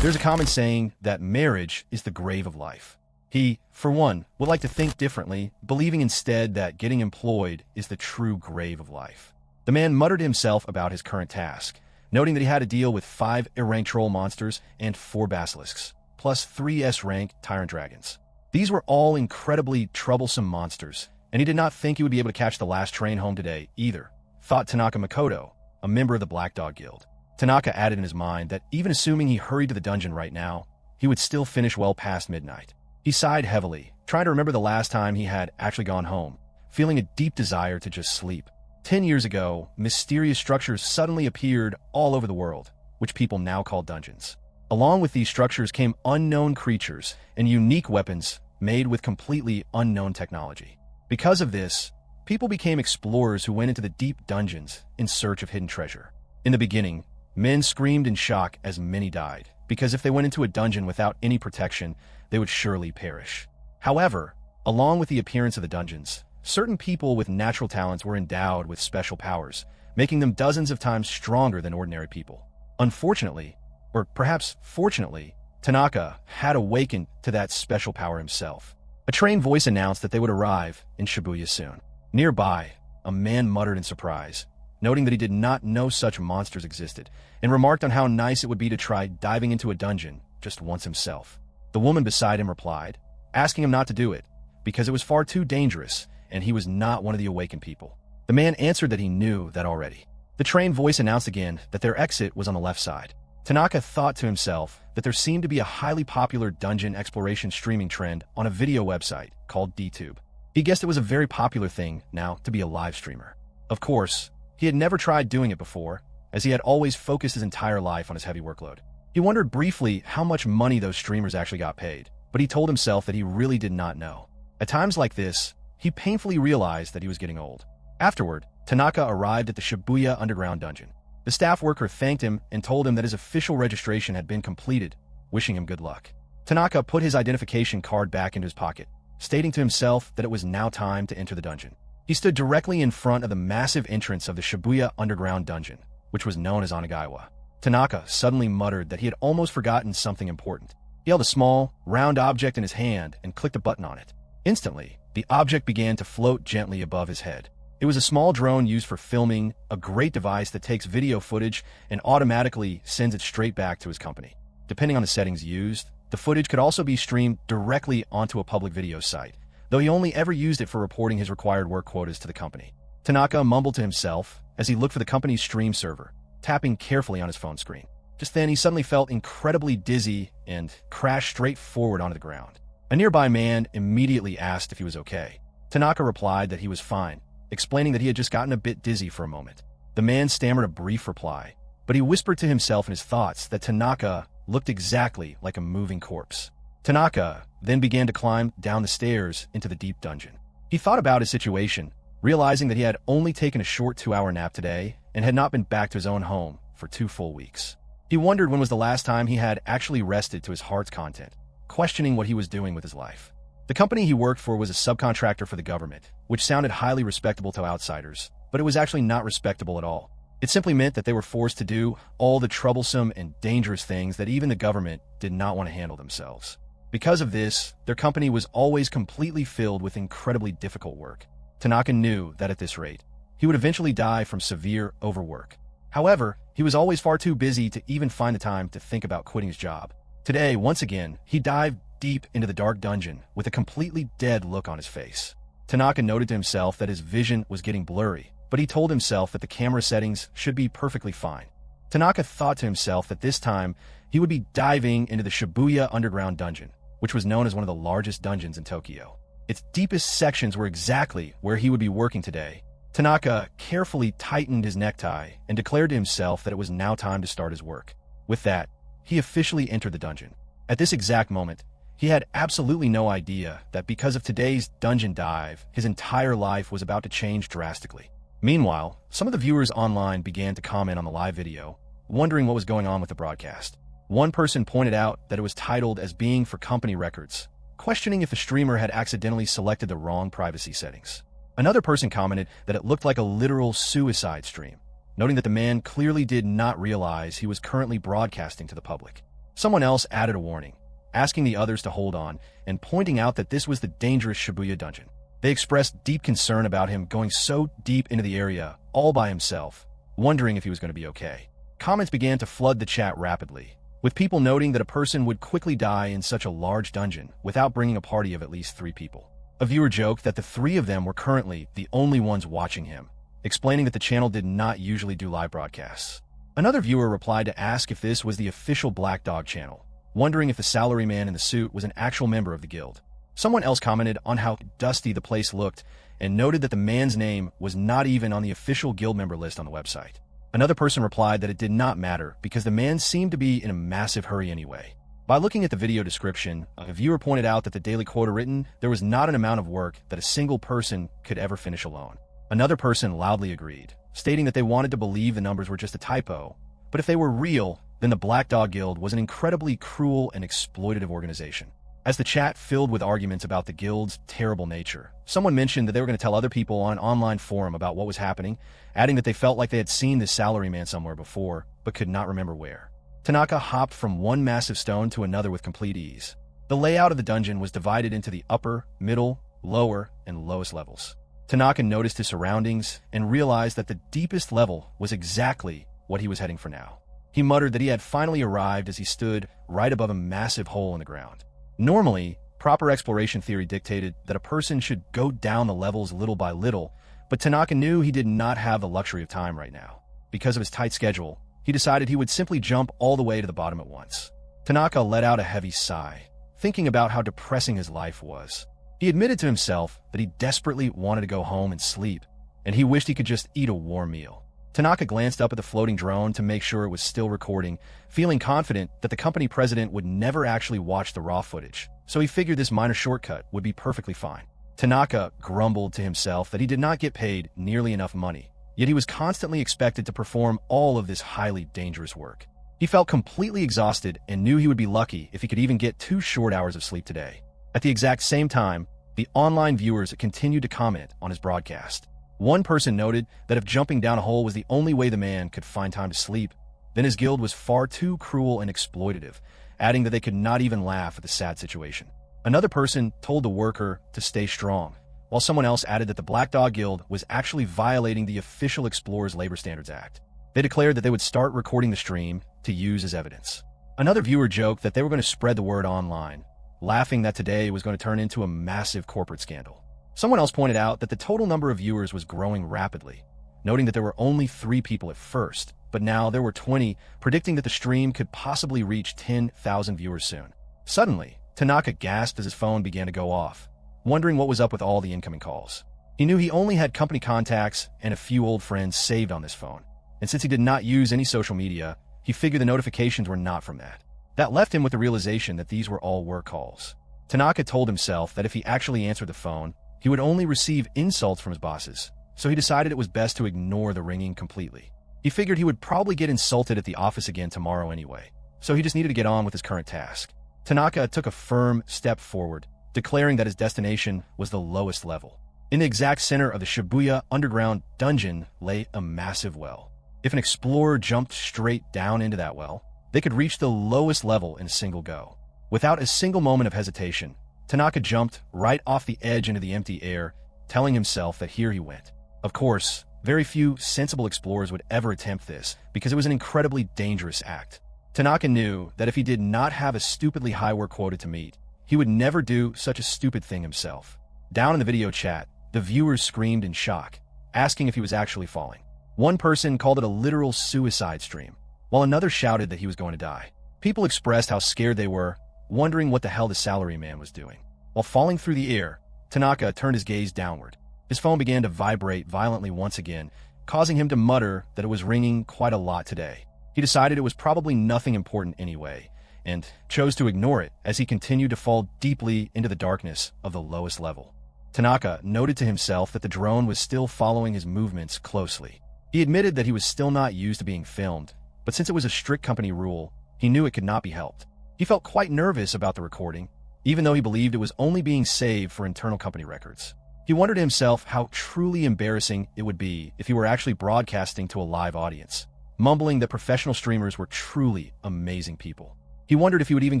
There's a common saying that marriage is the grave of life. He, for one, would like to think differently, believing instead that getting employed is the true grave of life. The man muttered to himself about his current task, noting that he had to deal with 5 A-rank troll monsters and 4 basilisks, plus 3 S-rank Tyrant Dragons. These were all incredibly troublesome monsters, and he did not think he would be able to catch the last train home today either, thought Tanaka Makoto, a member of the Black Dog Guild. Tanaka added in his mind that even assuming he hurried to the dungeon right now, he would still finish well past midnight. He sighed heavily, trying to remember the last time he had actually gone home, feeling a deep desire to just sleep. 10 years ago, mysterious structures suddenly appeared all over the world, which people now call dungeons. Along with these structures came unknown creatures and unique weapons made with completely unknown technology. Because of this, people became explorers who went into the deep dungeons in search of hidden treasure. In the beginning, men screamed in shock as many died, because if they went into a dungeon without any protection, they would surely perish. However, along with the appearance of the dungeons, certain people with natural talents were endowed with special powers, making them dozens of times stronger than ordinary people. Unfortunately, or perhaps fortunately, Tanaka had awakened to that special power himself. A trained voice announced that they would arrive in Shibuya soon. Nearby, a man muttered in surprise, noting that he did not know such monsters existed, and remarked on how nice it would be to try diving into a dungeon just once himself. The woman beside him replied, asking him not to do it, because it was far too dangerous, and he was not one of the awakened people. The man answered that he knew that already. The trained voice announced again that their exit was on the left side. Tanaka thought to himself that there seemed to be a highly popular dungeon exploration streaming trend on a video website called DTube. He guessed it was a very popular thing now to be a live streamer. Of course, he had never tried doing it before, as he had always focused his entire life on his heavy workload. He wondered briefly how much money those streamers actually got paid, but he told himself that he really did not know. At times like this, he painfully realized that he was getting old. Afterward, Tanaka arrived at the Shibuya underground dungeon. The staff worker thanked him and told him that his official registration had been completed, wishing him good luck. Tanaka put his identification card back into his pocket, stating to himself that it was now time to enter the dungeon. He stood directly in front of the massive entrance of the Shibuya underground dungeon, which was known as Onigaiwa. Tanaka suddenly muttered that he had almost forgotten something important. He held a small, round object in his hand and clicked a button on it. Instantly, the object began to float gently above his head. It was a small drone used for filming, a great device that takes video footage and automatically sends it straight back to his company. Depending on the settings used, the footage could also be streamed directly onto a public video site, though he only ever used it for reporting his required work quotas to the company. Tanaka mumbled to himself as he looked for the company's stream server, tapping carefully on his phone screen. Just then, he suddenly felt incredibly dizzy and crashed straight forward onto the ground. A nearby man immediately asked if he was okay. Tanaka replied that he was fine, explaining that he had just gotten a bit dizzy for a moment. The man stammered a brief reply, but he whispered to himself in his thoughts that Tanaka looked exactly like a moving corpse. Tanaka then began to climb down the stairs into the deep dungeon. He thought about his situation, realizing that he had only taken a short 2-hour nap today and had not been back to his own home for 2 full weeks. He wondered when was the last time he had actually rested to his heart's content, questioning what he was doing with his life. The company he worked for was a subcontractor for the government, which sounded highly respectable to outsiders, but it was actually not respectable at all. It simply meant that they were forced to do all the troublesome and dangerous things that even the government did not want to handle themselves. Because of this, their company was always completely filled with incredibly difficult work. Tanaka knew that at this rate, he would eventually die from severe overwork. However, he was always far too busy to even find the time to think about quitting his job. Today, once again, he dived deep into the dark dungeon with a completely dead look on his face. Tanaka noted to himself that his vision was getting blurry, but he told himself that the camera settings should be perfectly fine. Tanaka thought to himself that this time he would be diving into the Shibuya underground dungeon, which was known as one of the largest dungeons in Tokyo. Its deepest sections were exactly where he would be working today. Tanaka carefully tightened his necktie and declared to himself that it was now time to start his work. With that, he officially entered the dungeon. At this exact moment, he had absolutely no idea that because of today's dungeon dive, his entire life was about to change drastically. Meanwhile, some of the viewers online began to comment on the live video, wondering what was going on with the broadcast. One person pointed out that it was titled as being for company records, questioning if the streamer had accidentally selected the wrong privacy settings. Another person commented that it looked like a literal suicide stream, noting that the man clearly did not realize he was currently broadcasting to the public. Someone else added a warning, asking the others to hold on and pointing out that this was the dangerous Shibuya dungeon. They expressed deep concern about him going so deep into the area all by himself, wondering if he was going to be okay. Comments began to flood the chat rapidly, with people noting that a person would quickly die in such a large dungeon without bringing a party of at least 3 people. A viewer joked that the 3 of them were currently the only ones watching him, explaining that the channel did not usually do live broadcasts. Another viewer replied to ask if this was the official Black Dog channel, wondering if the salaryman in the suit was an actual member of the guild. Someone else commented on how dusty the place looked and noted that the man's name was not even on the official guild member list on the website. Another person replied that it did not matter because the man seemed to be in a massive hurry anyway. By looking at the video description, a viewer pointed out that the daily quota written, there was not an amount of work that a single person could ever finish alone. Another person loudly agreed, stating that they wanted to believe the numbers were just a typo, but if they were real, then the Black Dog Guild was an incredibly cruel and exploitative organization. As the chat filled with arguments about the guild's terrible nature, someone mentioned that they were going to tell other people on an online forum about what was happening, adding that they felt like they had seen this salaryman somewhere before, but could not remember where. Tanaka hopped from one massive stone to another with complete ease. The layout of the dungeon was divided into the upper, middle, lower, and lowest levels. Tanaka noticed his surroundings and realized that the deepest level was exactly what he was heading for now. He muttered that he had finally arrived as he stood right above a massive hole in the ground. Normally, proper exploration theory dictated that a person should go down the levels little by little, but Tanaka knew he did not have the luxury of time right now. Because of his tight schedule, he decided he would simply jump all the way to the bottom at once. Tanaka let out a heavy sigh, thinking about how depressing his life was. He admitted to himself that he desperately wanted to go home and sleep, and he wished he could just eat a warm meal. Tanaka glanced up at the floating drone to make sure it was still recording, feeling confident that the company president would never actually watch the raw footage, so he figured this minor shortcut would be perfectly fine. Tanaka grumbled to himself that he did not get paid nearly enough money, yet he was constantly expected to perform all of this highly dangerous work. He felt completely exhausted and knew he would be lucky if he could even get 2 short hours of sleep today. At the exact same time, the online viewers continued to comment on his broadcast. One person noted that if jumping down a hole was the only way the man could find time to sleep, then his guild was far too cruel and exploitative, adding that they could not even laugh at the sad situation. Another person told the worker to stay strong, while someone else added that the Black Dog Guild was actually violating the official Explorers Labor Standards Act. They declared that they would start recording the stream to use as evidence. Another viewer joked that they were going to spread the word online, laughing that today was going to turn into a massive corporate scandal. Someone else pointed out that the total number of viewers was growing rapidly, noting that there were only 3 people at first, but now there were 20, predicting that the stream could possibly reach 10,000 viewers soon. Suddenly, Tanaka gasped as his phone began to go off, wondering what was up with all the incoming calls. He knew he only had company contacts and a few old friends saved on this phone, and since he did not use any social media, he figured the notifications were not from that. That left him with the realization that these were all work calls. Tanaka told himself that if he actually answered the phone, he would only receive insults from his bosses, so he decided it was best to ignore the ringing completely. He figured he would probably get insulted at the office again tomorrow anyway, so he just needed to get on with his current task. Tanaka took a firm step forward, declaring that his destination was the lowest level. In the exact center of the Shibuya underground dungeon lay a massive well. If an explorer jumped straight down into that well, they could reach the lowest level in a single go. Without a single moment of hesitation, Tanaka jumped right off the edge into the empty air, telling himself that here he went. Of course, very few sensible explorers would ever attempt this because it was an incredibly dangerous act. Tanaka knew that if he did not have a stupidly high work quota to meet, he would never do such a stupid thing himself. Down in the video chat, the viewers screamed in shock, asking if he was actually falling. One person called it a literal suicide stream, while another shouted that he was going to die. People expressed how scared they were, wondering what the hell the salaryman was doing. While falling through the air, Tanaka turned his gaze downward. His phone began to vibrate violently once again, causing him to mutter that it was ringing quite a lot today. He decided it was probably nothing important anyway, and chose to ignore it as he continued to fall deeply into the darkness of the lowest level. Tanaka noted to himself that the drone was still following his movements closely. He admitted that he was still not used to being filmed, but since it was a strict company rule, he knew it could not be helped. He felt quite nervous about the recording, even though he believed it was only being saved for internal company records. He wondered to himself how truly embarrassing it would be if he were actually broadcasting to a live audience, mumbling that professional streamers were truly amazing people. He wondered if he would even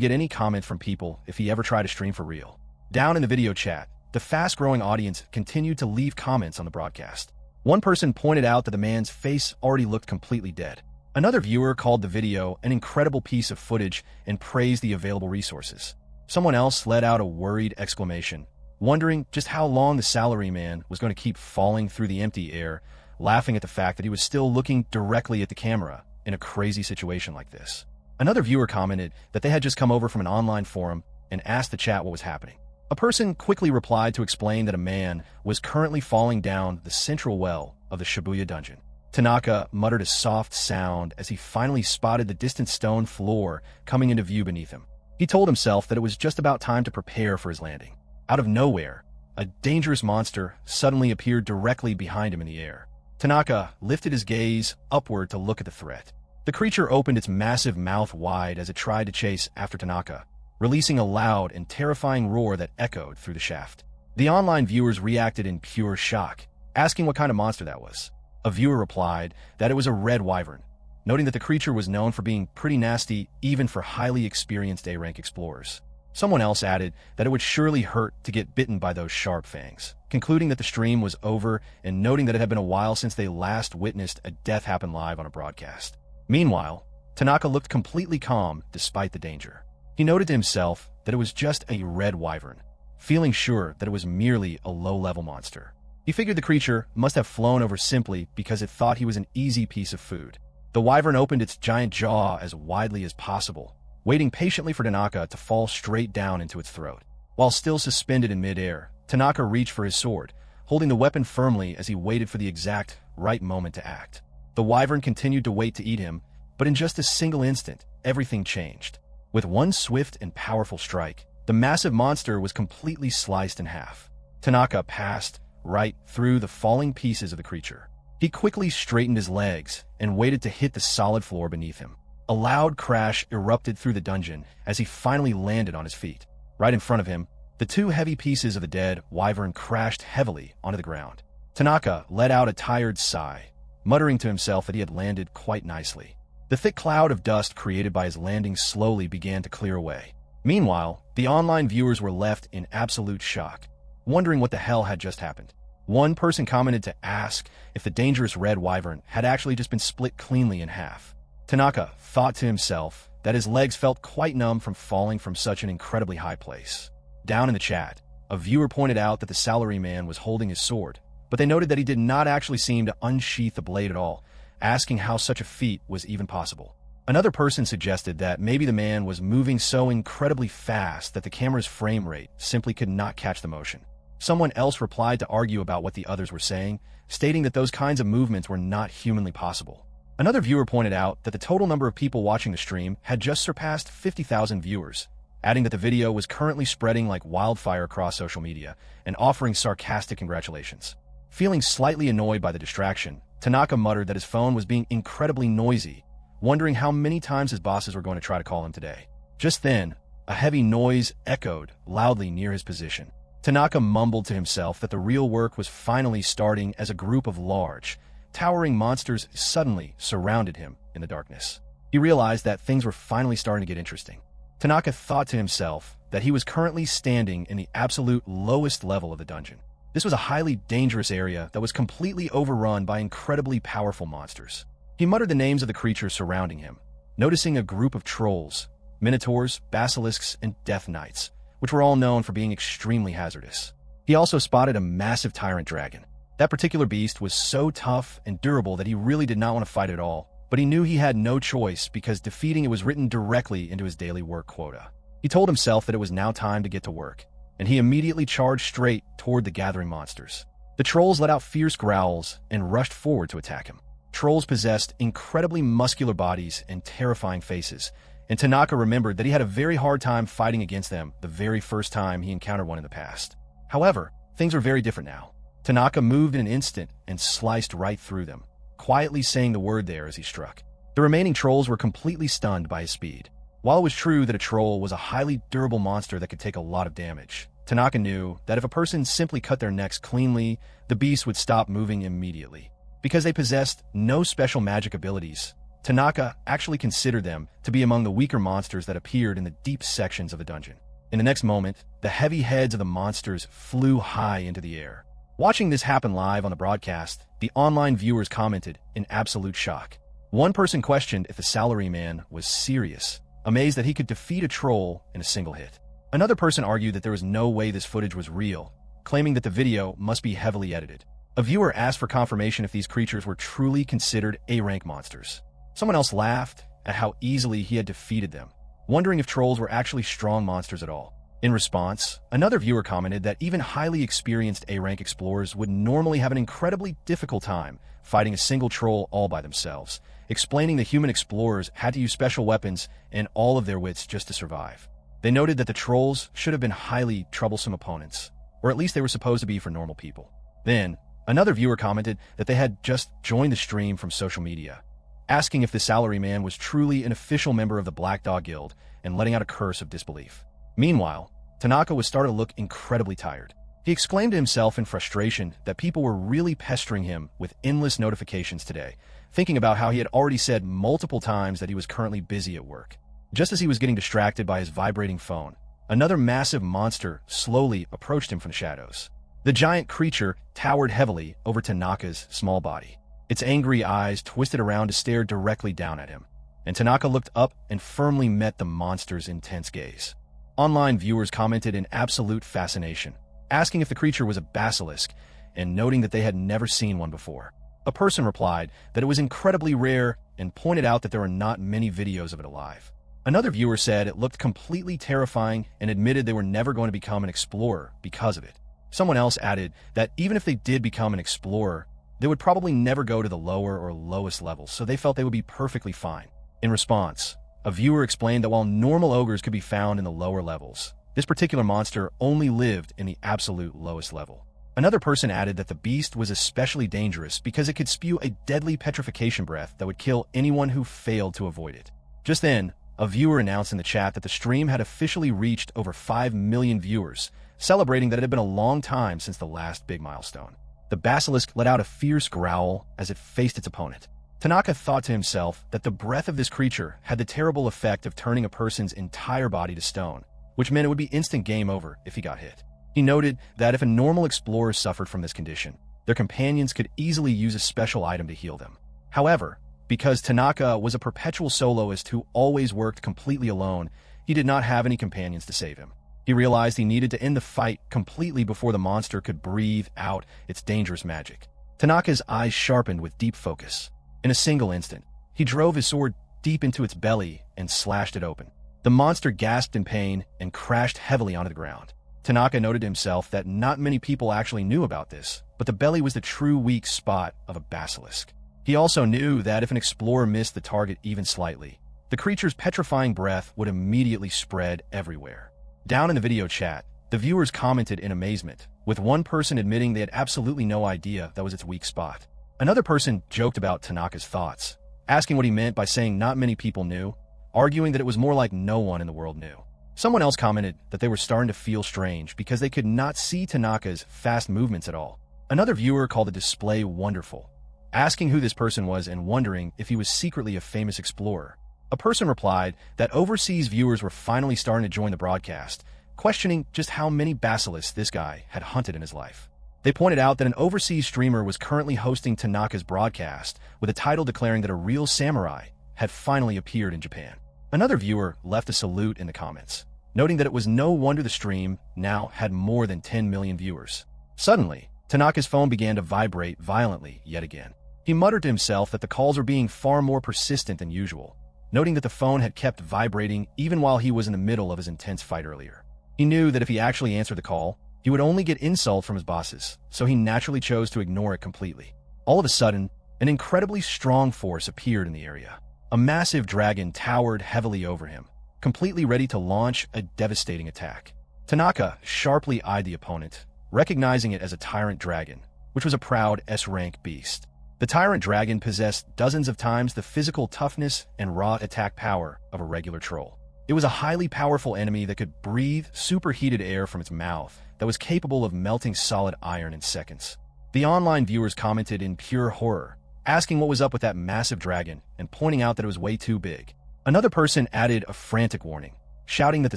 get any comments from people if he ever tried to stream for real. Down in the video chat, the fast-growing audience continued to leave comments on the broadcast. One person pointed out that the man's face already looked completely dead. Another viewer called the video an incredible piece of footage and praised the available resources. Someone else let out a worried exclamation, wondering just how long the salaryman was going to keep falling through the empty air, laughing at the fact that he was still looking directly at the camera in a crazy situation like this. Another viewer commented that they had just come over from an online forum and asked the chat what was happening. A person quickly replied to explain that a man was currently falling down the central well of the Shibuya dungeon. Tanaka muttered a soft sound as he finally spotted the distant stone floor coming into view beneath him. He told himself that it was just about time to prepare for his landing. Out of nowhere, a dangerous monster suddenly appeared directly behind him in the air. Tanaka lifted his gaze upward to look at the threat. The creature opened its massive mouth wide as it tried to chase after Tanaka, releasing a loud and terrifying roar that echoed through the shaft. The online viewers reacted in pure shock, asking what kind of monster that was. A viewer replied that it was a red wyvern, noting that the creature was known for being pretty nasty even for highly experienced A-rank explorers. Someone else added that it would surely hurt to get bitten by those sharp fangs, concluding that the stream was over and noting that it had been a while since they last witnessed a death happen live on a broadcast. Meanwhile, Tanaka looked completely calm despite the danger. He noted to himself that it was just a red wyvern, feeling sure that it was merely a low-level monster. He figured the creature must have flown over simply because it thought he was an easy piece of food. The wyvern opened its giant jaw as widely as possible, waiting patiently for Tanaka to fall straight down into its throat. While still suspended in midair, Tanaka reached for his sword, holding the weapon firmly as he waited for the exact right moment to act. The wyvern continued to wait to eat him, but in just a single instant, everything changed. With one swift and powerful strike, the massive monster was completely sliced in half. Tanaka passed right through the falling pieces of the creature. He quickly straightened his legs and waited to hit the solid floor beneath him. A loud crash erupted through the dungeon as he finally landed on his feet. Right in front of him, the two heavy pieces of the dead wyvern crashed heavily onto the ground. Tanaka let out a tired sigh, muttering to himself that he had landed quite nicely. The thick cloud of dust created by his landing slowly began to clear away. Meanwhile, the online viewers were left in absolute shock, wondering what the hell had just happened. One person commented to ask if the dangerous red wyvern had actually just been split cleanly in half. Tanaka thought to himself that his legs felt quite numb from falling from such an incredibly high place. Down in the chat, a viewer pointed out that the salaryman was holding his sword, but they noted that he did not actually seem to unsheath the blade at all, asking how such a feat was even possible. Another person suggested that maybe the man was moving so incredibly fast that the camera's frame rate simply could not catch the motion. Someone else replied to argue about what the others were saying, stating that those kinds of movements were not humanly possible. Another viewer pointed out that the total number of people watching the stream had just surpassed 50,000 viewers, adding that the video was currently spreading like wildfire across social media and offering sarcastic congratulations. Feeling slightly annoyed by the distraction, Tanaka muttered that his phone was being incredibly noisy, wondering how many times his bosses were going to try to call him today. Just then, a heavy noise echoed loudly near his position. Tanaka mumbled to himself that the real work was finally starting as a group of large, towering monsters suddenly surrounded him in the darkness. He realized that things were finally starting to get interesting. Tanaka thought to himself that he was currently standing in the absolute lowest level of the dungeon. This was a highly dangerous area that was completely overrun by incredibly powerful monsters. He muttered the names of the creatures surrounding him, noticing a group of trolls, minotaurs, basilisks, and death knights, which were all known for being extremely hazardous. He also spotted a massive Tyrant Dragon. That particular beast was so tough and durable that he really did not want to fight at all, but he knew he had no choice because defeating it was written directly into his daily work quota. He told himself that it was now time to get to work, and he immediately charged straight toward the gathering monsters. The trolls let out fierce growls and rushed forward to attack him. Trolls possessed incredibly muscular bodies and terrifying faces, and Tanaka remembered that he had a very hard time fighting against them the very first time he encountered one in the past. However, things were very different now. Tanaka moved in an instant and sliced right through them, quietly saying the word there as he struck. The remaining trolls were completely stunned by his speed. While it was true that a troll was a highly durable monster that could take a lot of damage, Tanaka knew that if a person simply cut their necks cleanly, the beast would stop moving immediately. Because they possessed no special magic abilities, Tanaka actually considered them to be among the weaker monsters that appeared in the deep sections of the dungeon. In the next moment, the heavy heads of the monsters flew high into the air. Watching this happen live on the broadcast, the online viewers commented in absolute shock. One person questioned if the salaryman was serious, amazed that he could defeat a troll in a single hit. Another person argued that there was no way this footage was real, claiming that the video must be heavily edited. A viewer asked for confirmation if these creatures were truly considered A-rank monsters. Someone else laughed at how easily he had defeated them, wondering if trolls were actually strong monsters at all. In response, another viewer commented that even highly experienced A-rank explorers would normally have an incredibly difficult time fighting a single troll all by themselves, explaining the human explorers had to use special weapons and all of their wits just to survive. They noted that the trolls should have been highly troublesome opponents, or at least they were supposed to be for normal people. Then, another viewer commented that they had just joined the stream from social media, asking if the salaryman was truly an official member of the Black Dog Guild and letting out a curse of disbelief. Meanwhile, Tanaka was starting to look incredibly tired. He exclaimed to himself in frustration that people were really pestering him with endless notifications today, thinking about how he had already said multiple times that he was currently busy at work. Just as he was getting distracted by his vibrating phone, another massive monster slowly approached him from the shadows. The giant creature towered heavily over Tanaka's small body. Its angry eyes twisted around to stare directly down at him, and Tanaka looked up and firmly met the monster's intense gaze. Online viewers commented in absolute fascination, asking if the creature was a basilisk and noting that they had never seen one before. A person replied that it was incredibly rare and pointed out that there are not many videos of it alive. Another viewer said it looked completely terrifying and admitted they were never going to become an explorer because of it. Someone else added that even if they did become an explorer, they would probably never go to the lower or lowest levels, so they felt they would be perfectly fine. In response, a viewer explained that while normal ogres could be found in the lower levels, this particular monster only lived in the absolute lowest level. Another person added that the beast was especially dangerous because it could spew a deadly petrification breath that would kill anyone who failed to avoid it. Just then, a viewer announced in the chat that the stream had officially reached over 5 million viewers, celebrating that it had been a long time since the last big milestone. The basilisk let out a fierce growl as it faced its opponent. Tanaka thought to himself that the breath of this creature had the terrible effect of turning a person's entire body to stone, which meant it would be instant game over if he got hit. He noted that if a normal explorer suffered from this condition, their companions could easily use a special item to heal them. However, because Tanaka was a perpetual soloist who always worked completely alone, he did not have any companions to save him. He realized he needed to end the fight completely before the monster could breathe out its dangerous magic. Tanaka's eyes sharpened with deep focus. In a single instant, he drove his sword deep into its belly and slashed it open. The monster gasped in pain and crashed heavily onto the ground. Tanaka noted to himself that not many people actually knew about this, but the belly was the true weak spot of a basilisk. He also knew that if an explorer missed the target even slightly, the creature's petrifying breath would immediately spread everywhere. Down in the video chat, the viewers commented in amazement, with one person admitting they had absolutely no idea that was its weak spot. Another person joked about Tanaka's thoughts, asking what he meant by saying not many people knew, arguing that it was more like no one in the world knew. Someone else commented that they were starting to feel strange because they could not see Tanaka's fast movements at all. Another viewer called the display wonderful, asking who this person was and wondering if he was secretly a famous explorer. A person replied that overseas viewers were finally starting to join the broadcast, questioning just how many basilisks this guy had hunted in his life. They pointed out that an overseas streamer was currently hosting Tanaka's broadcast with a title declaring that a real samurai had finally appeared in Japan. Another viewer left a salute in the comments, noting that it was no wonder the stream now had more than 10 million viewers. Suddenly, Tanaka's phone began to vibrate violently yet again. He muttered to himself that the calls were being far more persistent than usual, noting that the phone had kept vibrating even while he was in the middle of his intense fight earlier. He knew that if he actually answered the call, he would only get insults from his bosses, so he naturally chose to ignore it completely. All of a sudden, an incredibly strong force appeared in the area. A massive dragon towered heavily over him, completely ready to launch a devastating attack. Tanaka sharply eyed the opponent, recognizing it as a Tyrant Dragon, which was a proud S-rank beast. The Tyrant Dragon possessed dozens of times the physical toughness and raw attack power of a regular troll. It was a highly powerful enemy that could breathe superheated air from its mouth that was capable of melting solid iron in seconds. The online viewers commented in pure horror, asking what was up with that massive dragon and pointing out that it was way too big. Another person added a frantic warning, shouting that the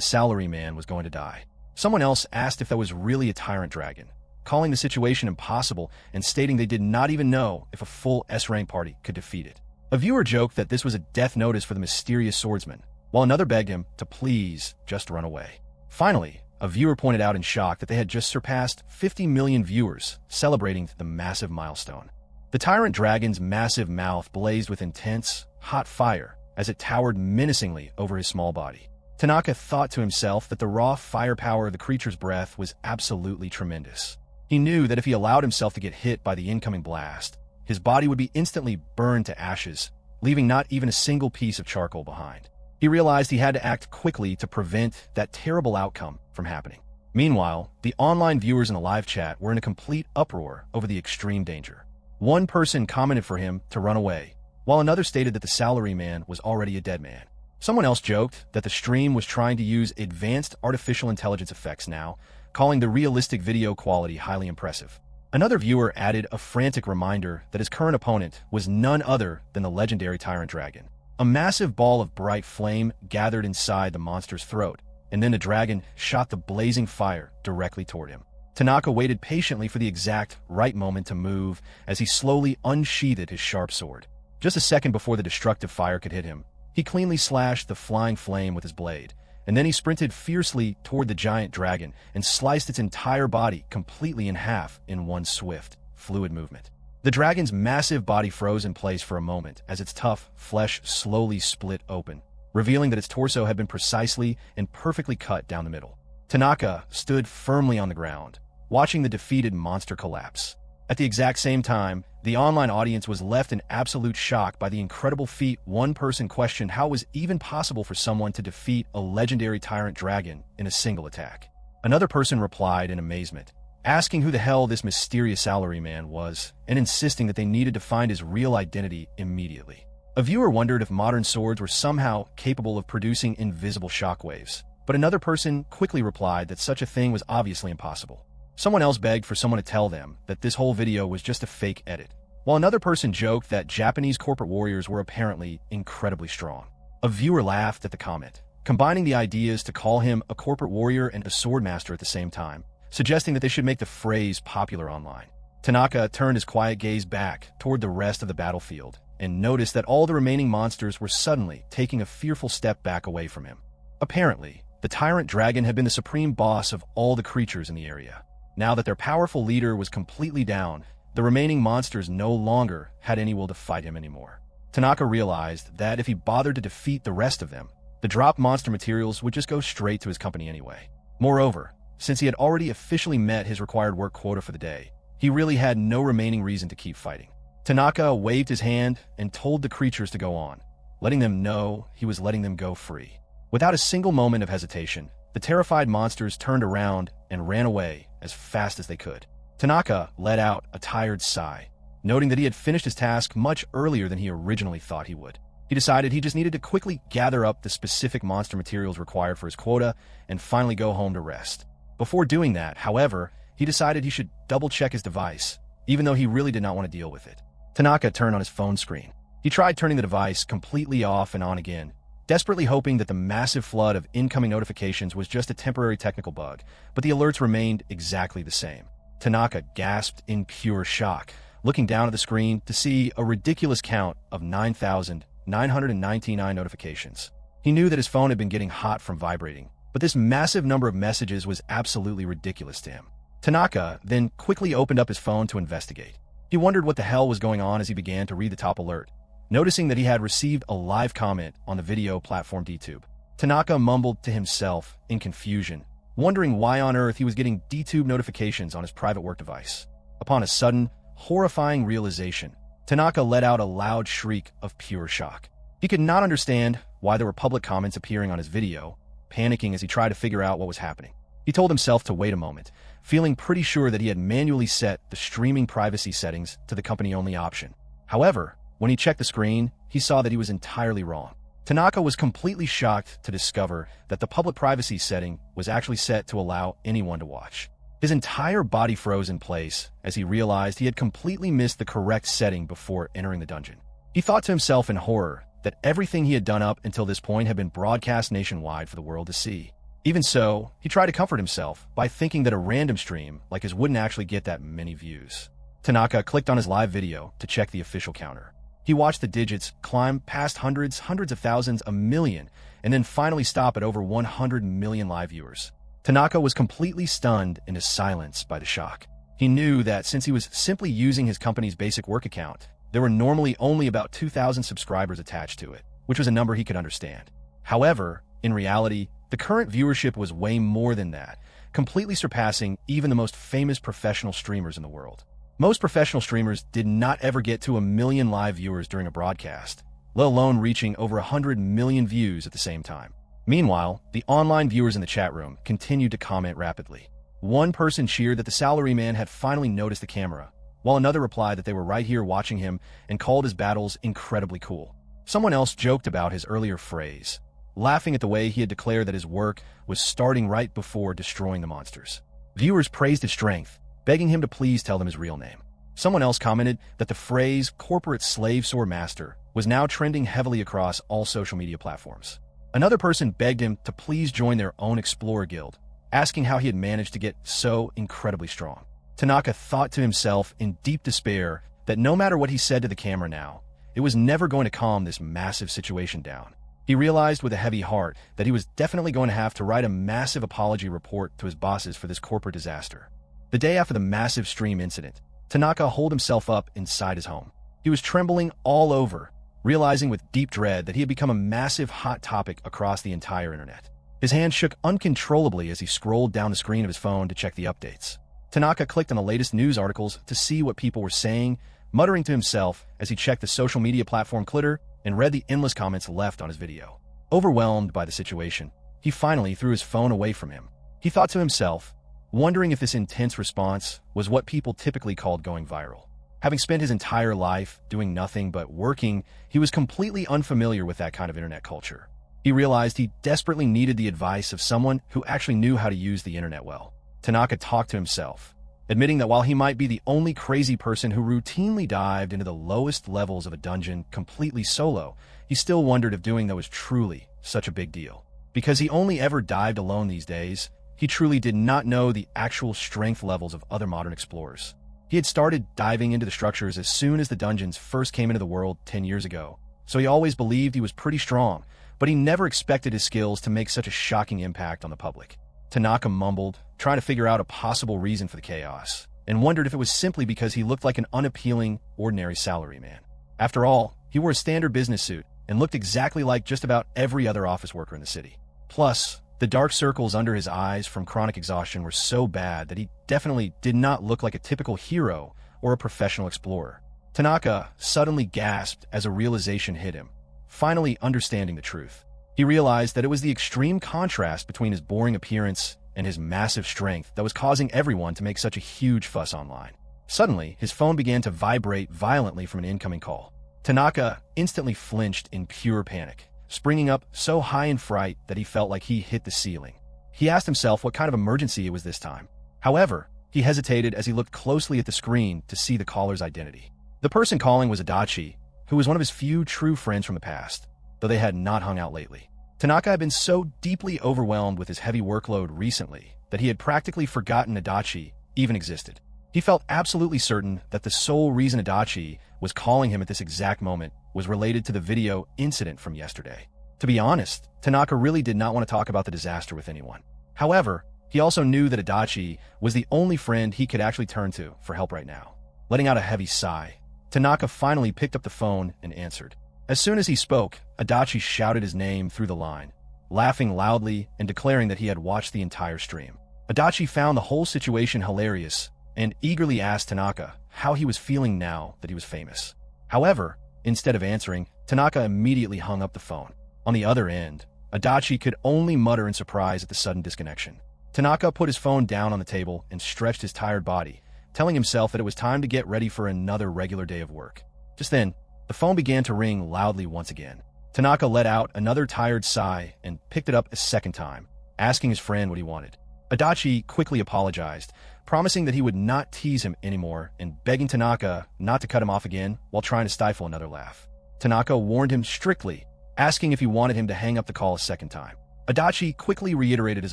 salaryman was going to die. Someone else asked if that was really a Tyrant Dragon, calling the situation impossible and stating they did not even know if a full S-rank party could defeat it. A viewer joked that this was a death notice for the mysterious swordsman, while another begged him to please just run away. Finally, a viewer pointed out in shock that they had just surpassed 50 million viewers, celebrating the massive milestone. The Tyrant Dragon's massive mouth blazed with intense, hot fire as it towered menacingly over his small body. Tanaka thought to himself that the raw firepower of the creature's breath was absolutely tremendous. He knew that if he allowed himself to get hit by the incoming blast, his body would be instantly burned to ashes, leaving not even a single piece of charcoal behind. He realized he had to act quickly to prevent that terrible outcome from happening. Meanwhile, the online viewers in the live chat were in a complete uproar over the extreme danger. One person commented for him to run away, while another stated that the salaryman was already a dead man. Someone else joked that the stream was trying to use advanced artificial intelligence effects now, calling the realistic video quality highly impressive. Another viewer added a frantic reminder that his current opponent was none other than the legendary Tyrant Dragon. A massive ball of bright flame gathered inside the monster's throat, and then the dragon shot the blazing fire directly toward him. Tanaka waited patiently for the exact right moment to move as he slowly unsheathed his sharp sword. Just a second before the destructive fire could hit him, he cleanly slashed the flying flame with his blade, and then he sprinted fiercely toward the giant dragon and sliced its entire body completely in half in one swift, fluid movement. The dragon's massive body froze in place for a moment as its tough flesh slowly split open, revealing that its torso had been precisely and perfectly cut down the middle. Tanaka stood firmly on the ground, watching the defeated monster collapse. At the exact same time, the online audience was left in absolute shock by the incredible feat. One person questioned how it was even possible for someone to defeat a legendary Tyrant Dragon in a single attack. Another person replied in amazement, asking who the hell this mysterious salaryman was and insisting that they needed to find his real identity immediately. A viewer wondered if modern swords were somehow capable of producing invisible shockwaves, but another person quickly replied that such a thing was obviously impossible. Someone else begged for someone to tell them that this whole video was just a fake edit, while another person joked that Japanese corporate warriors were apparently incredibly strong. A viewer laughed at the comment, combining the ideas to call him a corporate warrior and a swordmaster at the same time, suggesting that they should make the phrase popular online. Tanaka turned his quiet gaze back toward the rest of the battlefield and noticed that all the remaining monsters were suddenly taking a fearful step back away from him. Apparently, the Tyrant Dragon had been the supreme boss of all the creatures in the area. Now that their powerful leader was completely down, the remaining monsters no longer had any will to fight him anymore. Tanaka realized that if he bothered to defeat the rest of them, the dropped monster materials would just go straight to his company anyway. Moreover, since he had already officially met his required work quota for the day, he really had no remaining reason to keep fighting. Tanaka waved his hand and told the creatures to go on, letting them know he was letting them go free. Without a single moment of hesitation, the terrified monsters turned around and ran away as fast as they could. Tanaka let out a tired sigh, noting that he had finished his task much earlier than he originally thought he would. He decided he just needed to quickly gather up the specific monster materials required for his quota and finally go home to rest. Before doing that, however, he decided he should double-check his device, even though he really did not want to deal with it. Tanaka turned on his phone screen. He tried turning the device completely off and on again, desperately hoping that the massive flood of incoming notifications was just a temporary technical bug, but the alerts remained exactly the same. Tanaka gasped in pure shock, looking down at the screen to see a ridiculous count of 9,999 notifications. He knew that his phone had been getting hot from vibrating, but this massive number of messages was absolutely ridiculous to him. Tanaka then quickly opened up his phone to investigate. He wondered what the hell was going on as he began to read the top alert, noticing that he had received a live comment on the video platform DTube. Tanaka mumbled to himself in confusion, wondering why on earth he was getting DTube notifications on his private work device. Upon a sudden, horrifying realization, Tanaka let out a loud shriek of pure shock. He could not understand why there were public comments appearing on his video, panicking as he tried to figure out what was happening. He told himself to wait a moment, feeling pretty sure that he had manually set the streaming privacy settings to the company-only option. However, when he checked the screen, he saw that he was entirely wrong. Tanaka was completely shocked to discover that the public privacy setting was actually set to allow anyone to watch. His entire body froze in place as he realized he had completely missed the correct setting before entering the dungeon. He thought to himself in horror that everything he had done up until this point had been broadcast nationwide for the world to see. Even so, he tried to comfort himself by thinking that a random stream like his wouldn't actually get that many views. Tanaka clicked on his live video to check the official counter. He watched the digits climb past hundreds of thousands, a million, and then finally stop at over 100 million live viewers. Tanaka was completely stunned into silence by the shock. He knew that since he was simply using his company's basic work account, there were normally only about 2,000 subscribers attached to it, which was a number he could understand. However, in reality, the current viewership was way more than that, completely surpassing even the most famous professional streamers in the world. Most professional streamers did not ever get to 1 million live viewers during a broadcast, let alone reaching over 100 million views at the same time. Meanwhile, the online viewers in the chat room continued to comment rapidly. One person cheered that the salaryman had finally noticed the camera, while another replied that they were right here watching him and called his battles incredibly cool. Someone else joked about his earlier phrase, laughing at the way he had declared that his work was starting right before destroying the monsters. Viewers praised his strength, begging him to please tell them his real name. Someone else commented that the phrase corporate slave sword master was now trending heavily across all social media platforms. Another person begged him to please join their own explorer guild, asking how he had managed to get so incredibly strong. Tanaka thought to himself in deep despair that no matter what he said to the camera now, it was never going to calm this massive situation down. He realized with a heavy heart that he was definitely going to have to write a massive apology report to his bosses for this corporate disaster. The day after the massive stream incident, Tanaka holed himself up inside his home. He was trembling all over, realizing with deep dread that he had become a massive hot topic across the entire internet. His hand shook uncontrollably as he scrolled down the screen of his phone to check the updates. Tanaka clicked on the latest news articles to see what people were saying, muttering to himself as he checked the social media platform Twitter and read the endless comments left on his video. Overwhelmed by the situation, he finally threw his phone away from him. He thought to himself, wondering if this intense response was what people typically called going viral. Having spent his entire life doing nothing but working, he was completely unfamiliar with that kind of internet culture. He realized he desperately needed the advice of someone who actually knew how to use the internet well. Tanaka talked to himself, admitting that while he might be the only crazy person who routinely dived into the lowest levels of a dungeon completely solo, he still wondered if doing that was truly such a big deal. Because he only ever dived alone these days, he truly did not know the actual strength levels of other modern explorers. He had started diving into the structures as soon as the dungeons first came into the world 10 years ago, so he always believed he was pretty strong, but he never expected his skills to make such a shocking impact on the public. Tanaka mumbled, trying to figure out a possible reason for the chaos, and wondered if it was simply because he looked like an unappealing, ordinary salaryman. After all, he wore a standard business suit and looked exactly like just about every other office worker in the city. Plus, the dark circles under his eyes from chronic exhaustion were so bad that he definitely did not look like a typical hero or a professional explorer. Tanaka suddenly gasped as a realization hit him, finally understanding the truth. He realized that it was the extreme contrast between his boring appearance and his massive strength that was causing everyone to make such a huge fuss online. Suddenly, his phone began to vibrate violently from an incoming call. Tanaka instantly flinched in pure panic, springing up so high in fright that he felt like he hit the ceiling. He asked himself what kind of emergency it was this time. However, he hesitated as he looked closely at the screen to see the caller's identity. The person calling was Adachi, who was one of his few true friends from the past, though they had not hung out lately. Tanaka had been so deeply overwhelmed with his heavy workload recently that he had practically forgotten Adachi even existed. He felt absolutely certain that the sole reason Adachi was calling him at this exact moment was related to the video incident from yesterday. To be honest, Tanaka really did not want to talk about the disaster with anyone. However, he also knew that Adachi was the only friend he could actually turn to for help right now. Letting out a heavy sigh, Tanaka finally picked up the phone and answered. As soon as he spoke, Adachi shouted his name through the line, laughing loudly and declaring that he had watched the entire stream. Adachi found the whole situation hilarious and eagerly asked Tanaka how he was feeling now that he was famous. However, instead of answering, Tanaka immediately hung up the phone. On the other end, Adachi could only mutter in surprise at the sudden disconnection. Tanaka put his phone down on the table and stretched his tired body, telling himself that it was time to get ready for another regular day of work. Just then, the phone began to ring loudly once again. Tanaka let out another tired sigh and picked it up a second time, asking his friend what he wanted. Adachi quickly apologized, promising that he would not tease him anymore and begging Tanaka not to cut him off again while trying to stifle another laugh. Tanaka warned him strictly, asking if he wanted him to hang up the call a second time. Adachi quickly reiterated his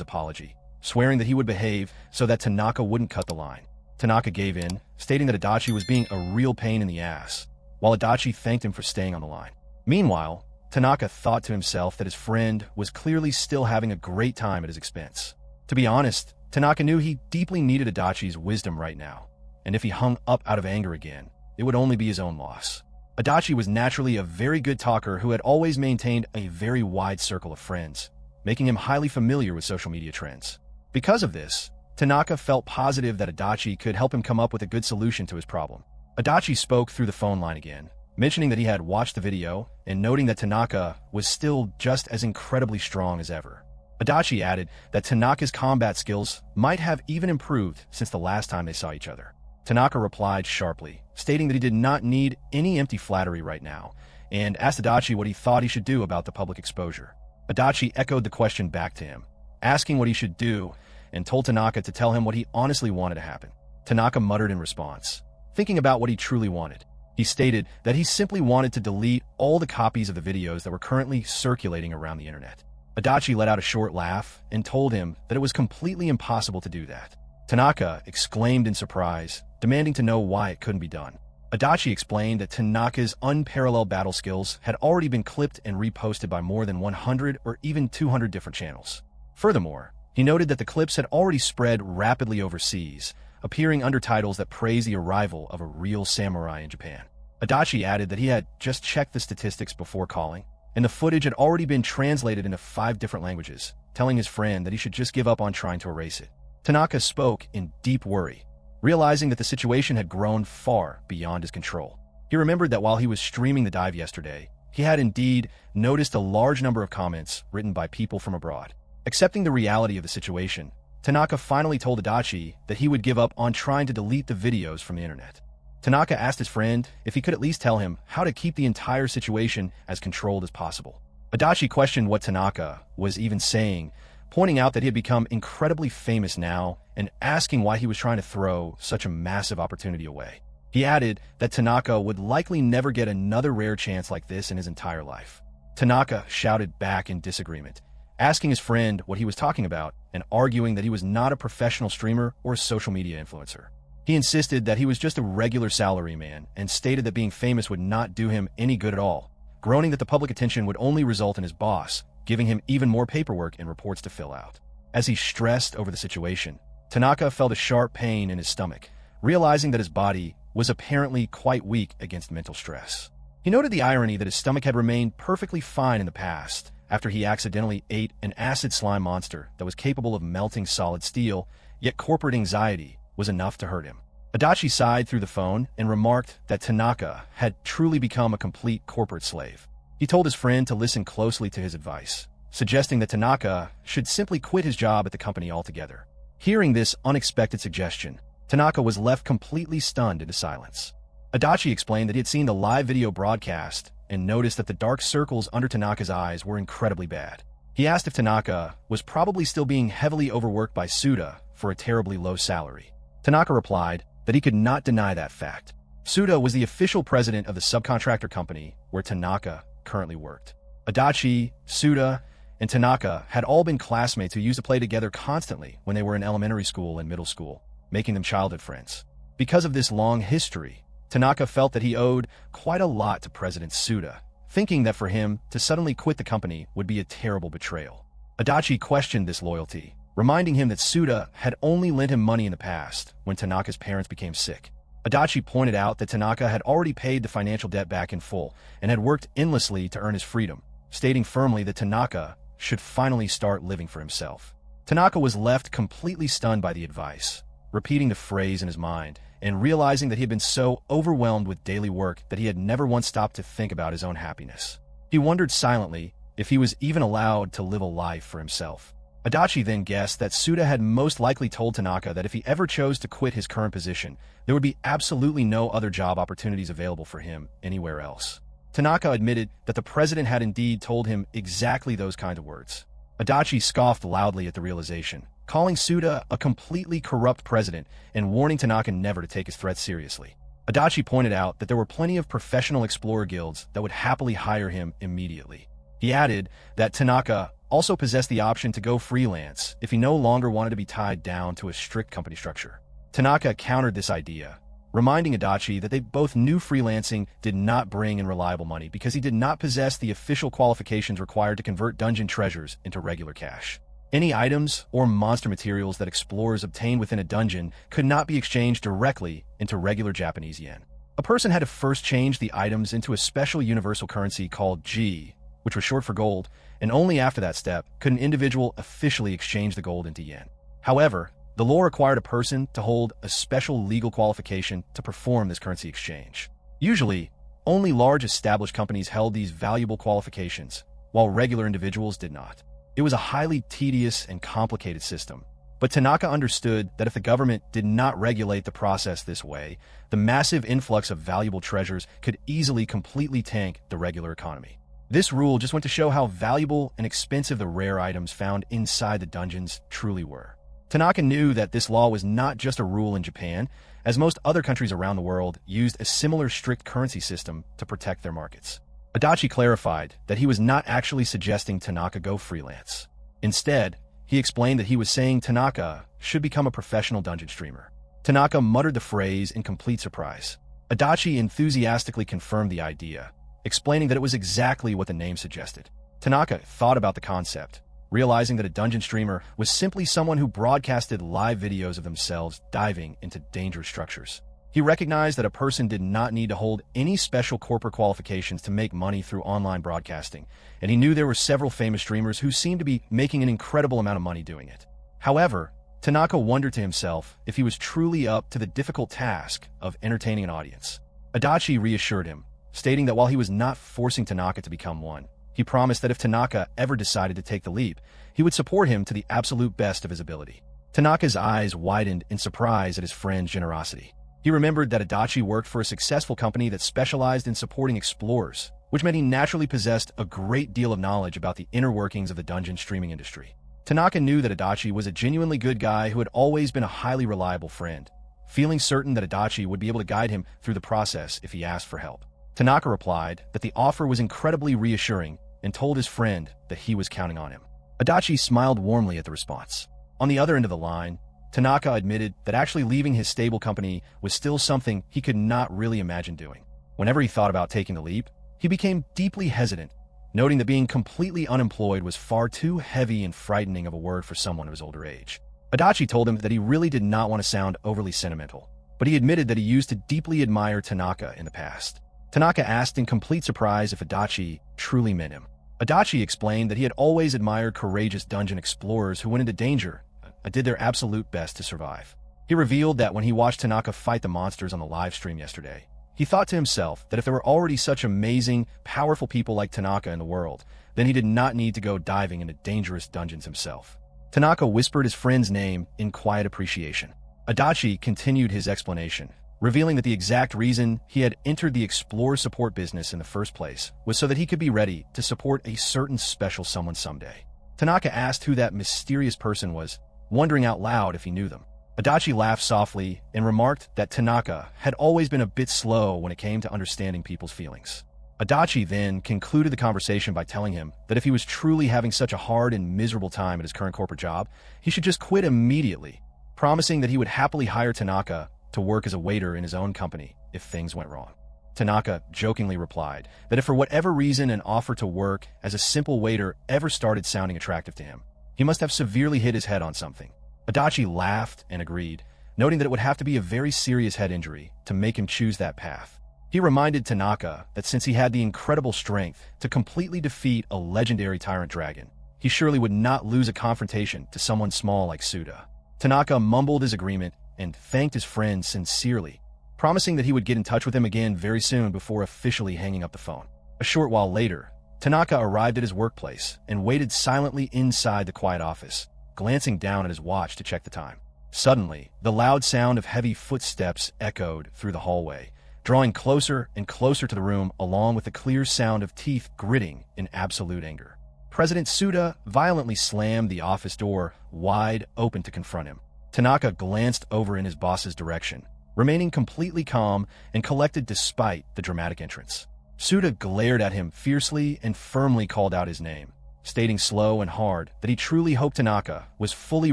apology, swearing that he would behave so that Tanaka wouldn't cut the line. Tanaka gave in, stating that Adachi was being a real pain in the ass, while Adachi thanked him for staying on the line. Meanwhile, Tanaka thought to himself that his friend was clearly still having a great time at his expense. To be honest, Tanaka knew he deeply needed Adachi's wisdom right now, and if he hung up out of anger again, it would only be his own loss. Adachi was naturally a very good talker who had always maintained a very wide circle of friends, making him highly familiar with social media trends. Because of this, Tanaka felt positive that Adachi could help him come up with a good solution to his problem. Adachi spoke through the phone line again, mentioning that he had watched the video and noting that Tanaka was still just as incredibly strong as ever. Adachi added that Tanaka's combat skills might have even improved since the last time they saw each other. Tanaka replied sharply, stating that he did not need any empty flattery right now, and asked Adachi what he thought he should do about the public exposure. Adachi echoed the question back to him, asking what he should do, and told Tanaka to tell him what he honestly wanted to happen. Tanaka muttered in response, thinking about what he truly wanted. He stated that he simply wanted to delete all the copies of the videos that were currently circulating around the internet. Adachi let out a short laugh and told him that it was completely impossible to do that. Tanaka exclaimed in surprise, demanding to know why it couldn't be done. Adachi explained that Tanaka's unparalleled battle skills had already been clipped and reposted by more than 100 or even 200 different channels. Furthermore, he noted that the clips had already spread rapidly overseas, appearing under titles that praise the arrival of a real samurai in Japan. Adachi added that he had just checked the statistics before calling, and the footage had already been translated into 5 different languages, telling his friend that he should just give up on trying to erase it. Tanaka spoke in deep worry, realizing that the situation had grown far beyond his control. He remembered that while he was streaming the dive yesterday, he had indeed noticed a large number of comments written by people from abroad. Accepting the reality of the situation, Tanaka finally told Adachi that he would give up on trying to delete the videos from the internet. Tanaka asked his friend if he could at least tell him how to keep the entire situation as controlled as possible. Adachi questioned what Tanaka was even saying, pointing out that he had become incredibly famous now and asking why he was trying to throw such a massive opportunity away. He added that Tanaka would likely never get another rare chance like this in his entire life. Tanaka shouted back in disagreement, asking his friend what he was talking about and arguing that he was not a professional streamer or a social media influencer. He insisted that he was just a regular salaryman and stated that being famous would not do him any good at all, groaning that the public attention would only result in his boss giving him even more paperwork and reports to fill out. As he stressed over the situation, Tanaka felt a sharp pain in his stomach, realizing that his body was apparently quite weak against mental stress. He noted the irony that his stomach had remained perfectly fine in the past after he accidentally ate an acid slime monster that was capable of melting solid steel, yet corporate anxiety was enough to hurt him. Adachi sighed through the phone and remarked that Tanaka had truly become a complete corporate slave. He told his friend to listen closely to his advice, suggesting that Tanaka should simply quit his job at the company altogether. Hearing this unexpected suggestion, Tanaka was left completely stunned into silence. Adachi explained that he had seen the live video broadcast and noticed that the dark circles under Tanaka's eyes were incredibly bad. He asked if Tanaka was probably still being heavily overworked by Suda for a terribly low salary. Tanaka replied that he could not deny that fact. Suda was the official president of the subcontractor company where Tanaka currently worked. Adachi, Suda, and Tanaka had all been classmates who used to play together constantly when they were in elementary school and middle school, making them childhood friends. Because of this long history, Tanaka felt that he owed quite a lot to President Suda, thinking that for him to suddenly quit the company would be a terrible betrayal. Adachi questioned this loyalty, reminding him that Suda had only lent him money in the past when Tanaka's parents became sick. Adachi pointed out that Tanaka had already paid the financial debt back in full and had worked endlessly to earn his freedom, stating firmly that Tanaka should finally start living for himself. Tanaka was left completely stunned by the advice, repeating the phrase in his mind and realizing that he had been so overwhelmed with daily work that he had never once stopped to think about his own happiness. He wondered silently if he was even allowed to live a life for himself. Adachi then guessed that Suda had most likely told Tanaka that if he ever chose to quit his current position, there would be absolutely no other job opportunities available for him anywhere else. Tanaka admitted that the president had indeed told him exactly those kind of words. Adachi scoffed loudly at the realization, calling Suda a completely corrupt president and warning Tanaka never to take his threats seriously. Adachi pointed out that there were plenty of professional explorer guilds that would happily hire him immediately. He added that Tanaka also possessed the option to go freelance if he no longer wanted to be tied down to a strict company structure. Tanaka countered this idea, reminding Adachi that they both knew freelancing did not bring in reliable money because he did not possess the official qualifications required to convert dungeon treasures into regular cash. Any items or monster materials that explorers obtained within a dungeon could not be exchanged directly into regular Japanese yen. A person had to first change the items into a special universal currency called G, which was short for gold, and only after that step could an individual officially exchange the gold into yen. However, the law required a person to hold a special legal qualification to perform this currency exchange. Usually, only large established companies held these valuable qualifications, while regular individuals did not. It was a highly tedious and complicated system, but Tanaka understood that if the government did not regulate the process this way, the massive influx of valuable treasures could easily completely tank the regular economy. This rule just went to show how valuable and expensive the rare items found inside the dungeons truly were. Tanaka knew that this law was not just a rule in Japan, as most other countries around the world used a similar strict currency system to protect their markets. Adachi clarified that he was not actually suggesting Tanaka go freelance. Instead, he explained that he was saying Tanaka should become a professional dungeon streamer. Tanaka muttered the phrase in complete surprise. Adachi enthusiastically confirmed the idea, explaining that it was exactly what the name suggested. Tanaka thought about the concept, realizing that a dungeon streamer was simply someone who broadcasted live videos of themselves diving into dangerous structures. He recognized that a person did not need to hold any special corporate qualifications to make money through online broadcasting, and he knew there were several famous streamers who seemed to be making an incredible amount of money doing it. However, Tanaka wondered to himself if he was truly up to the difficult task of entertaining an audience. Adachi reassured him, stating that while he was not forcing Tanaka to become one, he promised that if Tanaka ever decided to take the leap, he would support him to the absolute best of his ability. Tanaka's eyes widened in surprise at his friend's generosity. He remembered that Adachi worked for a successful company that specialized in supporting explorers, which meant he naturally possessed a great deal of knowledge about the inner workings of the dungeon streaming industry. Tanaka knew that Adachi was a genuinely good guy who had always been a highly reliable friend, feeling certain that Adachi would be able to guide him through the process if he asked for help. Tanaka replied that the offer was incredibly reassuring and told his friend that he was counting on him. Adachi smiled warmly at the response. On the other end of the line, Tanaka admitted that actually leaving his stable company was still something he could not really imagine doing. Whenever he thought about taking the leap, he became deeply hesitant, noting that being completely unemployed was far too heavy and frightening of a word for someone of his older age. Adachi told him that he really did not want to sound overly sentimental, but he admitted that he used to deeply admire Tanaka in the past. Tanaka asked in complete surprise if Adachi truly meant him. Adachi explained that he had always admired courageous dungeon explorers who went into danger and did their absolute best to survive. He revealed that when he watched Tanaka fight the monsters on the live stream yesterday, he thought to himself that if there were already such amazing, powerful people like Tanaka in the world, then he did not need to go diving into dangerous dungeons himself. Tanaka whispered his friend's name in quiet appreciation. Adachi continued his explanation, revealing that the exact reason he had entered the explorer support business in the first place was so that he could be ready to support a certain special someone someday. Tanaka asked who that mysterious person was, wondering out loud if he knew them. Adachi laughed softly and remarked that Tanaka had always been a bit slow when it came to understanding people's feelings. Adachi then concluded the conversation by telling him that if he was truly having such a hard and miserable time at his current corporate job, he should just quit immediately, promising that he would happily hire Tanaka to work as a waiter in his own company if things went wrong. Tanaka jokingly replied that if for whatever reason an offer to work as a simple waiter ever started sounding attractive to him, he must have severely hit his head on something. Adachi laughed and agreed, noting that it would have to be a very serious head injury to make him choose that path. He reminded Tanaka that since he had the incredible strength to completely defeat a legendary Tyrant Dragon, he surely would not lose a confrontation to someone small like Suda. Tanaka mumbled his agreement and thanked his friend sincerely, promising that he would get in touch with him again very soon before officially hanging up the phone. A short while later, Tanaka arrived at his workplace and waited silently inside the quiet office, glancing down at his watch to check the time. Suddenly, the loud sound of heavy footsteps echoed through the hallway, drawing closer and closer to the room along with the clear sound of teeth gritting in absolute anger. President Suda violently slammed the office door wide open to confront him. Tanaka glanced over in his boss's direction, remaining completely calm and collected despite the dramatic entrance. Suda glared at him fiercely and firmly called out his name, stating slow and hard that he truly hoped Tanaka was fully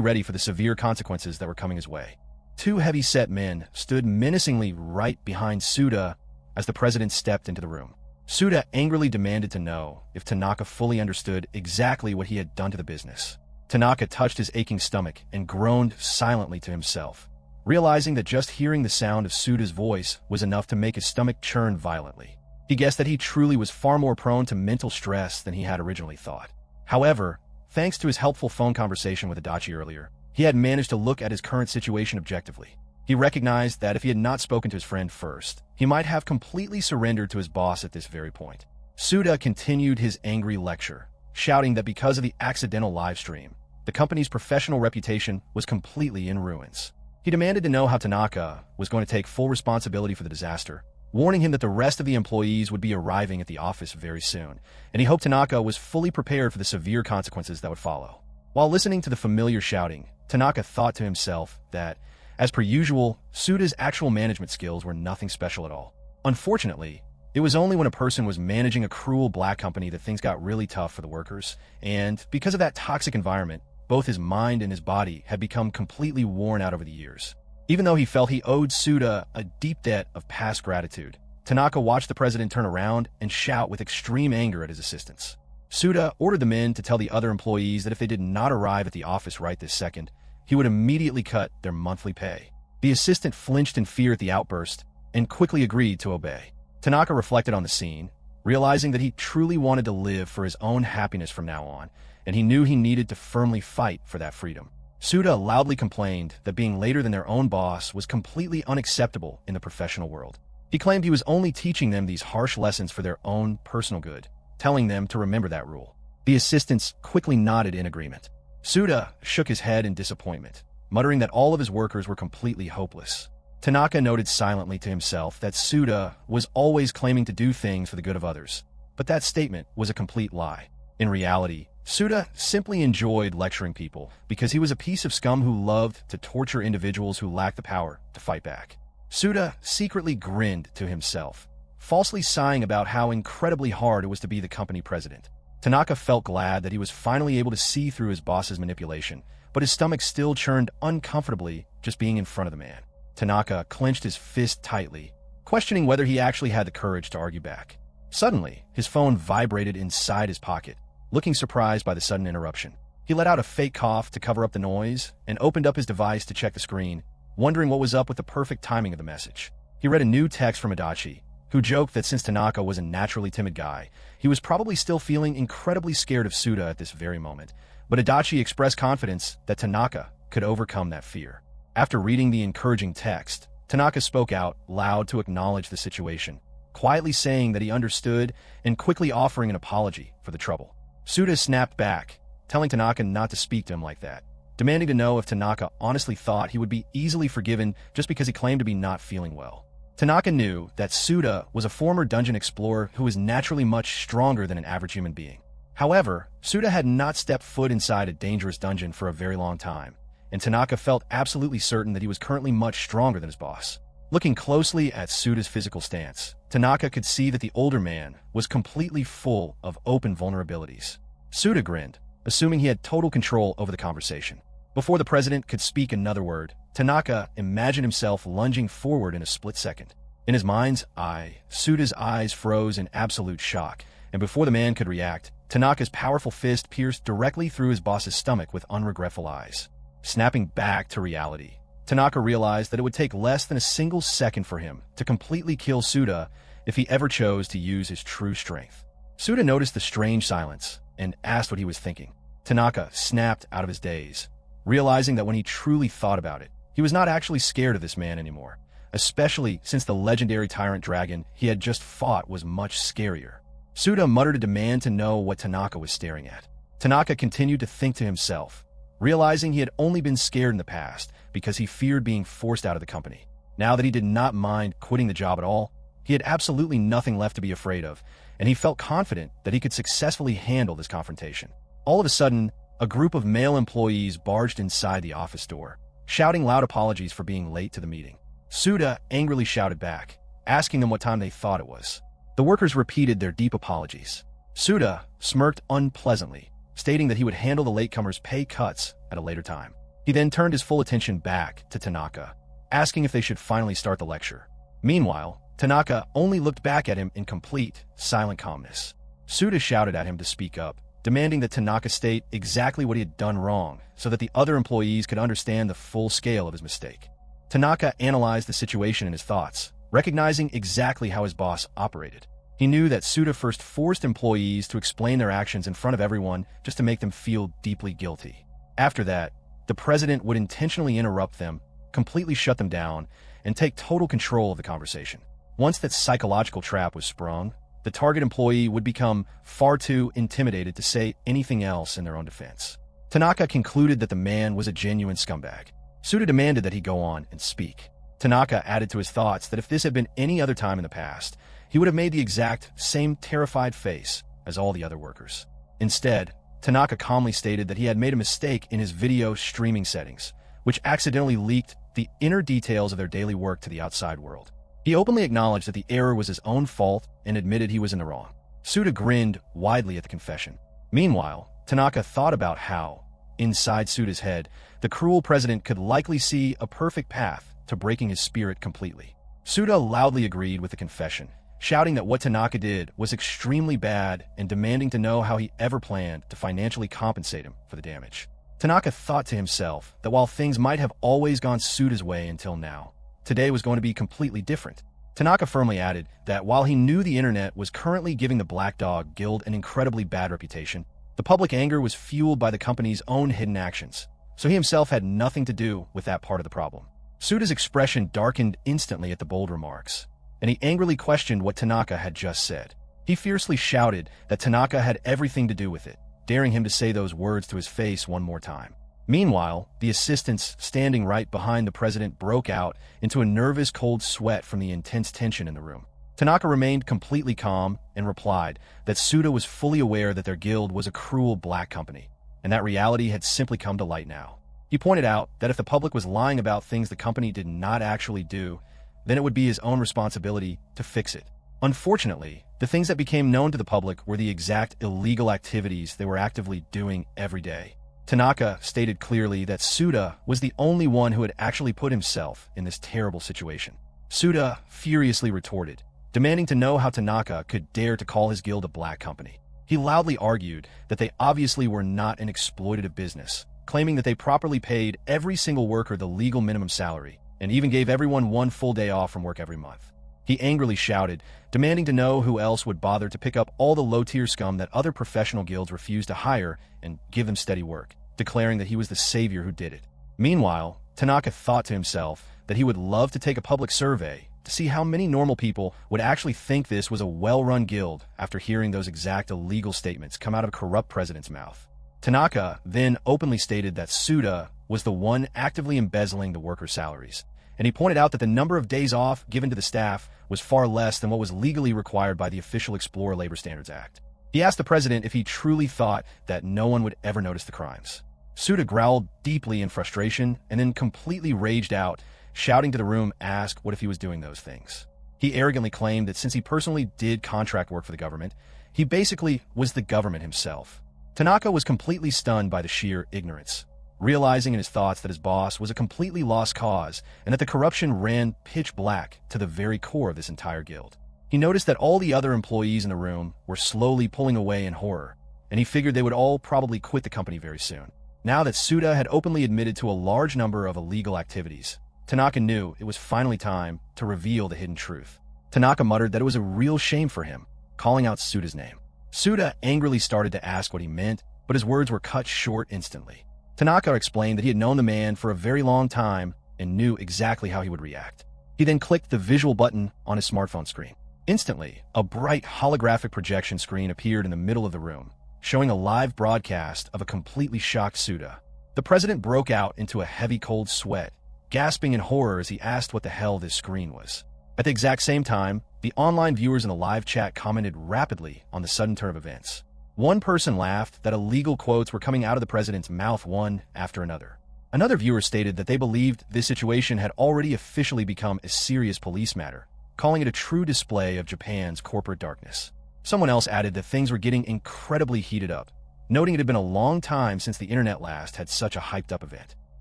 ready for the severe consequences that were coming his way. Two heavy-set men stood menacingly right behind Suda as the president stepped into the room. Suda angrily demanded to know if Tanaka fully understood exactly what he had done to the business. Tanaka touched his aching stomach and groaned silently to himself, realizing that just hearing the sound of Suda's voice was enough to make his stomach churn violently. He guessed that he truly was far more prone to mental stress than he had originally thought. However, thanks to his helpful phone conversation with Adachi earlier, he had managed to look at his current situation objectively. He recognized that if he had not spoken to his friend first, he might have completely surrendered to his boss at this very point. Suda continued his angry lecture, shouting that because of the accidental live stream, the company's professional reputation was completely in ruins. He demanded to know how Tanaka was going to take full responsibility for the disaster, warning him that the rest of the employees would be arriving at the office very soon, and he hoped Tanaka was fully prepared for the severe consequences that would follow. While listening to the familiar shouting, Tanaka thought to himself that, as per usual, Suda's actual management skills were nothing special at all. Unfortunately, it was only when a person was managing a cruel black company that things got really tough for the workers, and because of that toxic environment, both his mind and his body had become completely worn out over the years. Even though he felt he owed Suda a deep debt of past gratitude, Tanaka watched the president turn around and shout with extreme anger at his assistants. Suda ordered the men to tell the other employees that if they did not arrive at the office right this second, he would immediately cut their monthly pay. The assistant flinched in fear at the outburst and quickly agreed to obey. Tanaka reflected on the scene, realizing that he truly wanted to live for his own happiness from now on, and he knew he needed to firmly fight for that freedom. Suda loudly complained that being later than their own boss was completely unacceptable in the professional world. He claimed he was only teaching them these harsh lessons for their own personal good, telling them to remember that rule. The assistants quickly nodded in agreement. Suda shook his head in disappointment, muttering that all of his workers were completely hopeless. Tanaka noted silently to himself that Suda was always claiming to do things for the good of others, but that statement was a complete lie. In reality, Suda simply enjoyed lecturing people because he was a piece of scum who loved to torture individuals who lacked the power to fight back. Suda secretly grinned to himself, falsely sighing about how incredibly hard it was to be the company president. Tanaka felt glad that he was finally able to see through his boss's manipulation, but his stomach still churned uncomfortably just being in front of the man. Tanaka clenched his fist tightly, questioning whether he actually had the courage to argue back. Suddenly, his phone vibrated inside his pocket, looking surprised by the sudden interruption. He let out a fake cough to cover up the noise and opened up his device to check the screen, wondering what was up with the perfect timing of the message. He read a new text from Adachi, who joked that since Tanaka was a naturally timid guy, he was probably still feeling incredibly scared of Suda at this very moment, but Adachi expressed confidence that Tanaka could overcome that fear. After reading the encouraging text, Tanaka spoke out loud to acknowledge the situation, quietly saying that he understood and quickly offering an apology for the trouble. Suda snapped back, telling Tanaka not to speak to him like that, demanding to know if Tanaka honestly thought he would be easily forgiven just because he claimed to be not feeling well. Tanaka knew that Suda was a former dungeon explorer who was naturally much stronger than an average human being. However, Suda had not stepped foot inside a dangerous dungeon for a very long time, and Tanaka felt absolutely certain that he was currently much stronger than his boss. Looking closely at Suda's physical stance, Tanaka could see that the older man was completely full of open vulnerabilities. Suda grinned, assuming he had total control over the conversation. Before the president could speak another word, Tanaka imagined himself lunging forward in a split second. In his mind's eye, Suda's eyes froze in absolute shock, and before the man could react, Tanaka's powerful fist pierced directly through his boss's stomach with unregretful eyes. Snapping back to reality, Tanaka realized that it would take less than a single second for him to completely kill Suda if he ever chose to use his true strength. Suda noticed the strange silence and asked what he was thinking. Tanaka snapped out of his daze, realizing that when he truly thought about it, he was not actually scared of this man anymore, especially since the legendary Tyrant Dragon he had just fought was much scarier. Suda muttered a demand to know what Tanaka was staring at. Tanaka continued to think to himself, realizing he had only been scared in the past because he feared being forced out of the company. Now that he did not mind quitting the job at all, he had absolutely nothing left to be afraid of, and he felt confident that he could successfully handle this confrontation. All of a sudden, a group of male employees barged inside the office door, shouting loud apologies for being late to the meeting. Suda angrily shouted back, asking them what time they thought it was. The workers repeated their deep apologies. Suda smirked unpleasantly, stating that he would handle the latecomers' pay cuts at a later time. He then turned his full attention back to Tanaka, asking if they should finally start the lecture. Meanwhile, Tanaka only looked back at him in complete, silent calmness. Suda shouted at him to speak up, demanding that Tanaka state exactly what he had done wrong so that the other employees could understand the full scale of his mistake. Tanaka analyzed the situation in his thoughts, recognizing exactly how his boss operated. He knew that Suda first forced employees to explain their actions in front of everyone just to make them feel deeply guilty. After that, the president would intentionally interrupt them, completely shut them down, and take total control of the conversation. Once that psychological trap was sprung, the target employee would become far too intimidated to say anything else in their own defense. Tanaka concluded that the man was a genuine scumbag. Suda demanded that he go on and speak. Tanaka added to his thoughts that if this had been any other time in the past, he would have made the exact same terrified face as all the other workers. Instead, Tanaka calmly stated that he had made a mistake in his video streaming settings, which accidentally leaked the inner details of their daily work to the outside world. He openly acknowledged that the error was his own fault and admitted he was in the wrong. Suda grinned widely at the confession. Meanwhile, Tanaka thought about how, inside Suda's head, the cruel president could likely see a perfect path to breaking his spirit completely. Suda loudly agreed with the confession, shouting that what Tanaka did was extremely bad and demanding to know how he ever planned to financially compensate him for the damage. Tanaka thought to himself that while things might have always gone Suda's way until now, today was going to be completely different. Tanaka firmly added that while he knew the internet was currently giving the Black Dog Guild an incredibly bad reputation, the public anger was fueled by the company's own hidden actions, so he himself had nothing to do with that part of the problem. Suda's expression darkened instantly at the bold remarks, and he angrily questioned what Tanaka had just said. He fiercely shouted that Tanaka had everything to do with it, daring him to say those words to his face one more time. Meanwhile, the assistants standing right behind the president broke out into a nervous cold sweat from the intense tension in the room. Tanaka remained completely calm and replied that Suda was fully aware that their guild was a cruel black company, and that reality had simply come to light now. He pointed out that if the public was lying about things the company did not actually do, then it would be his own responsibility to fix it. Unfortunately, the things that became known to the public were the exact illegal activities they were actively doing every day. Tanaka stated clearly that Suda was the only one who had actually put himself in this terrible situation. Suda furiously retorted, demanding to know how Tanaka could dare to call his guild a black company. He loudly argued that they obviously were not an exploitative business, claiming that they properly paid every single worker the legal minimum salary, and even gave everyone one full day off from work every month. He angrily shouted, demanding to know who else would bother to pick up all the low-tier scum that other professional guilds refused to hire and give them steady work, declaring that he was the savior who did it. Meanwhile, Tanaka thought to himself that he would love to take a public survey to see how many normal people would actually think this was a well-run guild after hearing those exact illegal statements come out of a corrupt president's mouth. Tanaka then openly stated that Suda was the one actively embezzling the workers' salaries, and he pointed out that the number of days off given to the staff was far less than what was legally required by the official Explore Labor Standards Act. He asked the president if he truly thought that no one would ever notice the crimes. Suda growled deeply in frustration and then completely raged out, shouting to the room, ask what if he was doing those things. He arrogantly claimed that since he personally did contract work for the government, he basically was the government himself. Tanaka was completely stunned by the sheer ignorance, realizing in his thoughts that his boss was a completely lost cause and that the corruption ran pitch black to the very core of this entire guild. He noticed that all the other employees in the room were slowly pulling away in horror, and he figured they would all probably quit the company very soon. Now that Suda had openly admitted to a large number of illegal activities, Tanaka knew it was finally time to reveal the hidden truth. Tanaka muttered that it was a real shame for him, calling out Suda's name. Suda angrily started to ask what he meant, but his words were cut short instantly. Tanaka explained that he had known the man for a very long time and knew exactly how he would react. He then clicked the visual button on his smartphone screen. Instantly, a bright holographic projection screen appeared in the middle of the room, showing a live broadcast of a completely shocked Suda. The president broke out into a heavy cold sweat, gasping in horror as he asked what the hell this screen was. At the exact same time, The online viewers in the live chat commented rapidly on the sudden turn of events. One person laughed that illegal quotes were coming out of the president's mouth one after another. Another viewer stated that they believed this situation had already officially become a serious police matter, calling it a true display of Japan's corporate darkness. Someone else added that things were getting incredibly heated up, noting it had been a long time since the internet last had such a hyped-up event.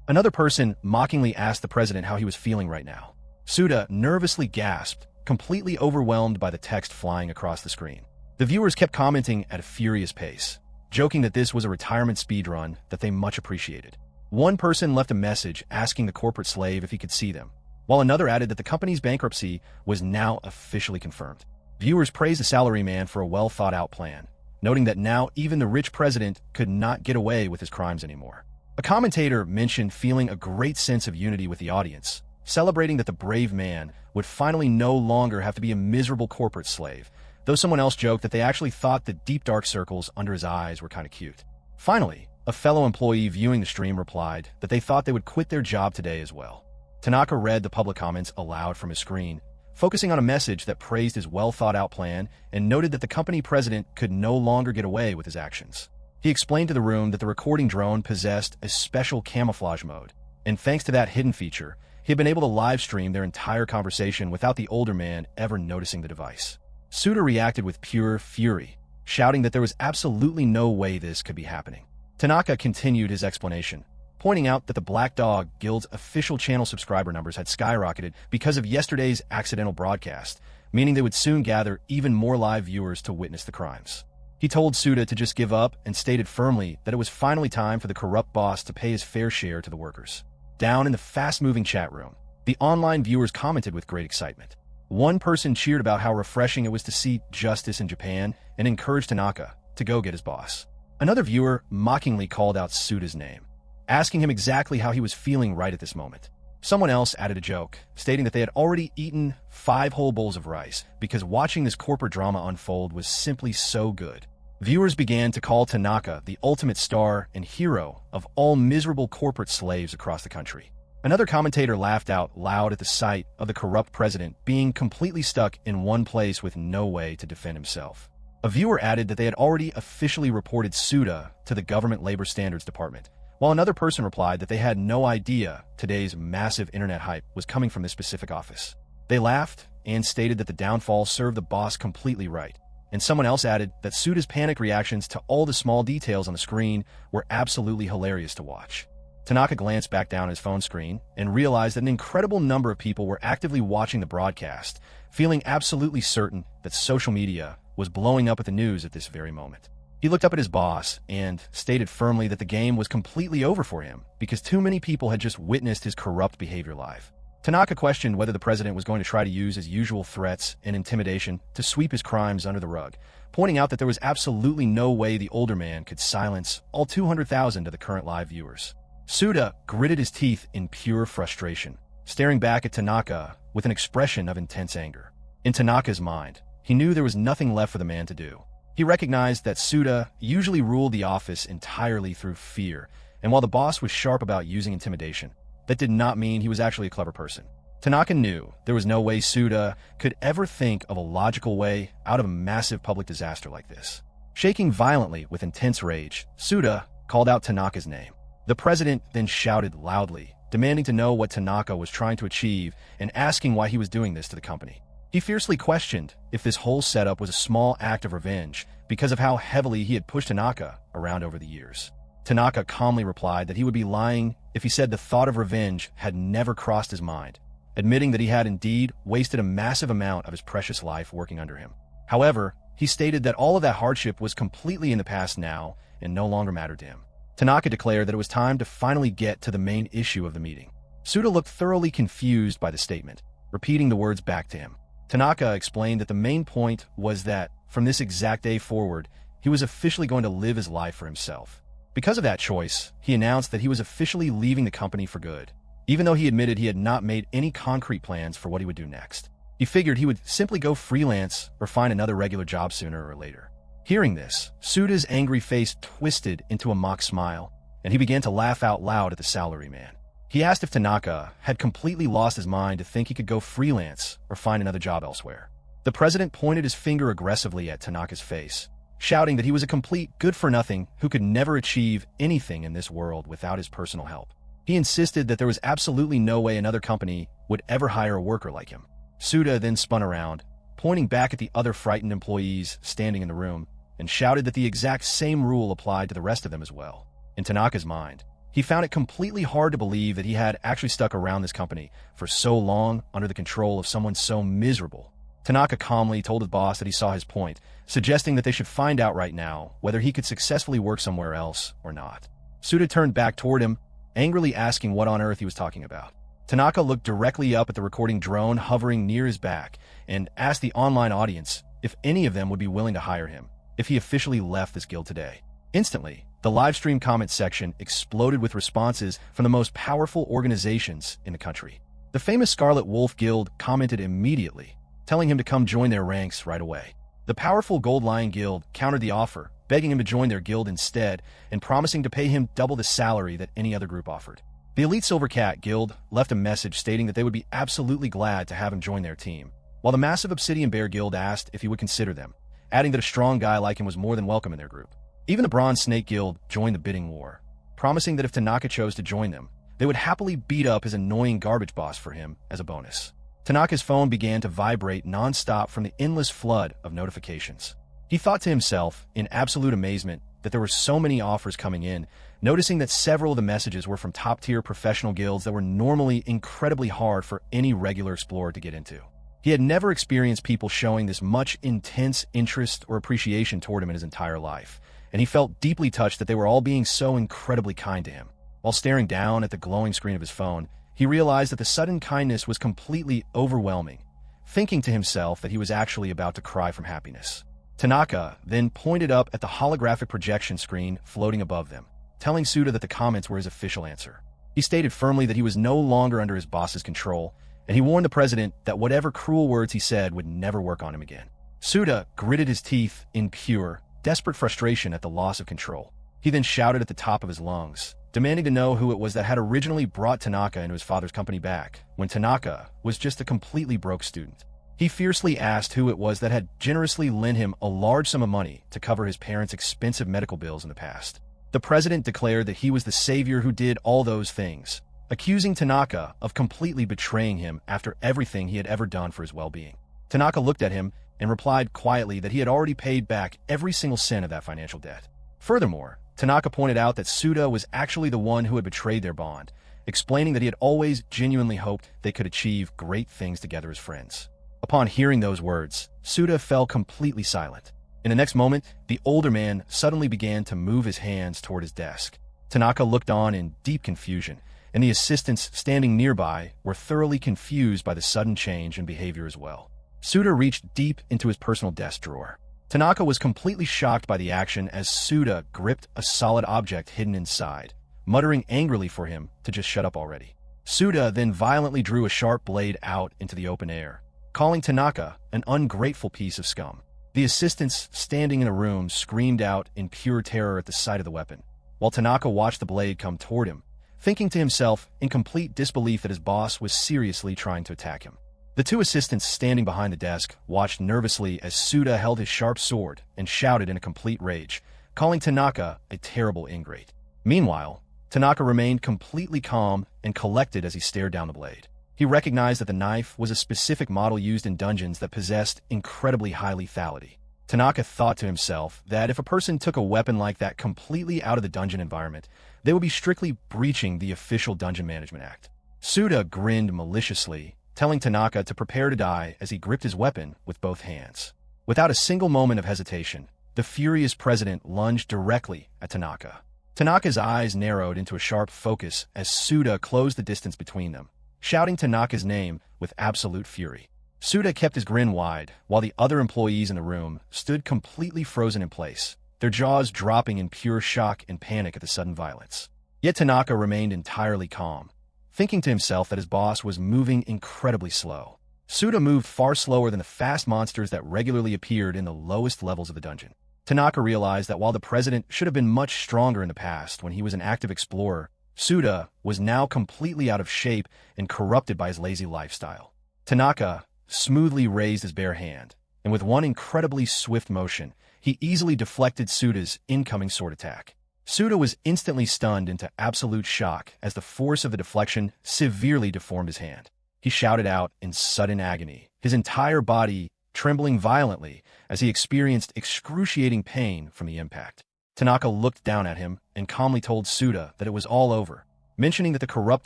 Another person mockingly asked the president how he was feeling right now. Suda nervously gasped, completely overwhelmed by the text flying across the screen. The viewers kept commenting at a furious pace, joking that this was a retirement speedrun that they much appreciated. One person left a message asking the corporate slave if he could see them, while another added that the company's bankruptcy was now officially confirmed. Viewers praised the salaryman for a well-thought-out plan, noting that now even the rich president could not get away with his crimes anymore. A commentator mentioned feeling a great sense of unity with the audience, celebrating that the brave man would finally no longer have to be a miserable corporate slave, though someone else joked that they actually thought the deep dark circles under his eyes were kind of cute. Finally, a fellow employee viewing the stream replied that they thought they would quit their job today as well. Tanaka read the public comments aloud from his screen, focusing on a message that praised his well-thought-out plan and noted that the company president could no longer get away with his actions. He explained to the room that the recording drone possessed a special camouflage mode, and thanks to that hidden feature, he had been able to live stream their entire conversation without the older man ever noticing the device. Suda reacted with pure fury, shouting that there was absolutely no way this could be happening. Tanaka continued his explanation, pointing out that the Black Dog Guild's official channel subscriber numbers had skyrocketed because of yesterday's accidental broadcast, meaning they would soon gather even more live viewers to witness the crimes. He told Suda to just give up and stated firmly that it was finally time for the corrupt boss to pay his fair share to the workers. Down in the fast-moving chat room, the online viewers commented with great excitement. One person cheered about how refreshing it was to see justice in Japan and encouraged Tanaka to go get his boss. Another viewer mockingly called out Suda's name, asking him exactly how he was feeling right at this moment. Someone else added a joke, stating that they had already eaten 5 whole bowls of rice because watching this corporate drama unfold was simply so good. Viewers began to call Tanaka the ultimate star and hero of all miserable corporate slaves across the country. Another commentator laughed out loud at the sight of the corrupt president being completely stuck in one place with no way to defend himself. A viewer added that they had already officially reported Suda to the Government Labor Standards Department, while another person replied that they had no idea today's massive internet hype was coming from this specific office. They laughed and stated that the downfall served the boss completely right, and someone else added that Suda's panic reactions to all the small details on the screen were absolutely hilarious to watch. Tanaka glanced back down at his phone screen and realized that an incredible number of people were actively watching the broadcast, feeling absolutely certain that social media was blowing up with the news at this very moment. He looked up at his boss and stated firmly that the game was completely over for him because too many people had just witnessed his corrupt behavior live. Tanaka questioned whether the president was going to try to use his usual threats and intimidation to sweep his crimes under the rug, pointing out that there was absolutely no way the older man could silence all 200,000 of the current live viewers. Suda gritted his teeth in pure frustration, staring back at Tanaka with an expression of intense anger. In Tanaka's mind, he knew there was nothing left for the man to do. He recognized that Suda usually ruled the office entirely through fear, and while the boss was sharp about using intimidation, that did not mean he was actually a clever person. Tanaka knew there was no way Suda could ever think of a logical way out of a massive public disaster like this. Shaking violently with intense rage, Suda called out Tanaka's name. The president then shouted loudly, demanding to know what Tanaka was trying to achieve and asking why he was doing this to the company. He fiercely questioned if this whole setup was a small act of revenge because of how heavily he had pushed Tanaka around over the years. Tanaka calmly replied that he would be lying if he said the thought of revenge had never crossed his mind, admitting that he had indeed wasted a massive amount of his precious life working under him. However, he stated that all of that hardship was completely in the past now and no longer mattered to him. Tanaka declared that it was time to finally get to the main issue of the meeting. Suda looked thoroughly confused by the statement, repeating the words back to him. Tanaka explained that the main point was that, from this exact day forward, he was officially going to live his life for himself. Because of that choice, he announced that he was officially leaving the company for good, even though he admitted he had not made any concrete plans for what he would do next. He figured he would simply go freelance or find another regular job sooner or later. Hearing this, Suda's angry face twisted into a mock smile, and he began to laugh out loud at the salaryman. He asked if Tanaka had completely lost his mind to think he could go freelance or find another job elsewhere. The president pointed his finger aggressively at Tanaka's face, shouting that he was a complete good-for-nothing who could never achieve anything in this world without his personal help. He insisted that there was absolutely no way another company would ever hire a worker like him. Suda then spun around, pointing back at the other frightened employees standing in the room, and shouted that the exact same rule applied to the rest of them as well. In Tanaka's mind, he found it completely hard to believe that he had actually stuck around this company for so long under the control of someone so miserable. Tanaka calmly told his boss that he saw his point, suggesting that they should find out right now whether he could successfully work somewhere else or not. Suda turned back toward him, angrily asking what on earth he was talking about. Tanaka looked directly up at the recording drone hovering near his back and asked the online audience if any of them would be willing to hire him if he officially left this guild today. Instantly, the livestream comment section exploded with responses from the most powerful organizations in the country. The famous Scarlet Wolf Guild commented immediately, telling him to come join their ranks right away. The powerful Gold Lion Guild countered the offer, begging him to join their guild instead and promising to pay him double the salary that any other group offered. The Elite Silver Cat Guild left a message stating that they would be absolutely glad to have him join their team, while the massive Obsidian Bear Guild asked if he would consider them, adding that a strong guy like him was more than welcome in their group. Even the Bronze Snake Guild joined the bidding war, promising that if Tanaka chose to join them, they would happily beat up his annoying garbage boss for him as a bonus. Tanaka's phone began to vibrate non-stop from the endless flood of notifications. He thought to himself, in absolute amazement, that there were so many offers coming in, noticing that several of the messages were from top-tier professional guilds that were normally incredibly hard for any regular explorer to get into. He had never experienced people showing this much intense interest or appreciation toward him in his entire life, and he felt deeply touched that they were all being so incredibly kind to him. While staring down at the glowing screen of his phone, he realized that the sudden kindness was completely overwhelming, thinking to himself that he was actually about to cry from happiness. Tanaka then pointed up at the holographic projection screen floating above them, telling Suda that the comments were his official answer. He stated firmly that he was no longer under his boss's control, and he warned the president that whatever cruel words he said would never work on him again. Suda gritted his teeth in pure, desperate frustration at the loss of control. He then shouted at the top of his lungs, demanding to know who it was that had originally brought Tanaka into his father's company back, when Tanaka was just a completely broke student. He fiercely asked who it was that had generously lent him a large sum of money to cover his parents' expensive medical bills in the past. The president declared that he was the savior who did all those things, accusing Tanaka of completely betraying him after everything he had ever done for his well-being. Tanaka looked at him and replied quietly that he had already paid back every single cent of that financial debt. Furthermore, Tanaka pointed out that Suda was actually the one who had betrayed their bond, explaining that he had always genuinely hoped they could achieve great things together as friends. Upon hearing those words, Suda fell completely silent. In the next moment, the older man suddenly began to move his hands toward his desk. Tanaka looked on in deep confusion, and the assistants standing nearby were thoroughly confused by the sudden change in behavior as well. Suda reached deep into his personal desk drawer. Tanaka was completely shocked by the action as Suda gripped a solid object hidden inside, muttering angrily for him to just shut up already. Suda then violently drew a sharp blade out into the open air, calling Tanaka an ungrateful piece of scum. The assistants standing in the room screamed out in pure terror at the sight of the weapon, while Tanaka watched the blade come toward him, thinking to himself in complete disbelief that his boss was seriously trying to attack him. The two assistants standing behind the desk watched nervously as Suda held his sharp sword and shouted in a complete rage, calling Tanaka a terrible ingrate. Meanwhile, Tanaka remained completely calm and collected as he stared down the blade. He recognized that the knife was a specific model used in dungeons that possessed incredibly high lethality. Tanaka thought to himself that if a person took a weapon like that completely out of the dungeon environment, they would be strictly breaching the official Dungeon Management Act. Suda grinned maliciously, telling Tanaka to prepare to die as he gripped his weapon with both hands. Without a single moment of hesitation, the furious president lunged directly at Tanaka. Tanaka's eyes narrowed into a sharp focus as Suda closed the distance between them, shouting Tanaka's name with absolute fury. Suda kept his grin wide, while the other employees in the room stood completely frozen in place, their jaws dropping in pure shock and panic at the sudden violence. Yet Tanaka remained entirely calm, thinking to himself that his boss was moving incredibly slow. Suda moved far slower than the fast monsters that regularly appeared in the lowest levels of the dungeon. Tanaka realized that while the president should have been much stronger in the past when he was an active explorer, Suda was now completely out of shape and corrupted by his lazy lifestyle. Tanaka smoothly raised his bare hand, and with one incredibly swift motion, he easily deflected Suda's incoming sword attack. Suda was instantly stunned into absolute shock as the force of the deflection severely deformed his hand. He shouted out in sudden agony, his entire body trembling violently as he experienced excruciating pain from the impact. Tanaka looked down at him and calmly told Suda that it was all over, mentioning that the corrupt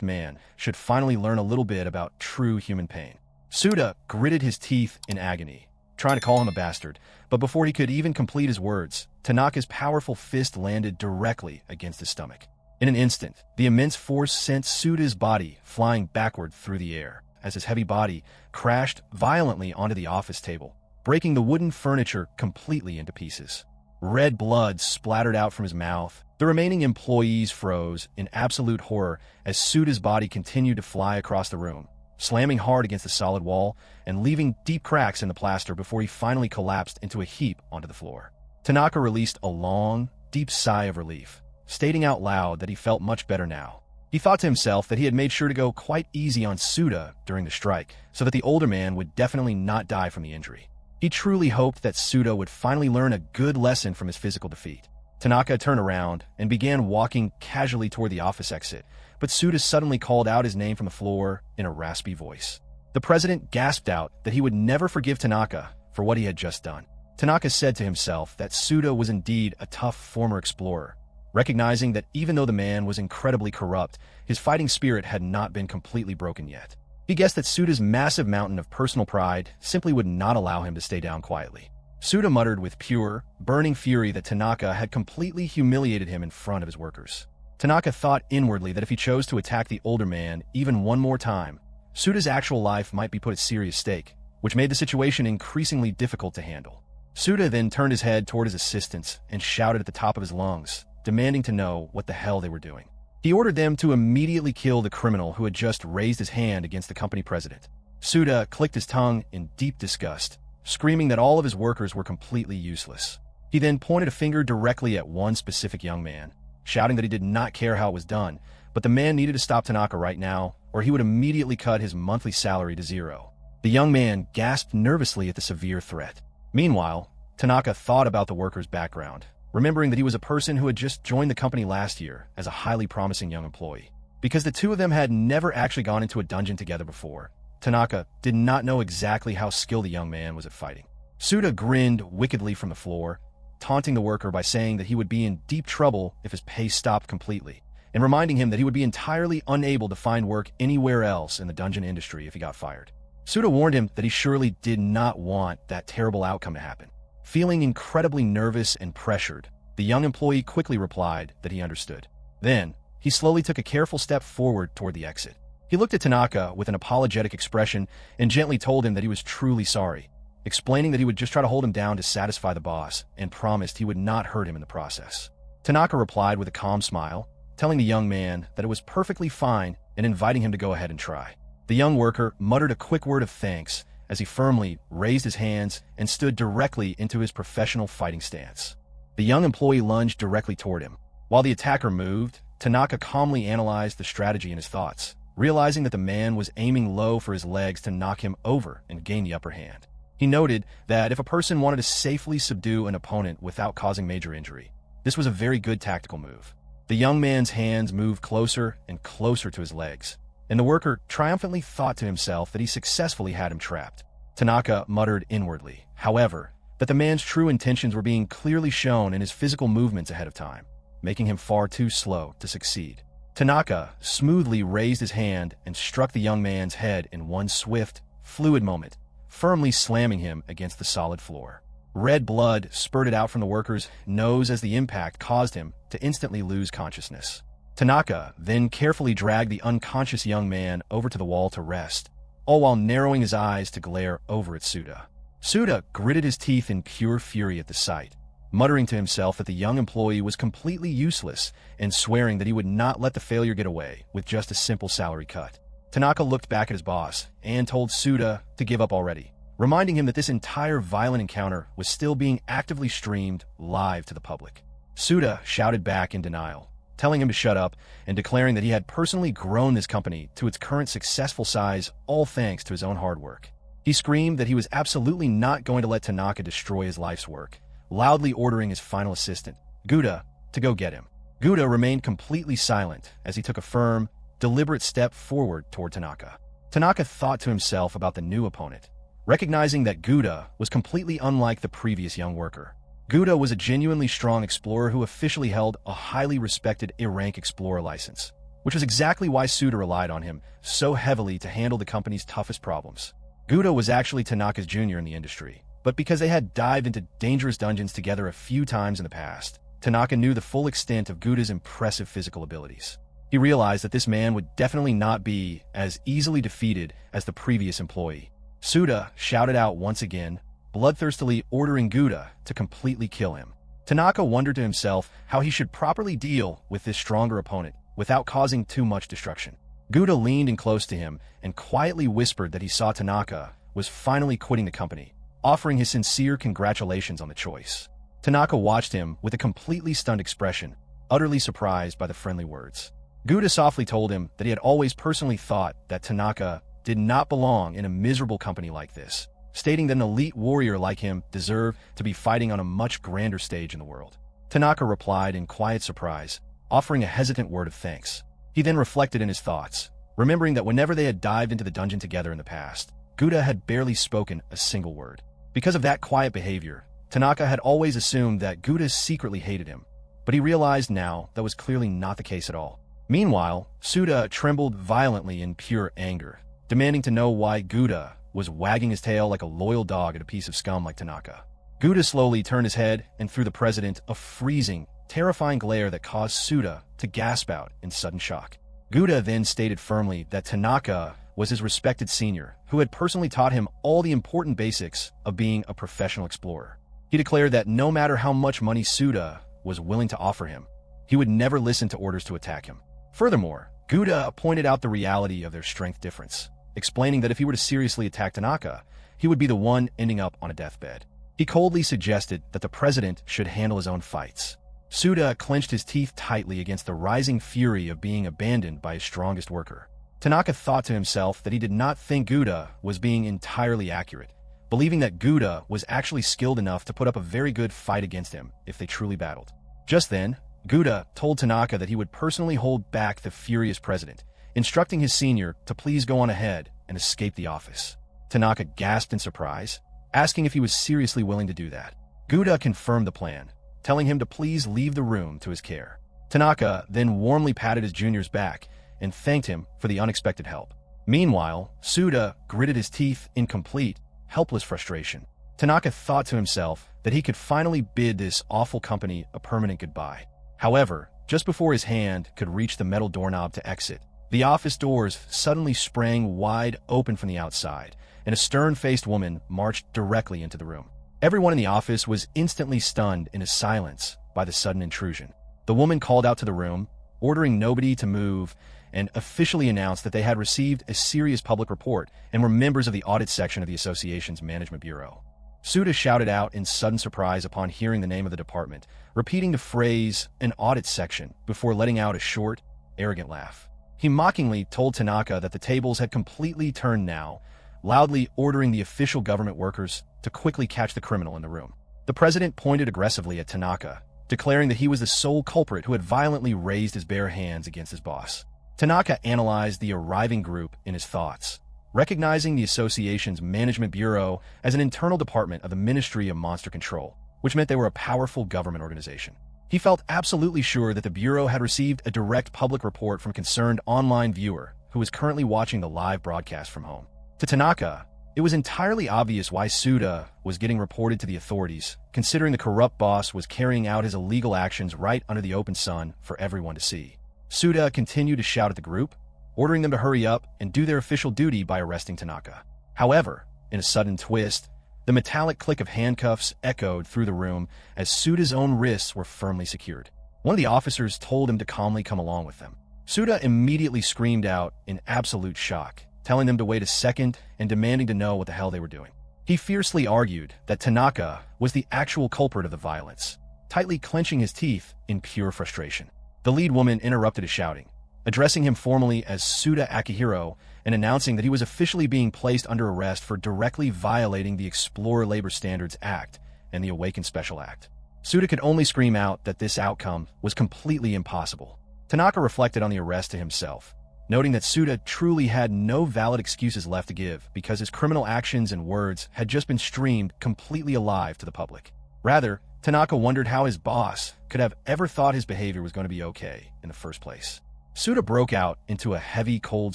man should finally learn a little bit about true human pain. Suda gritted his teeth in agony, trying to call him a bastard, but before he could even complete his words, Tanaka's powerful fist landed directly against his stomach. In an instant, the immense force sent Suda's body flying backward through the air as his heavy body crashed violently onto the office table, breaking the wooden furniture completely into pieces. Red blood splattered out from his mouth. The remaining employees froze in absolute horror as Suda's body continued to fly across the room, slamming hard against the solid wall and leaving deep cracks in the plaster before he finally collapsed into a heap onto the floor. Tanaka released a long, deep sigh of relief, stating out loud that he felt much better now. He thought to himself that he had made sure to go quite easy on Suda during the strike so that the older man would definitely not die from the injury. He truly hoped that Suda would finally learn a good lesson from his physical defeat. Tanaka turned around and began walking casually toward the office exit, but Suda suddenly called out his name from the floor in a raspy voice. The president gasped out that he would never forgive Tanaka for what he had just done. Tanaka said to himself that Suda was indeed a tough former explorer, recognizing that even though the man was incredibly corrupt, his fighting spirit had not been completely broken yet. He guessed that Suda's massive mountain of personal pride simply would not allow him to stay down quietly. Suda muttered with pure, burning fury that Tanaka had completely humiliated him in front of his workers. Tanaka thought inwardly that if he chose to attack the older man even one more time, Suda's actual life might be put at serious stake, which made the situation increasingly difficult to handle. Suda then turned his head toward his assistants and shouted at the top of his lungs, demanding to know what the hell they were doing. He ordered them to immediately kill the criminal who had just raised his hand against the company president. Suda clicked his tongue in deep disgust, screaming that all of his workers were completely useless. He then pointed a finger directly at one specific young man, shouting that he did not care how it was done, but the man needed to stop Tanaka right now, or he would immediately cut his monthly salary to zero. The young man gasped nervously at the severe threat. Meanwhile, Tanaka thought about the worker's background, remembering that he was a person who had just joined the company last year as a highly promising young employee. Because the two of them had never actually gone into a dungeon together before, Tanaka did not know exactly how skilled the young man was at fighting. Suda grinned wickedly from the floor, taunting the worker by saying that he would be in deep trouble if his pay stopped completely, and reminding him that he would be entirely unable to find work anywhere else in the dungeon industry if he got fired. Suda warned him that he surely did not want that terrible outcome to happen. Feeling incredibly nervous and pressured, the young employee quickly replied that he understood. Then, he slowly took a careful step forward toward the exit. He looked at Tanaka with an apologetic expression and gently told him that he was truly sorry, explaining that he would just try to hold him down to satisfy the boss and promised he would not hurt him in the process. Tanaka replied with a calm smile, telling the young man that it was perfectly fine and inviting him to go ahead and try. The young worker muttered a quick word of thanks as he firmly raised his hands and stood directly into his professional fighting stance. The young employee lunged directly toward him. While the attacker moved, Tanaka calmly analyzed the strategy in his thoughts, realizing that the man was aiming low for his legs to knock him over and gain the upper hand. He noted that if a person wanted to safely subdue an opponent without causing major injury, this was a very good tactical move. The young man's hands moved closer and closer to his legs, and the worker triumphantly thought to himself that he successfully had him trapped. Tanaka muttered inwardly, however, that the man's true intentions were being clearly shown in his physical movements ahead of time, making him far too slow to succeed. Tanaka smoothly raised his hand and struck the young man's head in one swift, fluid moment, firmly slamming him against the solid floor. Red blood spurted out from the worker's nose as the impact caused him to instantly lose consciousness. Tanaka then carefully dragged the unconscious young man over to the wall to rest, all while narrowing his eyes to glare over at Suda. Suda gritted his teeth in pure fury at the sight, muttering to himself that the young employee was completely useless and swearing that he would not let the failure get away with just a simple salary cut. Tanaka looked back at his boss and told Suda to give up already, reminding him that this entire violent encounter was still being actively streamed live to the public. Suda shouted back in denial, telling him to shut up and declaring that he had personally grown this company to its current successful size all thanks to his own hard work. He screamed that he was absolutely not going to let Tanaka destroy his life's work, loudly ordering his final assistant, Guda, to go get him. Guda remained completely silent as he took a firm, deliberate step forward toward Tanaka. Tanaka thought to himself about the new opponent, recognizing that Guda was completely unlike the previous young worker. Guda was a genuinely strong explorer who officially held a highly respected A-rank explorer license, which was exactly why Suda relied on him so heavily to handle the company's toughest problems. Guda was actually Tanaka's junior in the industry, but because they had dived into dangerous dungeons together a few times in the past, Tanaka knew the full extent of Guda's impressive physical abilities. He realized that this man would definitely not be as easily defeated as the previous employee. Suda shouted out once again, bloodthirstily ordering Guda to completely kill him. Tanaka wondered to himself how he should properly deal with this stronger opponent without causing too much destruction. Guda leaned in close to him and quietly whispered that he saw Tanaka was finally quitting the company, offering his sincere congratulations on the choice. Tanaka watched him with a completely stunned expression, utterly surprised by the friendly words. Guda softly told him that he had always personally thought that Tanaka did not belong in a miserable company like this, stating that an elite warrior like him deserved to be fighting on a much grander stage in the world. Tanaka replied in quiet surprise, offering a hesitant word of thanks. He then reflected in his thoughts, remembering that whenever they had dived into the dungeon together in the past, Guda had barely spoken a single word. Because of that quiet behavior, Tanaka had always assumed that Guda secretly hated him, but he realized now that was clearly not the case at all. Meanwhile, Suda trembled violently in pure anger, demanding to know why Guda was wagging his tail like a loyal dog at a piece of scum like Tanaka. Guda slowly turned his head and threw the president a freezing, terrifying glare that caused Suda to gasp out in sudden shock. Guda then stated firmly that Tanaka was his respected senior, who had personally taught him all the important basics of being a professional explorer. He declared that no matter how much money Suda was willing to offer him, he would never listen to orders to attack him. Furthermore, Guda pointed out the reality of their strength difference, explaining that if he were to seriously attack Tanaka, he would be the one ending up on a deathbed. He coldly suggested that the president should handle his own fights. Suda clenched his teeth tightly against the rising fury of being abandoned by his strongest worker. Tanaka thought to himself that he did not think Guda was being entirely accurate, believing that Guda was actually skilled enough to put up a very good fight against him if they truly battled. Just then, Guda told Tanaka that he would personally hold back the furious president, instructing his senior to please go on ahead and escape the office. Tanaka gasped in surprise, asking if he was seriously willing to do that. Guda confirmed the plan, telling him to please leave the room to his care. Tanaka then warmly patted his junior's back and thanked him for the unexpected help. Meanwhile, Suda gritted his teeth in complete, helpless frustration. Tanaka thought to himself that he could finally bid this awful company a permanent goodbye. However, just before his hand could reach the metal doorknob to exit, the office doors suddenly sprang wide open from the outside, and a stern-faced woman marched directly into the room. Everyone in the office was instantly stunned into silence by the sudden intrusion. The woman called out to the room, ordering nobody to move, and officially announced that they had received a serious public report and were members of the audit section of the association's management bureau. Suda shouted out in sudden surprise upon hearing the name of the department, repeating the phrase, an audit section, before letting out a short, arrogant laugh. He mockingly told Tanaka that the tables had completely turned now, loudly ordering the official government workers to quickly catch the criminal in the room. The president pointed aggressively at Tanaka, declaring that he was the sole culprit who had violently raised his bare hands against his boss. Tanaka analyzed the arriving group in his thoughts, recognizing the association's management bureau as an internal department of the Ministry of Monster Control, which meant they were a powerful government organization. He felt absolutely sure that the bureau had received a direct public report from a concerned online viewer who was currently watching the live broadcast from home. To Tanaka, it was entirely obvious why Suda was getting reported to the authorities, considering the corrupt boss was carrying out his illegal actions right under the open sun for everyone to see. Suda continued to shout at the group, ordering them to hurry up and do their official duty by arresting Tanaka. However, in a sudden twist, the metallic click of handcuffs echoed through the room as Suda's own wrists were firmly secured. One of the officers told him to calmly come along with them. Suda immediately screamed out in absolute shock, telling them to wait a second and demanding to know what the hell they were doing. He fiercely argued that Tanaka was the actual culprit of the violence, tightly clenching his teeth in pure frustration. The lead woman interrupted his shouting, addressing him formally as Suda Akihiro and announcing that he was officially being placed under arrest for directly violating the Explorer Labor Standards Act and the Awakened Special Act. Suda could only scream out that this outcome was completely impossible. Tanaka reflected on the arrest to himself, noting that Suda truly had no valid excuses left to give because his criminal actions and words had just been streamed completely alive to the public. Rather, Tanaka wondered how his boss could have ever thought his behavior was going to be okay in the first place. Suda broke out into a heavy, cold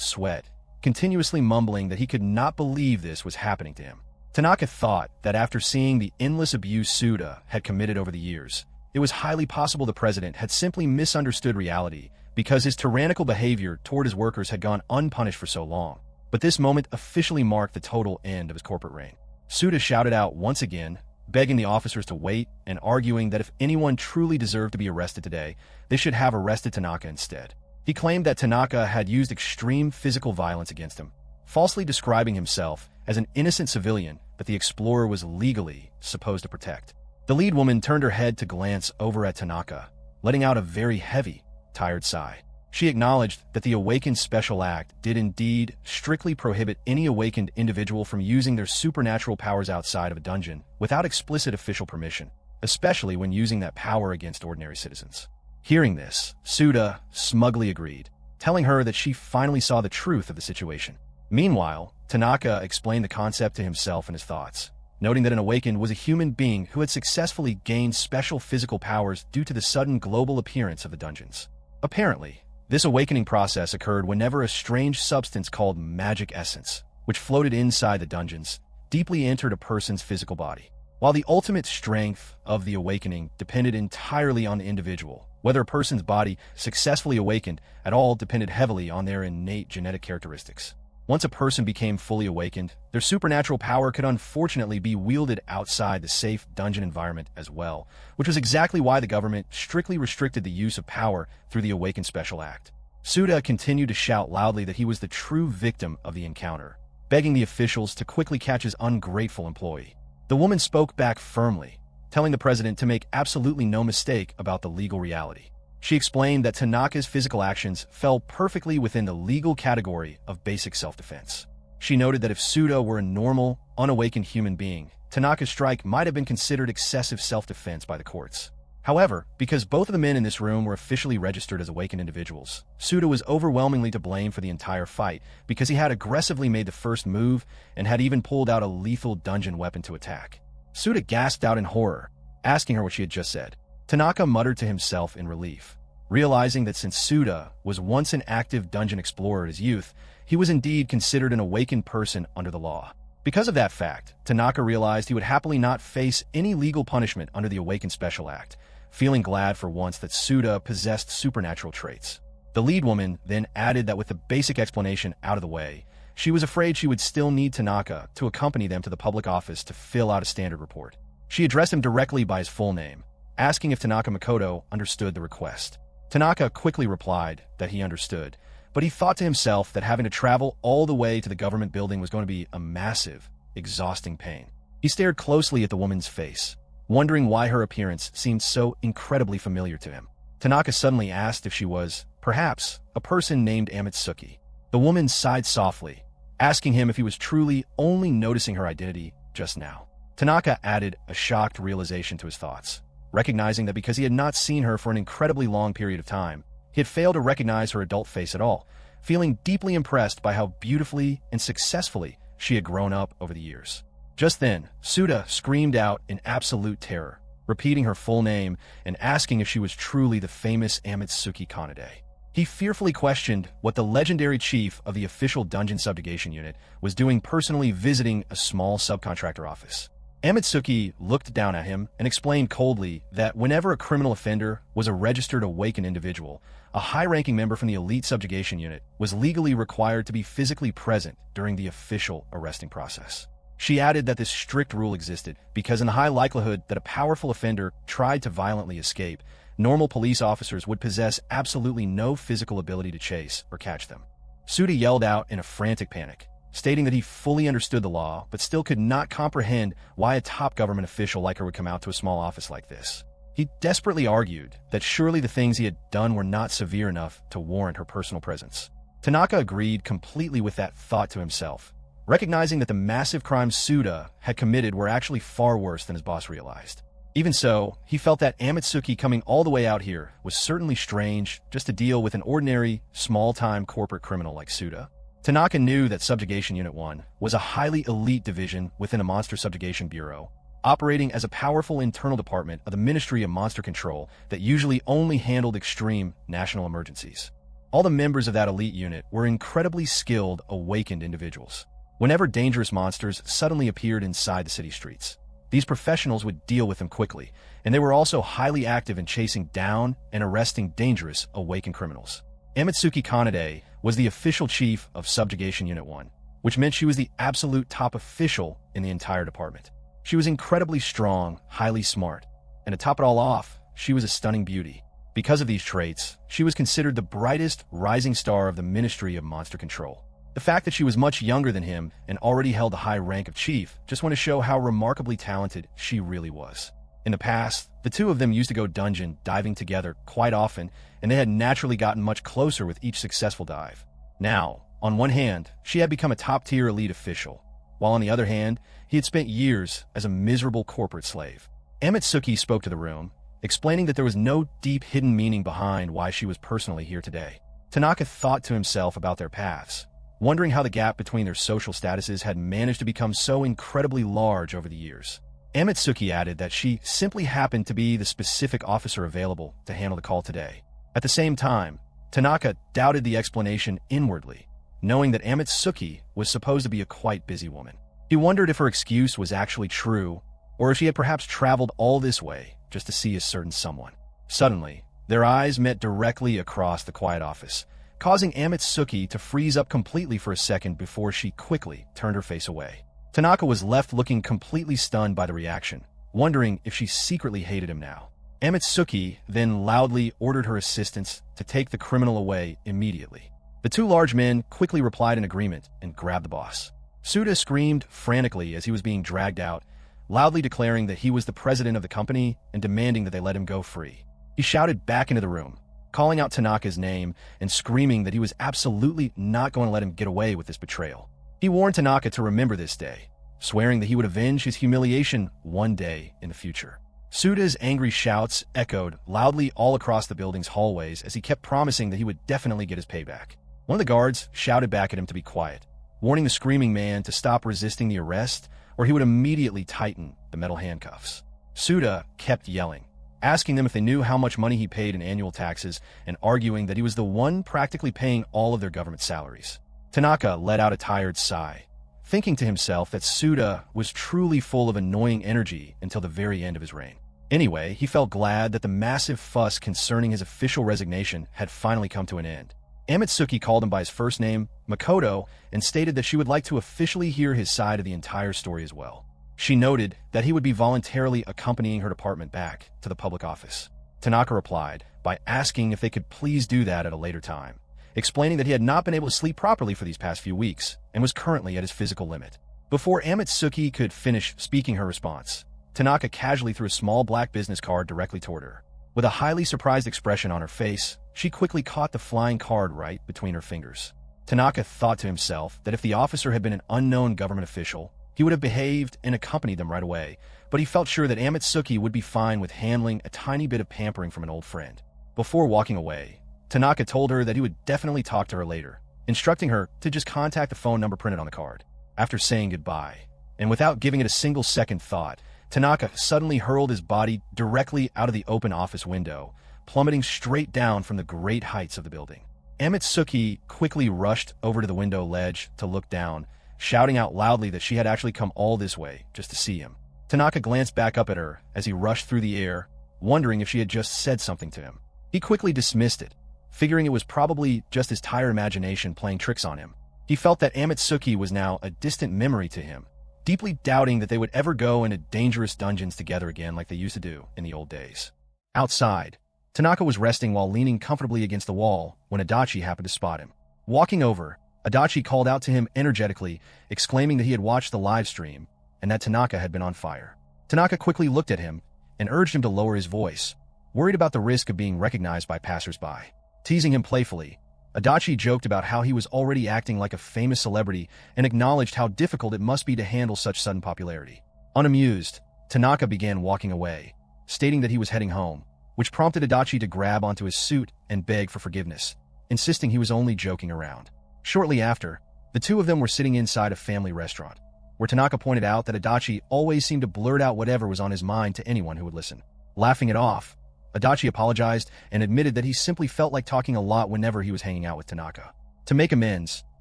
sweat, continuously mumbling that he could not believe this was happening to him. Tanaka thought that after seeing the endless abuse Suda had committed over the years, it was highly possible the president had simply misunderstood reality because his tyrannical behavior toward his workers had gone unpunished for so long. But this moment officially marked the total end of his corporate reign. Suda shouted out once again, begging the officers to wait and arguing that if anyone truly deserved to be arrested today, they should have arrested Tanaka instead. He claimed that Tanaka had used extreme physical violence against him, falsely describing himself as an innocent civilian that the Explorer was legally supposed to protect. The lead woman turned her head to glance over at Tanaka, letting out a very heavy, tired sigh. She acknowledged that the Awakened Special Act did indeed strictly prohibit any awakened individual from using their supernatural powers outside of a dungeon without explicit official permission, especially when using that power against ordinary citizens. Hearing this, Suda smugly agreed, telling her that she finally saw the truth of the situation. Meanwhile, Tanaka explained the concept to himself and his thoughts, noting that an awakened was a human being who had successfully gained special physical powers due to the sudden global appearance of the dungeons. Apparently, this awakening process occurred whenever a strange substance called magic essence, which floated inside the dungeons, deeply entered a person's physical body. While the ultimate strength of the awakening depended entirely on the individual, whether a person's body successfully awakened at all depended heavily on their innate genetic characteristics. Once a person became fully awakened, their supernatural power could unfortunately be wielded outside the safe dungeon environment as well, which was exactly why the government strictly restricted the use of power through the Awakened Special Act. Suda continued to shout loudly that he was the true victim of the encounter, begging the officials to quickly catch his ungrateful employee. The woman spoke back firmly, telling the president to make absolutely no mistake about the legal reality. She explained that Tanaka's physical actions fell perfectly within the legal category of basic self-defense. She noted that if Suda were a normal, unawakened human being, Tanaka's strike might have been considered excessive self-defense by the courts. However, because both of the men in this room were officially registered as awakened individuals, Suda was overwhelmingly to blame for the entire fight because he had aggressively made the first move and had even pulled out a lethal dungeon weapon to attack. Suda gasped out in horror, asking her what she had just said. Tanaka muttered to himself in relief, realizing that since Suda was once an active dungeon explorer in his youth, he was indeed considered an awakened person under the law. Because of that fact, Tanaka realized he would happily not face any legal punishment under the Awakened Special Act, feeling glad for once that Suda possessed supernatural traits. The lead woman then added that with the basic explanation out of the way, she was afraid she would still need Tanaka to accompany them to the public office to fill out a standard report. She addressed him directly by his full name, asking if Tanaka Makoto understood the request. Tanaka quickly replied that he understood, but he thought to himself that having to travel all the way to the government building was going to be a massive, exhausting pain. He stared closely at the woman's face, wondering why her appearance seemed so incredibly familiar to him. Tanaka suddenly asked if she was, perhaps, a person named Amatsuki. The woman sighed softly, asking him if he was truly only noticing her identity just now. Tanaka added a shocked realization to his thoughts, recognizing that because he had not seen her for an incredibly long period of time, he had failed to recognize her adult face at all, feeling deeply impressed by how beautifully and successfully she had grown up over the years. Just then, Suda screamed out in absolute terror, repeating her full name and asking if she was truly the famous Amatsuki Kanade. He fearfully questioned what the legendary chief of the official dungeon subjugation unit was doing personally visiting a small subcontractor office. Amatsuki looked down at him and explained coldly that whenever a criminal offender was a registered awakened individual, a high-ranking member from the elite subjugation unit was legally required to be physically present during the official arresting process. She added that this strict rule existed because in the high likelihood that a powerful offender tried to violently escape, normal police officers would possess absolutely no physical ability to chase or catch them. Suda yelled out in a frantic panic, stating that he fully understood the law, but still could not comprehend why a top government official like her would come out to a small office like this. He He desperately argued that surely the things he had done were not severe enough to warrant her personal presence. Tanaka agreed completely with that thought to himself, recognizing that the massive crimes Suda had committed were actually far worse than his boss realized. Even so, he felt that Amatsuki coming all the way out here was certainly strange just to deal with an ordinary, small-time corporate criminal like Suda. Tanaka knew that Subjugation Unit 1 was a highly elite division within a Monster Subjugation Bureau, operating as a powerful internal department of the Ministry of Monster Control that usually only handled extreme national emergencies. All the members of that elite unit were incredibly skilled, awakened individuals. Whenever dangerous monsters suddenly appeared inside the city streets, these professionals would deal with them quickly, and they were also highly active in chasing down and arresting dangerous, awakened criminals. Amatsuki Kanade was the official chief of Subjugation Unit 1, which meant she was the absolute top official in the entire department. She was incredibly strong, highly smart, and to top it all off, she was a stunning beauty. Because of these traits, she was considered the brightest rising star of the Ministry of Monster Control. The fact that she was much younger than him and already held the high rank of chief just went to show how remarkably talented she really was. In the past, the two of them used to go dungeon diving together quite often, and they had naturally gotten much closer with each successful dive. Now, on one hand, she had become a top-tier elite official, while on the other hand, he had spent years as a miserable corporate slave. Amatsuki spoke to the room, explaining that there was no deep hidden meaning behind why she was personally here today. Tanaka thought to himself about their paths, wondering how the gap between their social statuses had managed to become so incredibly large over the years. Amatsuki added that she simply happened to be the specific officer available to handle the call today. At the same time, Tanaka doubted the explanation inwardly, knowing that Amatsuki was supposed to be a quite busy woman. He wondered if her excuse was actually true, or if she had perhaps traveled all this way just to see a certain someone. Suddenly, their eyes met directly across the quiet office, causing Amatsuki to freeze up completely for a second before she quickly turned her face away. Tanaka was left looking completely stunned by the reaction, wondering if she secretly hated him now. Amatsuki then loudly ordered her assistants to take the criminal away immediately. The two large men quickly replied in agreement and grabbed the boss. Suda screamed frantically as he was being dragged out, loudly declaring that he was the president of the company and demanding that they let him go free. He shouted back into the room, calling out Tanaka's name and screaming that he was absolutely not going to let him get away with this betrayal. He warned Tanaka to remember this day, swearing that he would avenge his humiliation one day in the future. Suda's angry shouts echoed loudly all across the building's hallways as he kept promising that he would definitely get his payback. One of the guards shouted back at him to be quiet, warning the screaming man to stop resisting the arrest or he would immediately tighten the metal handcuffs. Suda kept yelling, asking them if they knew how much money he paid in annual taxes and arguing that he was the one practically paying all of their government salaries. Tanaka let out a tired sigh, thinking to himself that Suda was truly full of annoying energy until the very end of his reign. Anyway, he felt glad that the massive fuss concerning his official resignation had finally come to an end. Amatsuki called him by his first name, Makoto, and stated that she would like to officially hear his side of the entire story as well. She noted that he would be voluntarily accompanying her department back to the public office. Tanaka replied by asking if they could please do that at a later time, explaining that he had not been able to sleep properly for these past few weeks and was currently at his physical limit. Before Amatsuki could finish speaking her response, Tanaka casually threw a small black business card directly toward her. With a highly surprised expression on her face, she quickly caught the flying card right between her fingers. Tanaka thought to himself that if the officer had been an unknown government official, he would have behaved and accompanied them right away, but he felt sure that Amatsuki would be fine with handling a tiny bit of pampering from an old friend. Before walking away, Tanaka told her that he would definitely talk to her later, instructing her to just contact the phone number printed on the card. After saying goodbye, and without giving it a single second thought, Tanaka suddenly hurled his body directly out of the open office window, plummeting straight down from the great heights of the building. Amatsuki quickly rushed over to the window ledge to look down, shouting out loudly that she had actually come all this way just to see him. Tanaka glanced back up at her as he rushed through the air, wondering if she had just said something to him. He quickly dismissed it, figuring it was probably just his tired imagination playing tricks on him. He felt that Amatsuki was now a distant memory to him, deeply doubting that they would ever go into dangerous dungeons together again like they used to do in the old days. Outside, Tanaka was resting while leaning comfortably against the wall when Adachi happened to spot him. Walking over, Adachi called out to him energetically, exclaiming that he had watched the live stream and that Tanaka had been on fire. Tanaka quickly looked at him, and urged him to lower his voice, worried about the risk of being recognized by passersby. Teasing him playfully, Adachi joked about how he was already acting like a famous celebrity and acknowledged how difficult it must be to handle such sudden popularity. Unamused, Tanaka began walking away, stating that he was heading home, which prompted Adachi to grab onto his suit and beg for forgiveness, insisting he was only joking around. Shortly after, the two of them were sitting inside a family restaurant, where Tanaka pointed out that Adachi always seemed to blurt out whatever was on his mind to anyone who would listen. Laughing it off, Adachi apologized and admitted that he simply felt like talking a lot whenever he was hanging out with Tanaka. To make amends,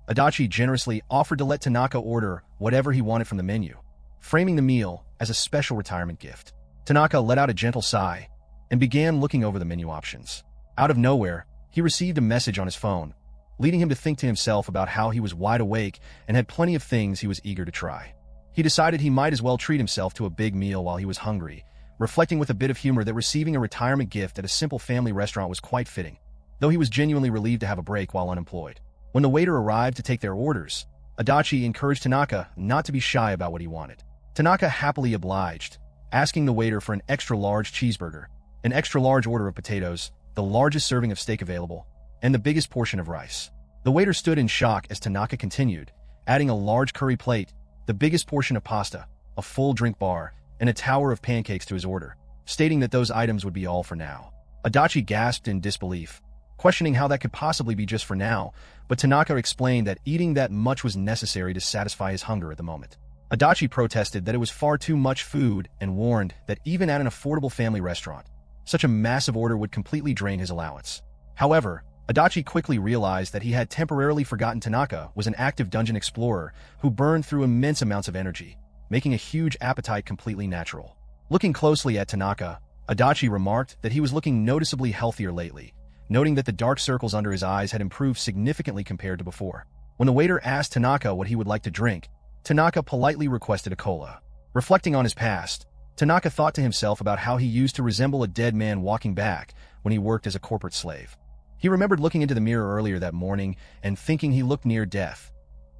Adachi generously offered to let Tanaka order whatever he wanted from the menu, framing the meal as a special retirement gift. Tanaka let out a gentle sigh and began looking over the menu options. Out of nowhere, he received a message on his phone, leading him to think to himself about how he was wide awake and had plenty of things he was eager to try. He decided he might as well treat himself to a big meal while he was hungry, reflecting with a bit of humor that receiving a retirement gift at a simple family restaurant was quite fitting, though he was genuinely relieved to have a break while unemployed. When the waiter arrived to take their orders, Adachi encouraged Tanaka not to be shy about what he wanted. Tanaka happily obliged, asking the waiter for an extra-large cheeseburger, an extra-large order of potatoes, the largest serving of steak available, and the biggest portion of rice. The waiter stood in shock as Tanaka continued, adding a large curry plate, the biggest portion of pasta, a full drink bar, and a tower of pancakes to his order, stating that those items would be all for now. Adachi gasped in disbelief, questioning how that could possibly be just for now, but Tanaka explained that eating that much was necessary to satisfy his hunger at the moment. Adachi protested that it was far too much food and warned that even at an affordable family restaurant, such a massive order would completely drain his allowance. However, Adachi quickly realized that he had temporarily forgotten Tanaka was an active dungeon explorer who burned through immense amounts of energy, making a huge appetite completely natural. Looking closely at Tanaka, Adachi remarked that he was looking noticeably healthier lately, noting that the dark circles under his eyes had improved significantly compared to before. When the waiter asked Tanaka what he would like to drink, Tanaka politely requested a cola. Reflecting on his past, Tanaka thought to himself about how he used to resemble a dead man walking back when he worked as a corporate slave. He remembered looking into the mirror earlier that morning and thinking he looked near death,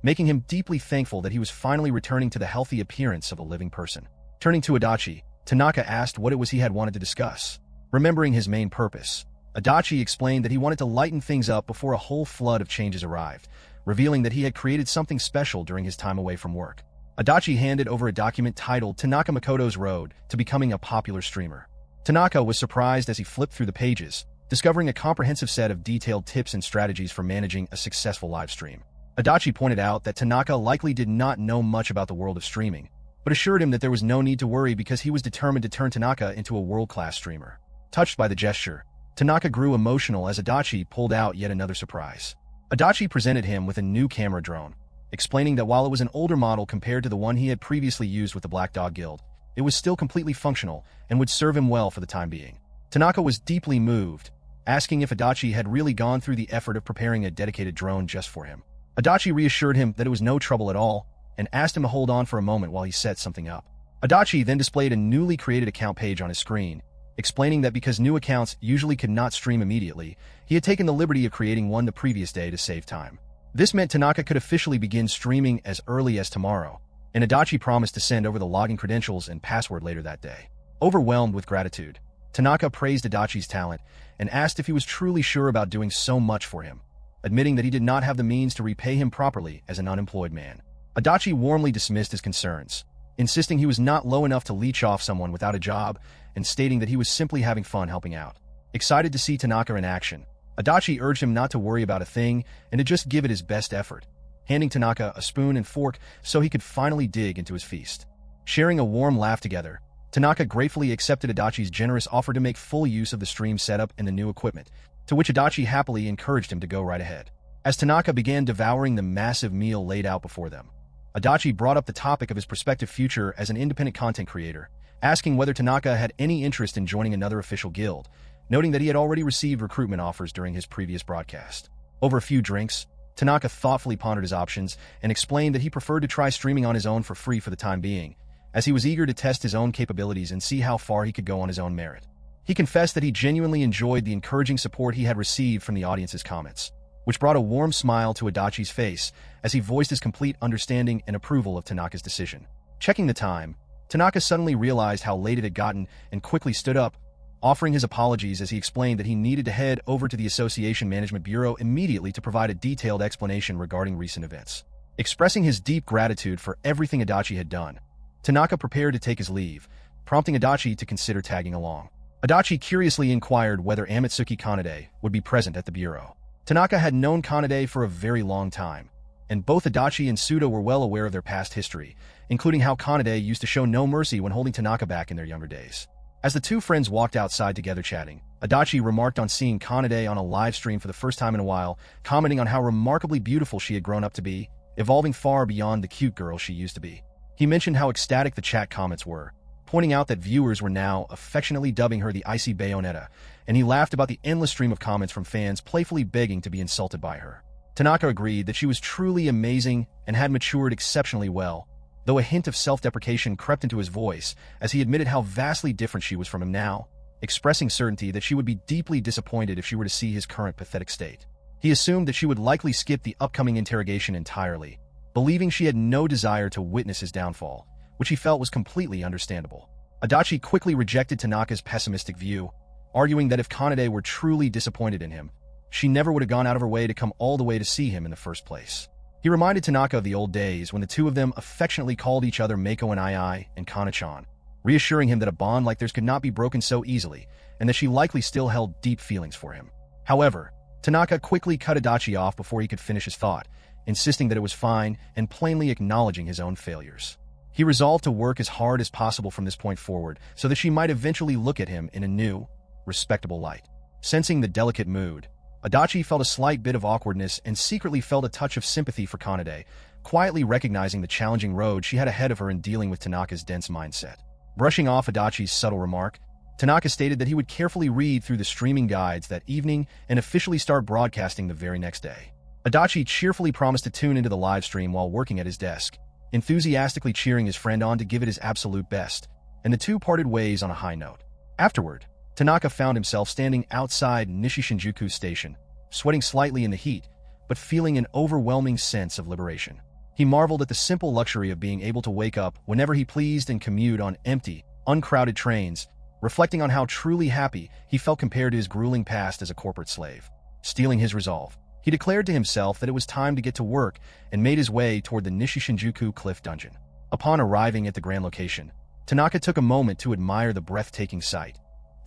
making him deeply thankful that he was finally returning to the healthy appearance of a living person. Turning to Adachi, Tanaka asked what it was he had wanted to discuss. Remembering his main purpose, Adachi explained that he wanted to lighten things up before a whole flood of changes arrived, revealing that he had created something special during his time away from work. Adachi handed over a document titled Tanaka Makoto's Road to Becoming a Popular Streamer. Tanaka was surprised as he flipped through the pages, discovering a comprehensive set of detailed tips and strategies for managing a successful live stream. Adachi pointed out that Tanaka likely did not know much about the world of streaming, but assured him that there was no need to worry because he was determined to turn Tanaka into a world-class streamer. Touched by the gesture, Tanaka grew emotional as Adachi pulled out yet another surprise. Adachi presented him with a new camera drone, explaining that while it was an older model compared to the one he had previously used with the Black Dog Guild, it was still completely functional and would serve him well for the time being. Tanaka was deeply moved, asking if Adachi had really gone through the effort of preparing a dedicated drone just for him. Adachi reassured him that it was no trouble at all and asked him to hold on for a moment while he set something up. Adachi then displayed a newly created account page on his screen, explaining that because new accounts usually could not stream immediately, he had taken the liberty of creating one the previous day to save time. This meant Tanaka could officially begin streaming as early as tomorrow, and Adachi promised to send over the login credentials and password later that day. Overwhelmed with gratitude, Tanaka praised Adachi's talent and asked if he was truly sure about doing so much for him, admitting that he did not have the means to repay him properly as an unemployed man. Adachi warmly dismissed his concerns, insisting he was not low enough to leech off someone without a job and stating that he was simply having fun helping out. Excited to see Tanaka in action, Adachi urged him not to worry about a thing and to just give it his best effort, handing Tanaka a spoon and fork so he could finally dig into his feast. Sharing a warm laugh together, Tanaka gratefully accepted Adachi's generous offer to make full use of the stream setup and the new equipment, to which Adachi happily encouraged him to go right ahead. As Tanaka began devouring the massive meal laid out before them, Adachi brought up the topic of his prospective future as an independent content creator, asking whether Tanaka had any interest in joining another official guild, noting that he had already received recruitment offers during his previous broadcast. Over a few drinks, Tanaka thoughtfully pondered his options and explained that he preferred to try streaming on his own for free for the time being, as he was eager to test his own capabilities and see how far he could go on his own merit. He confessed that he genuinely enjoyed the encouraging support he had received from the audience's comments, which brought a warm smile to Adachi's face as he voiced his complete understanding and approval of Tanaka's decision. Checking the time, Tanaka suddenly realized how late it had gotten and quickly stood up, offering his apologies as he explained that he needed to head over to the Association Management Bureau immediately to provide a detailed explanation regarding recent events. Expressing his deep gratitude for everything Adachi had done, Tanaka prepared to take his leave, prompting Adachi to consider tagging along. Adachi curiously inquired whether Amatsuki Kanade would be present at the bureau. Tanaka had known Kanade for a very long time, and both Adachi and Suda were well aware of their past history, including how Kanade used to show no mercy when holding Tanaka back in their younger days. As the two friends walked outside together chatting, Adachi remarked on seeing Kanade on a live stream for the first time in a while, commenting on how remarkably beautiful she had grown up to be, evolving far beyond the cute girl she used to be. He mentioned how ecstatic the chat comments were, pointing out that viewers were now affectionately dubbing her the icy Bayonetta, and he laughed about the endless stream of comments from fans playfully begging to be insulted by her. Tanaka agreed that she was truly amazing and had matured exceptionally well, though a hint of self-deprecation crept into his voice as he admitted how vastly different she was from him now, expressing certainty that she would be deeply disappointed if she were to see his current pathetic state. He assumed that she would likely skip the upcoming interrogation entirely, believing she had no desire to witness his downfall, which he felt was completely understandable. Adachi quickly rejected Tanaka's pessimistic view, arguing that if Kanade were truly disappointed in him, she never would have gone out of her way to come all the way to see him in the first place. He reminded Tanaka of the old days when the two of them affectionately called each other Mako and Ai and Kana-chan, reassuring him that a bond like theirs could not be broken so easily, and that she likely still held deep feelings for him. However, Tanaka quickly cut Adachi off before he could finish his thought, insisting that it was fine and plainly acknowledging his own failures. He resolved to work as hard as possible from this point forward so that she might eventually look at him in a new, respectable light. Sensing the delicate mood, Adachi felt a slight bit of awkwardness and secretly felt a touch of sympathy for Kanade, quietly recognizing the challenging road she had ahead of her in dealing with Tanaka's dense mindset. Brushing off Adachi's subtle remark, Tanaka stated that he would carefully read through the streaming guides that evening and officially start broadcasting the very next day. Adachi cheerfully promised to tune into the live stream while working at his desk, enthusiastically cheering his friend on to give it his absolute best, and the two parted ways on a high note. Afterward, Tanaka found himself standing outside Nishishinjuku Station, sweating slightly in the heat, but feeling an overwhelming sense of liberation. He marveled at the simple luxury of being able to wake up whenever he pleased and commute on empty, uncrowded trains, reflecting on how truly happy he felt compared to his grueling past as a corporate slave. Steeling his resolve, he declared to himself that it was time to get to work and made his way toward the Nishishinjuku Cliff Dungeon. Upon arriving at the grand location, Tanaka took a moment to admire the breathtaking sight,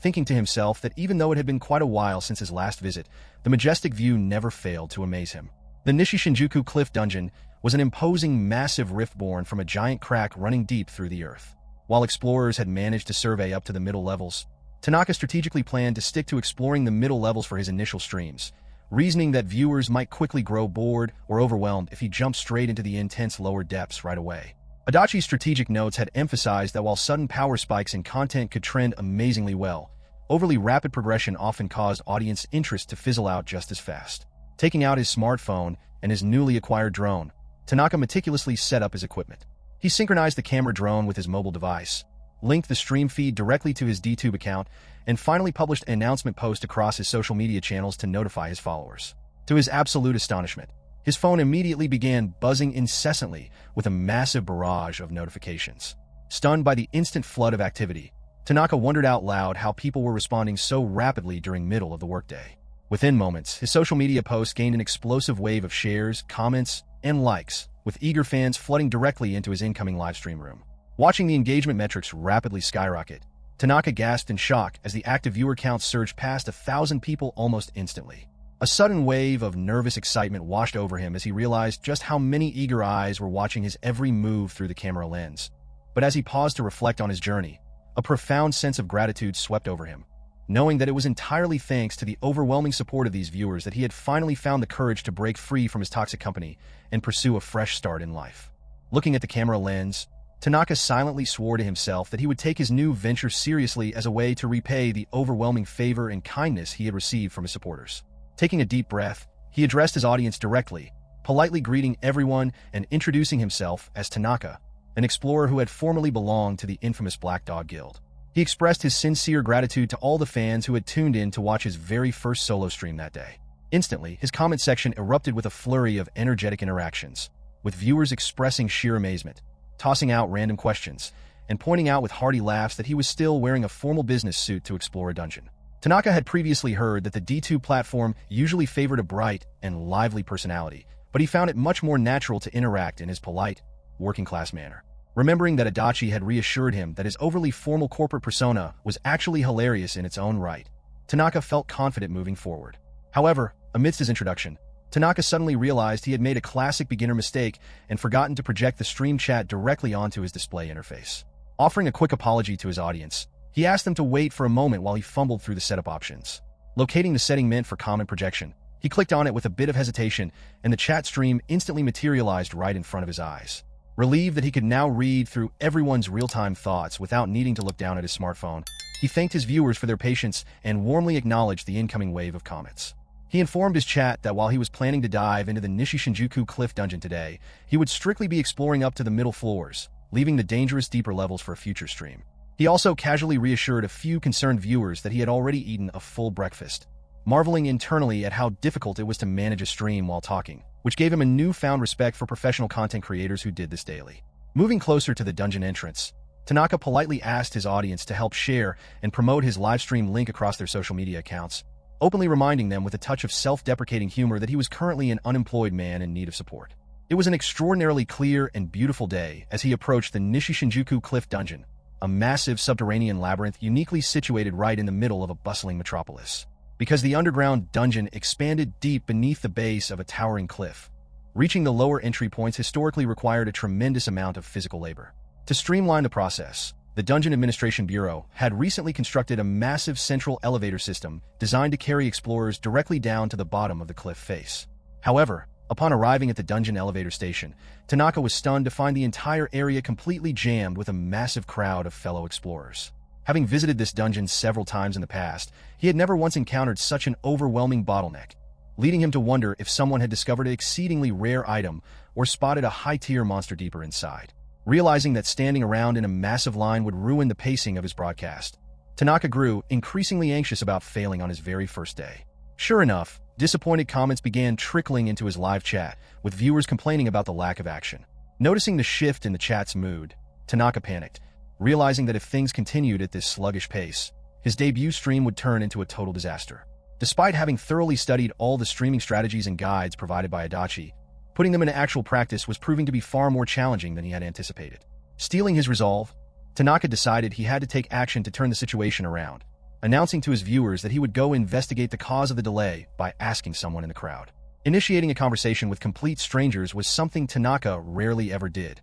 thinking to himself that even though it had been quite a while since his last visit, the majestic view never failed to amaze him. The Nishishinjuku Cliff Dungeon was an imposing massive rift born from a giant crack running deep through the earth. While explorers had managed to survey up to the middle levels, Tanaka strategically planned to stick to exploring the middle levels for his initial streams, reasoning that viewers might quickly grow bored or overwhelmed if he jumped straight into the intense lower depths right away. Adachi's strategic notes had emphasized that while sudden power spikes in content could trend amazingly well, overly rapid progression often caused audience interest to fizzle out just as fast. Taking out his smartphone and his newly acquired drone, Tanaka meticulously set up his equipment. He synchronized the camera drone with his mobile device, linked the stream feed directly to his DTube account, and finally published an announcement post across his social media channels to notify his followers. To his absolute astonishment, his phone immediately began buzzing incessantly with a massive barrage of notifications. Stunned by the instant flood of activity, Tanaka wondered out loud how people were responding so rapidly during middle of the workday. Within moments, his social media posts gained an explosive wave of shares, comments, and likes, with eager fans flooding directly into his incoming livestream room. Watching the engagement metrics rapidly skyrocket, Tanaka gasped in shock as the active viewer count surged past 1,000 people almost instantly. A sudden wave of nervous excitement washed over him as he realized just how many eager eyes were watching his every move through the camera lens. But as he paused to reflect on his journey, a profound sense of gratitude swept over him, knowing that it was entirely thanks to the overwhelming support of these viewers that he had finally found the courage to break free from his toxic company and pursue a fresh start in life. Looking at the camera lens, Tanaka silently swore to himself that he would take his new venture seriously as a way to repay the overwhelming favor and kindness he had received from his supporters. Taking a deep breath, he addressed his audience directly, politely greeting everyone and introducing himself as Tanaka, an explorer who had formerly belonged to the infamous Black Dog Guild. He expressed his sincere gratitude to all the fans who had tuned in to watch his very first solo stream that day. Instantly, his comment section erupted with a flurry of energetic interactions, with viewers expressing sheer amazement, tossing out random questions, and pointing out with hearty laughs that he was still wearing a formal business suit to explore a dungeon. Tanaka had previously heard that the D2 platform usually favored a bright and lively personality, but he found it much more natural to interact in his polite, working-class manner. Remembering that Adachi had reassured him that his overly formal corporate persona was actually hilarious in its own right, Tanaka felt confident moving forward. However, amidst his introduction, Tanaka suddenly realized he had made a classic beginner mistake and forgotten to project the stream chat directly onto his display interface. Offering a quick apology to his audience, he asked them to wait for a moment while he fumbled through the setup options. Locating the setting meant for comment projection, he clicked on it with a bit of hesitation, and the chat stream instantly materialized right in front of his eyes. Relieved that he could now read through everyone's real-time thoughts without needing to look down at his smartphone, he thanked his viewers for their patience and warmly acknowledged the incoming wave of comments. He informed his chat that while he was planning to dive into the Nishi-Shinjuku Cliff Dungeon today, he would strictly be exploring up to the middle floors, leaving the dangerous deeper levels for a future stream. He also casually reassured a few concerned viewers that he had already eaten a full breakfast, marveling internally at how difficult it was to manage a stream while talking, which gave him a newfound respect for professional content creators who did this daily. Moving closer to the dungeon entrance, Tanaka politely asked his audience to help share and promote his livestream link across their social media accounts, openly reminding them with a touch of self-deprecating humor that he was currently an unemployed man in need of support. It was an extraordinarily clear and beautiful day as he approached the Nishi-Shinjuku Cliff Dungeon, a massive subterranean labyrinth uniquely situated right in the middle of a bustling metropolis. Because the underground dungeon expanded deep beneath the base of a towering cliff, reaching the lower entry points historically required a tremendous amount of physical labor. To streamline the process, the Dungeon Administration Bureau had recently constructed a massive central elevator system designed to carry explorers directly down to the bottom of the cliff face. However, upon arriving at the dungeon elevator station, Tanaka was stunned to find the entire area completely jammed with a massive crowd of fellow explorers. Having visited this dungeon several times in the past, he had never once encountered such an overwhelming bottleneck, leading him to wonder if someone had discovered an exceedingly rare item or spotted a high-tier monster deeper inside. Realizing that standing around in a massive line would ruin the pacing of his broadcast, Tanaka grew increasingly anxious about failing on his very first day. Sure enough, disappointed comments began trickling into his live chat, with viewers complaining about the lack of action. Noticing the shift in the chat's mood, Tanaka panicked, realizing that if things continued at this sluggish pace, his debut stream would turn into a total disaster. Despite having thoroughly studied all the streaming strategies and guides provided by Adachi, putting them into actual practice was proving to be far more challenging than he had anticipated. Steeling his resolve, Tanaka decided he had to take action to turn the situation around, announcing to his viewers that he would go investigate the cause of the delay by asking someone in the crowd. Initiating a conversation with complete strangers was something Tanaka rarely ever did,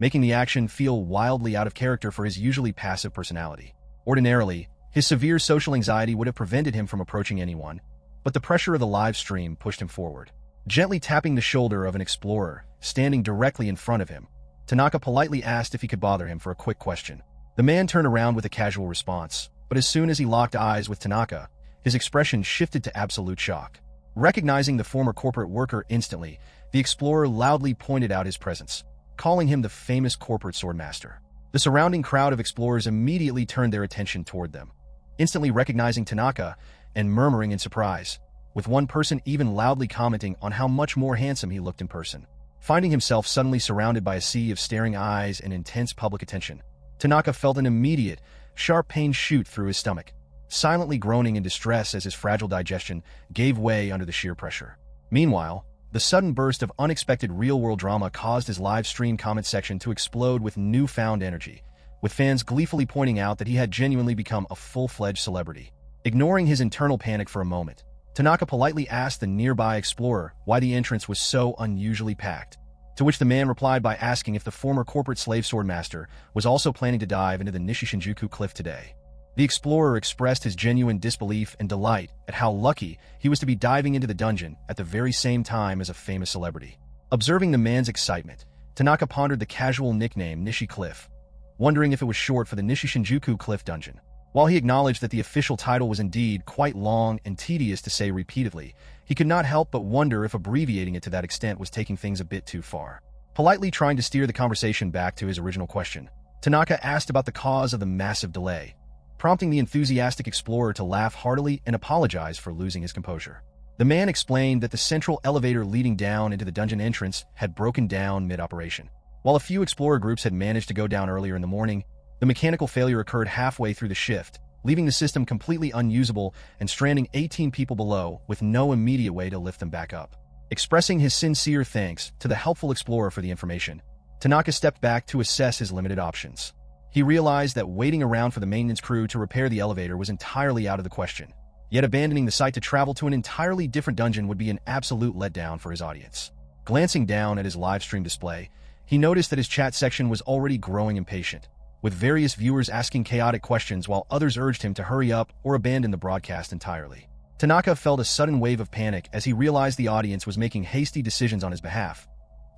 making the action feel wildly out of character for his usually passive personality. Ordinarily, his severe social anxiety would have prevented him from approaching anyone, but the pressure of the live stream pushed him forward. Gently tapping the shoulder of an explorer standing directly in front of him, Tanaka politely asked if he could bother him for a quick question. The man turned around with a casual response, but as soon as he locked eyes with Tanaka, his expression shifted to absolute shock. Recognizing the former corporate worker instantly, the explorer loudly pointed out his presence, calling him the famous corporate swordmaster. The surrounding crowd of explorers immediately turned their attention toward them, instantly recognizing Tanaka and murmuring in surprise, with one person even loudly commenting on how much more handsome he looked in person. Finding himself suddenly surrounded by a sea of staring eyes and intense public attention, Tanaka felt an immediate, sharp pain shoot through his stomach, silently groaning in distress as his fragile digestion gave way under the sheer pressure. Meanwhile, the sudden burst of unexpected real-world drama caused his live stream comment section to explode with newfound energy, with fans gleefully pointing out that he had genuinely become a full-fledged celebrity. Ignoring his internal panic for a moment, Tanaka politely asked the nearby explorer why the entrance was so unusually packed, to which the man replied by asking if the former corporate slave swordmaster was also planning to dive into the Nishi-Shinjuku cliff today. The explorer expressed his genuine disbelief and delight at how lucky he was to be diving into the dungeon at the very same time as a famous celebrity. Observing the man's excitement, Tanaka pondered the casual nickname Nishi Cliff, wondering if it was short for the Nishi-Shinjuku Cliff Dungeon. While he acknowledged that the official title was indeed quite long and tedious to say repeatedly, he could not help but wonder if abbreviating it to that extent was taking things a bit too far. Politely trying to steer the conversation back to his original question, Tanaka asked about the cause of the massive delay, prompting the enthusiastic explorer to laugh heartily and apologize for losing his composure. The man explained that the central elevator leading down into the dungeon entrance had broken down mid-operation. While a few explorer groups had managed to go down earlier in the morning, The mechanical failure occurred halfway through the shift, leaving the system completely unusable and stranding 18 people below with no immediate way to lift them back up. Expressing his sincere thanks to the helpful explorer for the information, Tanaka stepped back to assess his limited options. He realized that waiting around for the maintenance crew to repair the elevator was entirely out of the question, yet abandoning the site to travel to an entirely different dungeon would be an absolute letdown for his audience. Glancing down at his live stream display, he noticed that his chat section was already growing impatient, with various viewers asking chaotic questions while others urged him to hurry up or abandon the broadcast entirely. Tanaka felt a sudden wave of panic as he realized the audience was making hasty decisions on his behalf,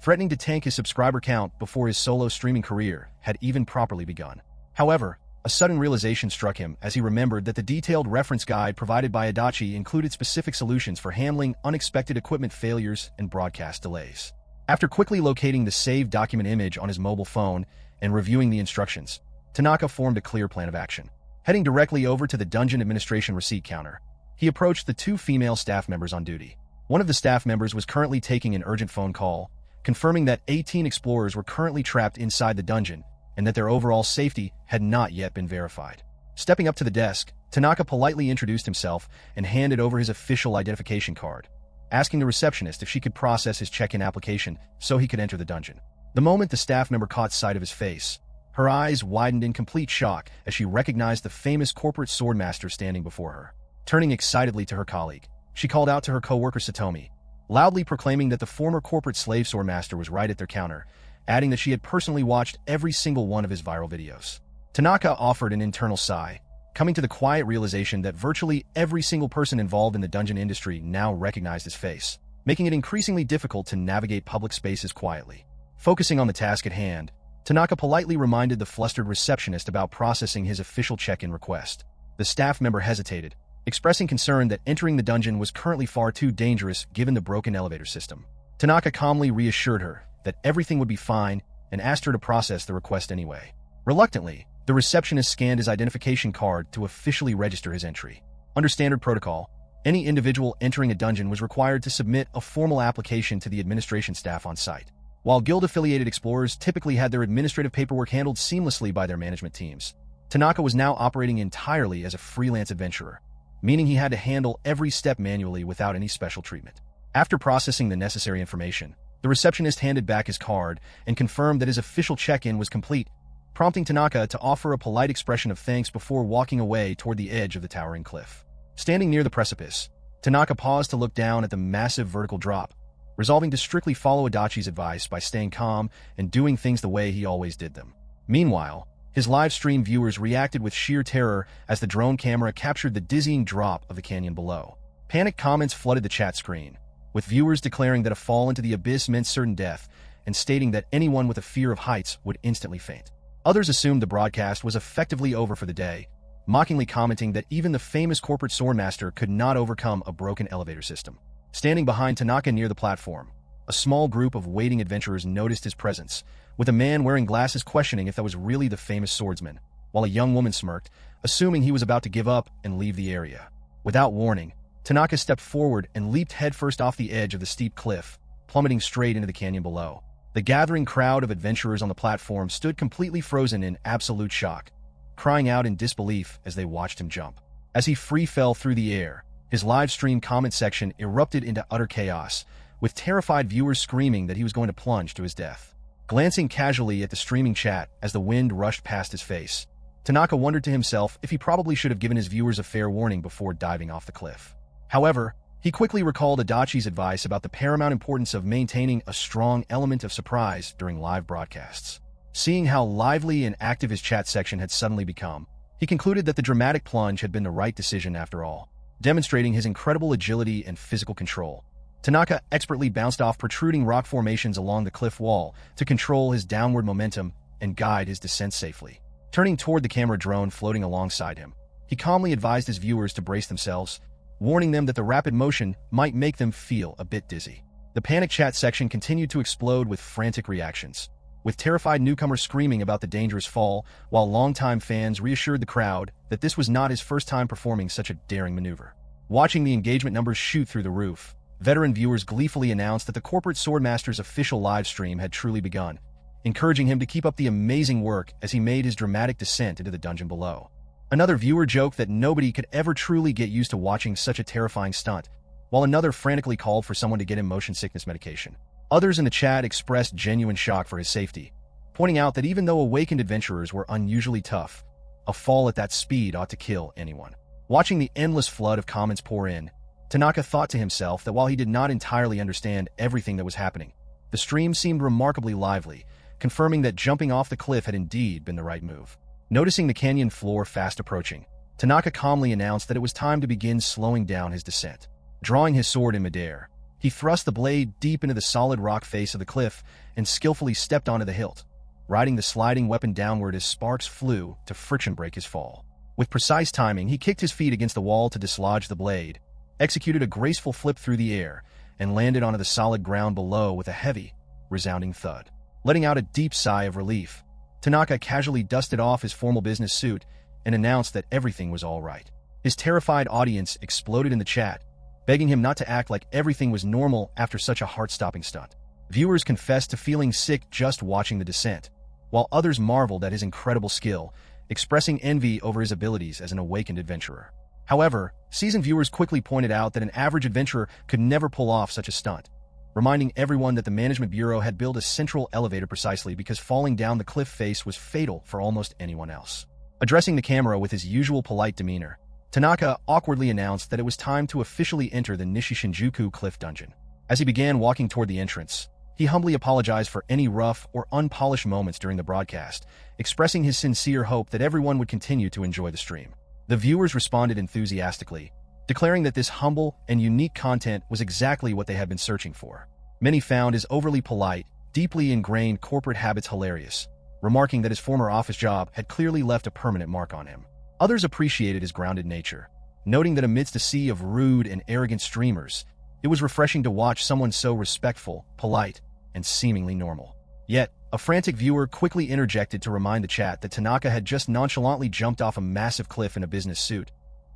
threatening to tank his subscriber count before his solo streaming career had even properly begun. However, a sudden realization struck him as he remembered that the detailed reference guide provided by Adachi included specific solutions for handling unexpected equipment failures and broadcast delays. After quickly locating the saved document image on his mobile phone and reviewing the instructions, Tanaka formed a clear plan of action. Heading directly over to the dungeon administration receipt counter, he approached the two female staff members on duty. One of the staff members was currently taking an urgent phone call, confirming that 18 explorers were currently trapped inside the dungeon and that their overall safety had not yet been verified. Stepping up to the desk, Tanaka politely introduced himself and handed over his official identification card, asking the receptionist if she could process his check-in application so he could enter the dungeon. The moment the staff member caught sight of his face, her eyes widened in complete shock as she recognized the famous corporate swordmaster standing before her. Turning excitedly to her colleague, she called out to her co-worker Satomi, loudly proclaiming that the former corporate slave swordmaster was right at their counter, adding that she had personally watched every single one of his viral videos. Tanaka offered an internal sigh, coming to the quiet realization that virtually every single person involved in the dungeon industry now recognized his face, making it increasingly difficult to navigate public spaces quietly. Focusing on the task at hand, Tanaka politely reminded the flustered receptionist about processing his official check-in request. The staff member hesitated, expressing concern that entering the dungeon was currently far too dangerous given the broken elevator system. Tanaka calmly reassured her that everything would be fine and asked her to process the request anyway. Reluctantly, the receptionist scanned his identification card to officially register his entry. Under standard protocol, any individual entering a dungeon was required to submit a formal application to the administration staff on site. While guild-affiliated explorers typically had their administrative paperwork handled seamlessly by their management teams, Tanaka was now operating entirely as a freelance adventurer, meaning he had to handle every step manually without any special treatment. After processing the necessary information, the receptionist handed back his card and confirmed that his official check-in was complete, prompting Tanaka to offer a polite expression of thanks before walking away toward the edge of the towering cliff. Standing near the precipice, Tanaka paused to look down at the massive vertical drop, resolving to strictly follow Adachi's advice by staying calm and doing things the way he always did them. Meanwhile, his live stream viewers reacted with sheer terror as the drone camera captured the dizzying drop of the canyon below. Panicked comments flooded the chat screen, with viewers declaring that a fall into the abyss meant certain death and stating that anyone with a fear of heights would instantly faint. Others assumed the broadcast was effectively over for the day, mockingly commenting that even the famous corporate swordmaster could not overcome a broken elevator system. Standing behind Tanaka near the platform, a small group of waiting adventurers noticed his presence, with a man wearing glasses questioning if that was really the famous swordsman, while a young woman smirked, assuming he was about to give up and leave the area. Without warning, Tanaka stepped forward and leaped headfirst off the edge of the steep cliff, plummeting straight into the canyon below. The gathering crowd of adventurers on the platform stood completely frozen in absolute shock, crying out in disbelief as they watched him jump. As he free fell through the air, his live stream comment section erupted into utter chaos, with terrified viewers screaming that he was going to plunge to his death. Glancing casually at the streaming chat as the wind rushed past his face, Tanaka wondered to himself if he probably should have given his viewers a fair warning before diving off the cliff. However, he quickly recalled Adachi's advice about the paramount importance of maintaining a strong element of surprise during live broadcasts. Seeing how lively and active his chat section had suddenly become, he concluded that the dramatic plunge had been the right decision after all. Demonstrating his incredible agility and physical control, Tanaka expertly bounced off protruding rock formations along the cliff wall to control his downward momentum and guide his descent safely. Turning toward the camera drone floating alongside him, he calmly advised his viewers to brace themselves, warning them that the rapid motion might make them feel a bit dizzy. The panic chat section continued to explode with frantic reactions, with terrified newcomers screaming about the dangerous fall, while longtime fans reassured the crowd that this was not his first time performing such a daring maneuver. Watching the engagement numbers shoot through the roof, veteran viewers gleefully announced that the corporate swordmaster's official live stream had truly begun, encouraging him to keep up the amazing work as he made his dramatic descent into the dungeon below. Another viewer joked that nobody could ever truly get used to watching such a terrifying stunt, while another frantically called for someone to get him motion sickness medication. Others in the chat expressed genuine shock for his safety, pointing out that even though awakened adventurers were unusually tough, a fall at that speed ought to kill anyone. Watching the endless flood of comments pour in, Tanaka thought to himself that while he did not entirely understand everything that was happening, the stream seemed remarkably lively, confirming that jumping off the cliff had indeed been the right move. Noticing the canyon floor fast approaching, Tanaka calmly announced that it was time to begin slowing down his descent. Drawing his sword in midair, he thrust the blade deep into the solid rock face of the cliff and skillfully stepped onto the hilt, riding the sliding weapon downward as sparks flew to friction break his fall. With precise timing, he kicked his feet against the wall to dislodge the blade, executed a graceful flip through the air, and landed onto the solid ground below with a heavy, resounding thud. Letting out a deep sigh of relief, Tanaka casually dusted off his formal business suit and announced that everything was all right. His terrified audience exploded in the chat, begging him not to act like everything was normal after such a heart-stopping stunt. Viewers confessed to feeling sick just watching the descent, while others marveled at his incredible skill, expressing envy over his abilities as an awakened adventurer. However, seasoned viewers quickly pointed out that an average adventurer could never pull off such a stunt, reminding everyone that the Management Bureau had built a central elevator precisely because falling down the cliff face was fatal for almost anyone else. Addressing the camera with his usual polite demeanor, Tanaka awkwardly announced that it was time to officially enter the Nishi-Shinjuku Cliff Dungeon. As he began walking toward the entrance, he humbly apologized for any rough or unpolished moments during the broadcast, expressing his sincere hope that everyone would continue to enjoy the stream. The viewers responded enthusiastically, declaring that this humble and unique content was exactly what they had been searching for. Many found his overly polite, deeply ingrained corporate habits hilarious, remarking that his former office job had clearly left a permanent mark on him. Others appreciated his grounded nature, noting that amidst a sea of rude and arrogant streamers, it was refreshing to watch someone so respectful, polite, and seemingly normal. Yet, a frantic viewer quickly interjected to remind the chat that Tanaka had just nonchalantly jumped off a massive cliff in a business suit,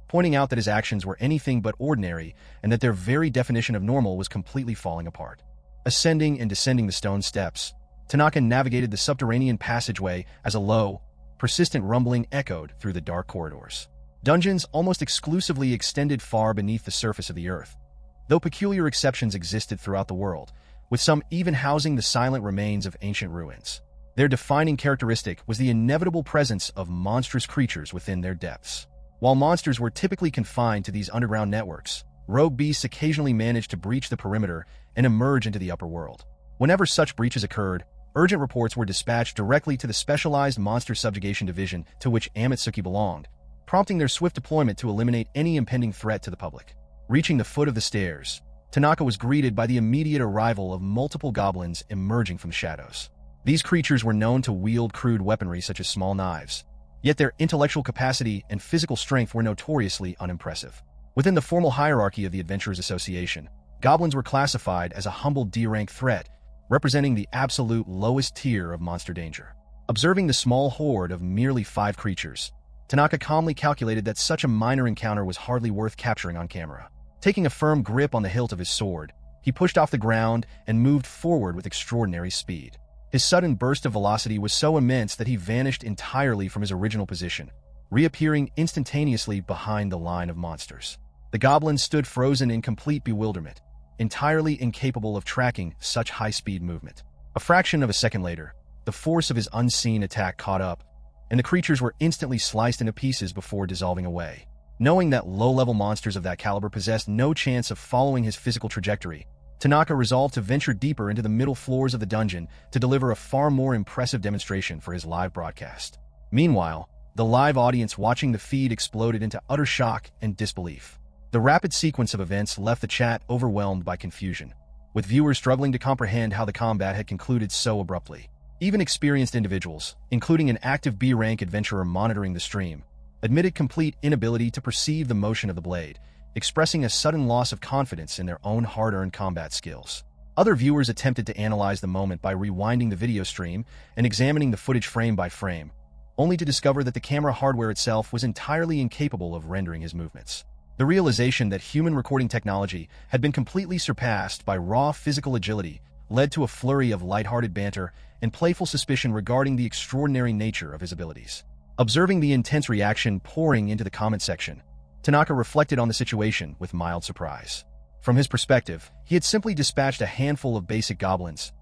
pointing out that his actions were anything but ordinary and that their very definition of normal was completely falling apart. Ascending and descending the stone steps, Tanaka navigated the subterranean passageway as a low, persistent rumbling echoed through the dark corridors. Dungeons almost exclusively extended far beneath the surface of the earth, though peculiar exceptions existed throughout the world, with some even housing the silent remains of ancient ruins. Their defining characteristic was the inevitable presence of monstrous creatures within their depths. While monsters were typically confined to these underground networks, rogue beasts occasionally managed to breach the perimeter and emerge into the upper world. Whenever such breaches occurred, urgent reports were dispatched directly to the specialized Monster Subjugation Division to which Amatsuki belonged, prompting their swift deployment to eliminate any impending threat to the public. Reaching the foot of the stairs, Tanaka was greeted by the immediate arrival of multiple goblins emerging from the shadows. These creatures were known to wield crude weaponry such as small knives, yet their intellectual capacity and physical strength were notoriously unimpressive. Within the formal hierarchy of the Adventurers Association, goblins were classified as a humble D-rank threat, representing the absolute lowest tier of monster danger. Observing the small horde of merely 5 creatures, Tanaka calmly calculated that such a minor encounter was hardly worth capturing on camera. Taking a firm grip on the hilt of his sword, he pushed off the ground and moved forward with extraordinary speed. His sudden burst of velocity was so immense that he vanished entirely from his original position, reappearing instantaneously behind the line of monsters. The goblins stood frozen in complete bewilderment, entirely incapable of tracking such high-speed movement. A fraction of a second later, the force of his unseen attack caught up, and the creatures were instantly sliced into pieces before dissolving away. Knowing that low-level monsters of that caliber possessed no chance of following his physical trajectory, Tanaka resolved to venture deeper into the middle floors of the dungeon to deliver a far more impressive demonstration for his live broadcast. Meanwhile, the live audience watching the feed exploded into utter shock and disbelief. The rapid sequence of events left the chat overwhelmed by confusion, with viewers struggling to comprehend how the combat had concluded so abruptly. Even experienced individuals, including an active B-rank adventurer monitoring the stream, admitted complete inability to perceive the motion of the blade, expressing a sudden loss of confidence in their own hard-earned combat skills. Other viewers attempted to analyze the moment by rewinding the video stream and examining the footage frame by frame, only to discover that the camera hardware itself was entirely incapable of rendering his movements. The realization that human recording technology had been completely surpassed by raw physical agility led to a flurry of lighthearted banter and playful suspicion regarding the extraordinary nature of his abilities. Observing the intense reaction pouring into the comment section, Tanaka reflected on the situation with mild surprise. From his perspective, he had simply dispatched a handful of basic goblins,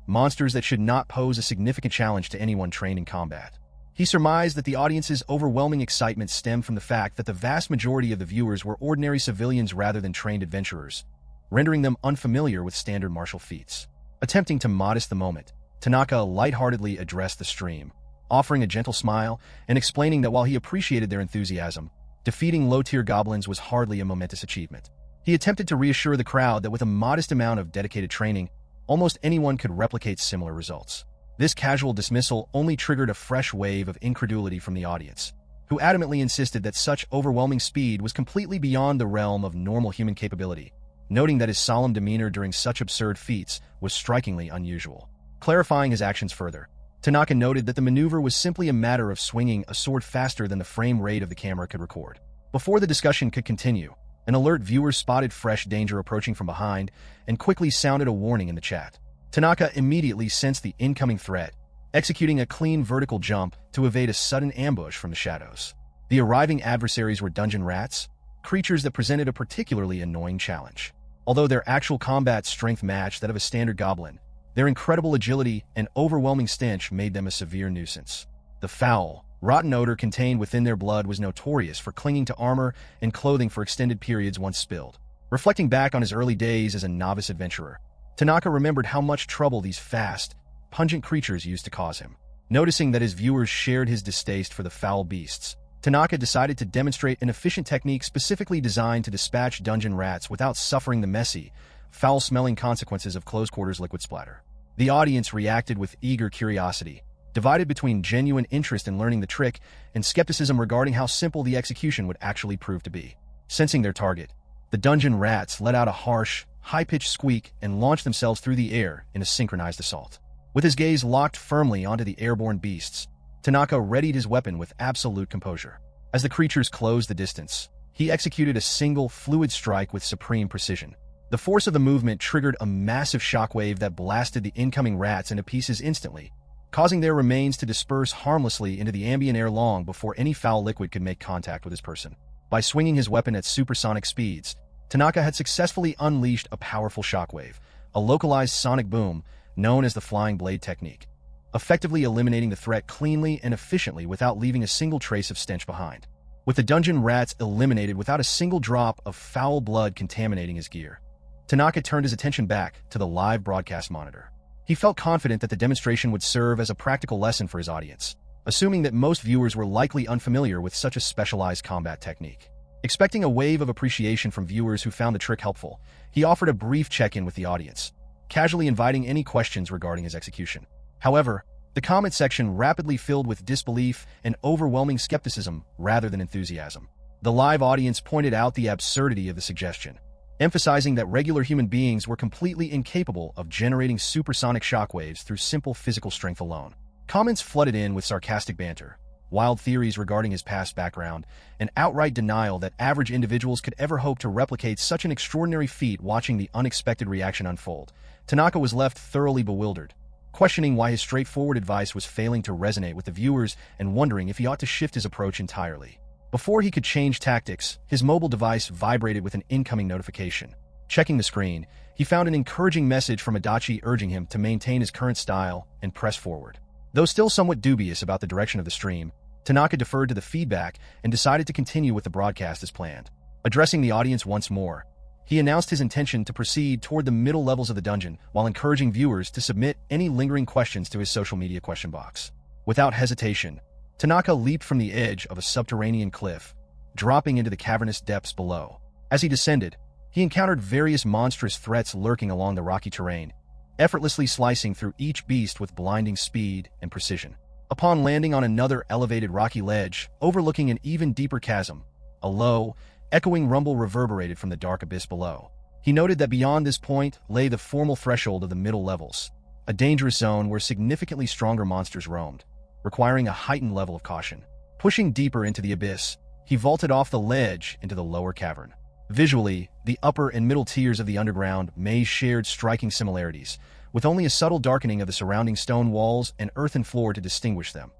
monsters that should not pose a significant challenge to anyone trained in combat. He surmised that the audience's overwhelming excitement stemmed from the fact that the vast majority of the viewers were ordinary civilians rather than trained adventurers, rendering them unfamiliar with standard martial feats. Attempting to modest the moment, Tanaka lightheartedly addressed the stream, offering a gentle smile and explaining that while he appreciated their enthusiasm, defeating low-tier goblins was hardly a momentous achievement. He attempted to reassure the crowd that with a modest amount of dedicated training, almost anyone could replicate similar results. This casual dismissal only triggered a fresh wave of incredulity from the audience, who adamantly insisted that such overwhelming speed was completely beyond the realm of normal human capability, noting that his solemn demeanor during such absurd feats was strikingly unusual. Clarifying his actions further, Tanaka noted that the maneuver was simply a matter of swinging a sword faster than the frame rate of the camera could record. Before the discussion could continue, an alert viewer spotted fresh danger approaching from behind and quickly sounded a warning in the chat. Tanaka immediately sensed the incoming threat, executing a clean vertical jump to evade a sudden ambush from the shadows. The arriving adversaries were dungeon rats, creatures that presented a particularly annoying challenge. Although their actual combat strength matched that of a standard goblin, their incredible agility and overwhelming stench made them a severe nuisance. The foul, rotten odor contained within their blood was notorious for clinging to armor and clothing for extended periods once spilled. Reflecting back on his early days as a novice adventurer, Tanaka remembered how much trouble these fast, pungent creatures used to cause him. Noticing that his viewers shared his distaste for the foul beasts, Tanaka decided to demonstrate an efficient technique specifically designed to dispatch dungeon rats without suffering the messy, foul-smelling consequences of close-quarters liquid splatter. The audience reacted with eager curiosity, divided between genuine interest in learning the trick and skepticism regarding how simple the execution would actually prove to be. Sensing their target, the dungeon rats let out a harsh, high-pitched squeak and launched themselves through the air in a synchronized assault. With his gaze locked firmly onto the airborne beasts, Tanaka readied his weapon with absolute composure. As the creatures closed the distance, he executed a single, fluid strike with supreme precision. The force of the movement triggered a massive shockwave that blasted the incoming rats into pieces instantly, causing their remains to disperse harmlessly into the ambient air long before any foul liquid could make contact with his person. By swinging his weapon at supersonic speeds, Tanaka had successfully unleashed a powerful shockwave, a localized sonic boom known as the flying blade technique, effectively eliminating the threat cleanly and efficiently without leaving a single trace of stench behind. With the dungeon rats eliminated without a single drop of foul blood contaminating his gear, Tanaka turned his attention back to the live broadcast monitor. He felt confident that the demonstration would serve as a practical lesson for his audience, assuming that most viewers were likely unfamiliar with such a specialized combat technique. Expecting a wave of appreciation from viewers who found the trick helpful, he offered a brief check-in with the audience, casually inviting any questions regarding his execution. However, the comment section rapidly filled with disbelief and overwhelming skepticism rather than enthusiasm. The live audience pointed out the absurdity of the suggestion, emphasizing that regular human beings were completely incapable of generating supersonic shockwaves through simple physical strength alone. Comments flooded in with sarcastic banter, wild theories regarding his past background, and outright denial that average individuals could ever hope to replicate such an extraordinary feat. Watching the unexpected reaction unfold, Tanaka was left thoroughly bewildered, questioning why his straightforward advice was failing to resonate with the viewers and wondering if he ought to shift his approach entirely. Before he could change tactics, his mobile device vibrated with an incoming notification. Checking the screen, he found an encouraging message from Adachi urging him to maintain his current style and press forward. Though still somewhat dubious about the direction of the stream, Tanaka deferred to the feedback and decided to continue with the broadcast as planned. Addressing the audience once more, he announced his intention to proceed toward the middle levels of the dungeon while encouraging viewers to submit any lingering questions to his social media question box. Without hesitation, Tanaka leaped from the edge of a subterranean cliff, dropping into the cavernous depths below. As he descended, he encountered various monstrous threats lurking along the rocky terrain, effortlessly slicing through each beast with blinding speed and precision. Upon landing on another elevated rocky ledge, overlooking an even deeper chasm, a low, echoing rumble reverberated from the dark abyss below. He noted that beyond this point lay the formal threshold of the middle levels, a dangerous zone where significantly stronger monsters roamed, requiring a heightened level of caution. Pushing deeper into the abyss, he vaulted off the ledge into the lower cavern. Visually, the upper and middle tiers of the underground maze shared striking similarities, with only a subtle darkening of the surrounding stone walls and earthen floor to distinguish them,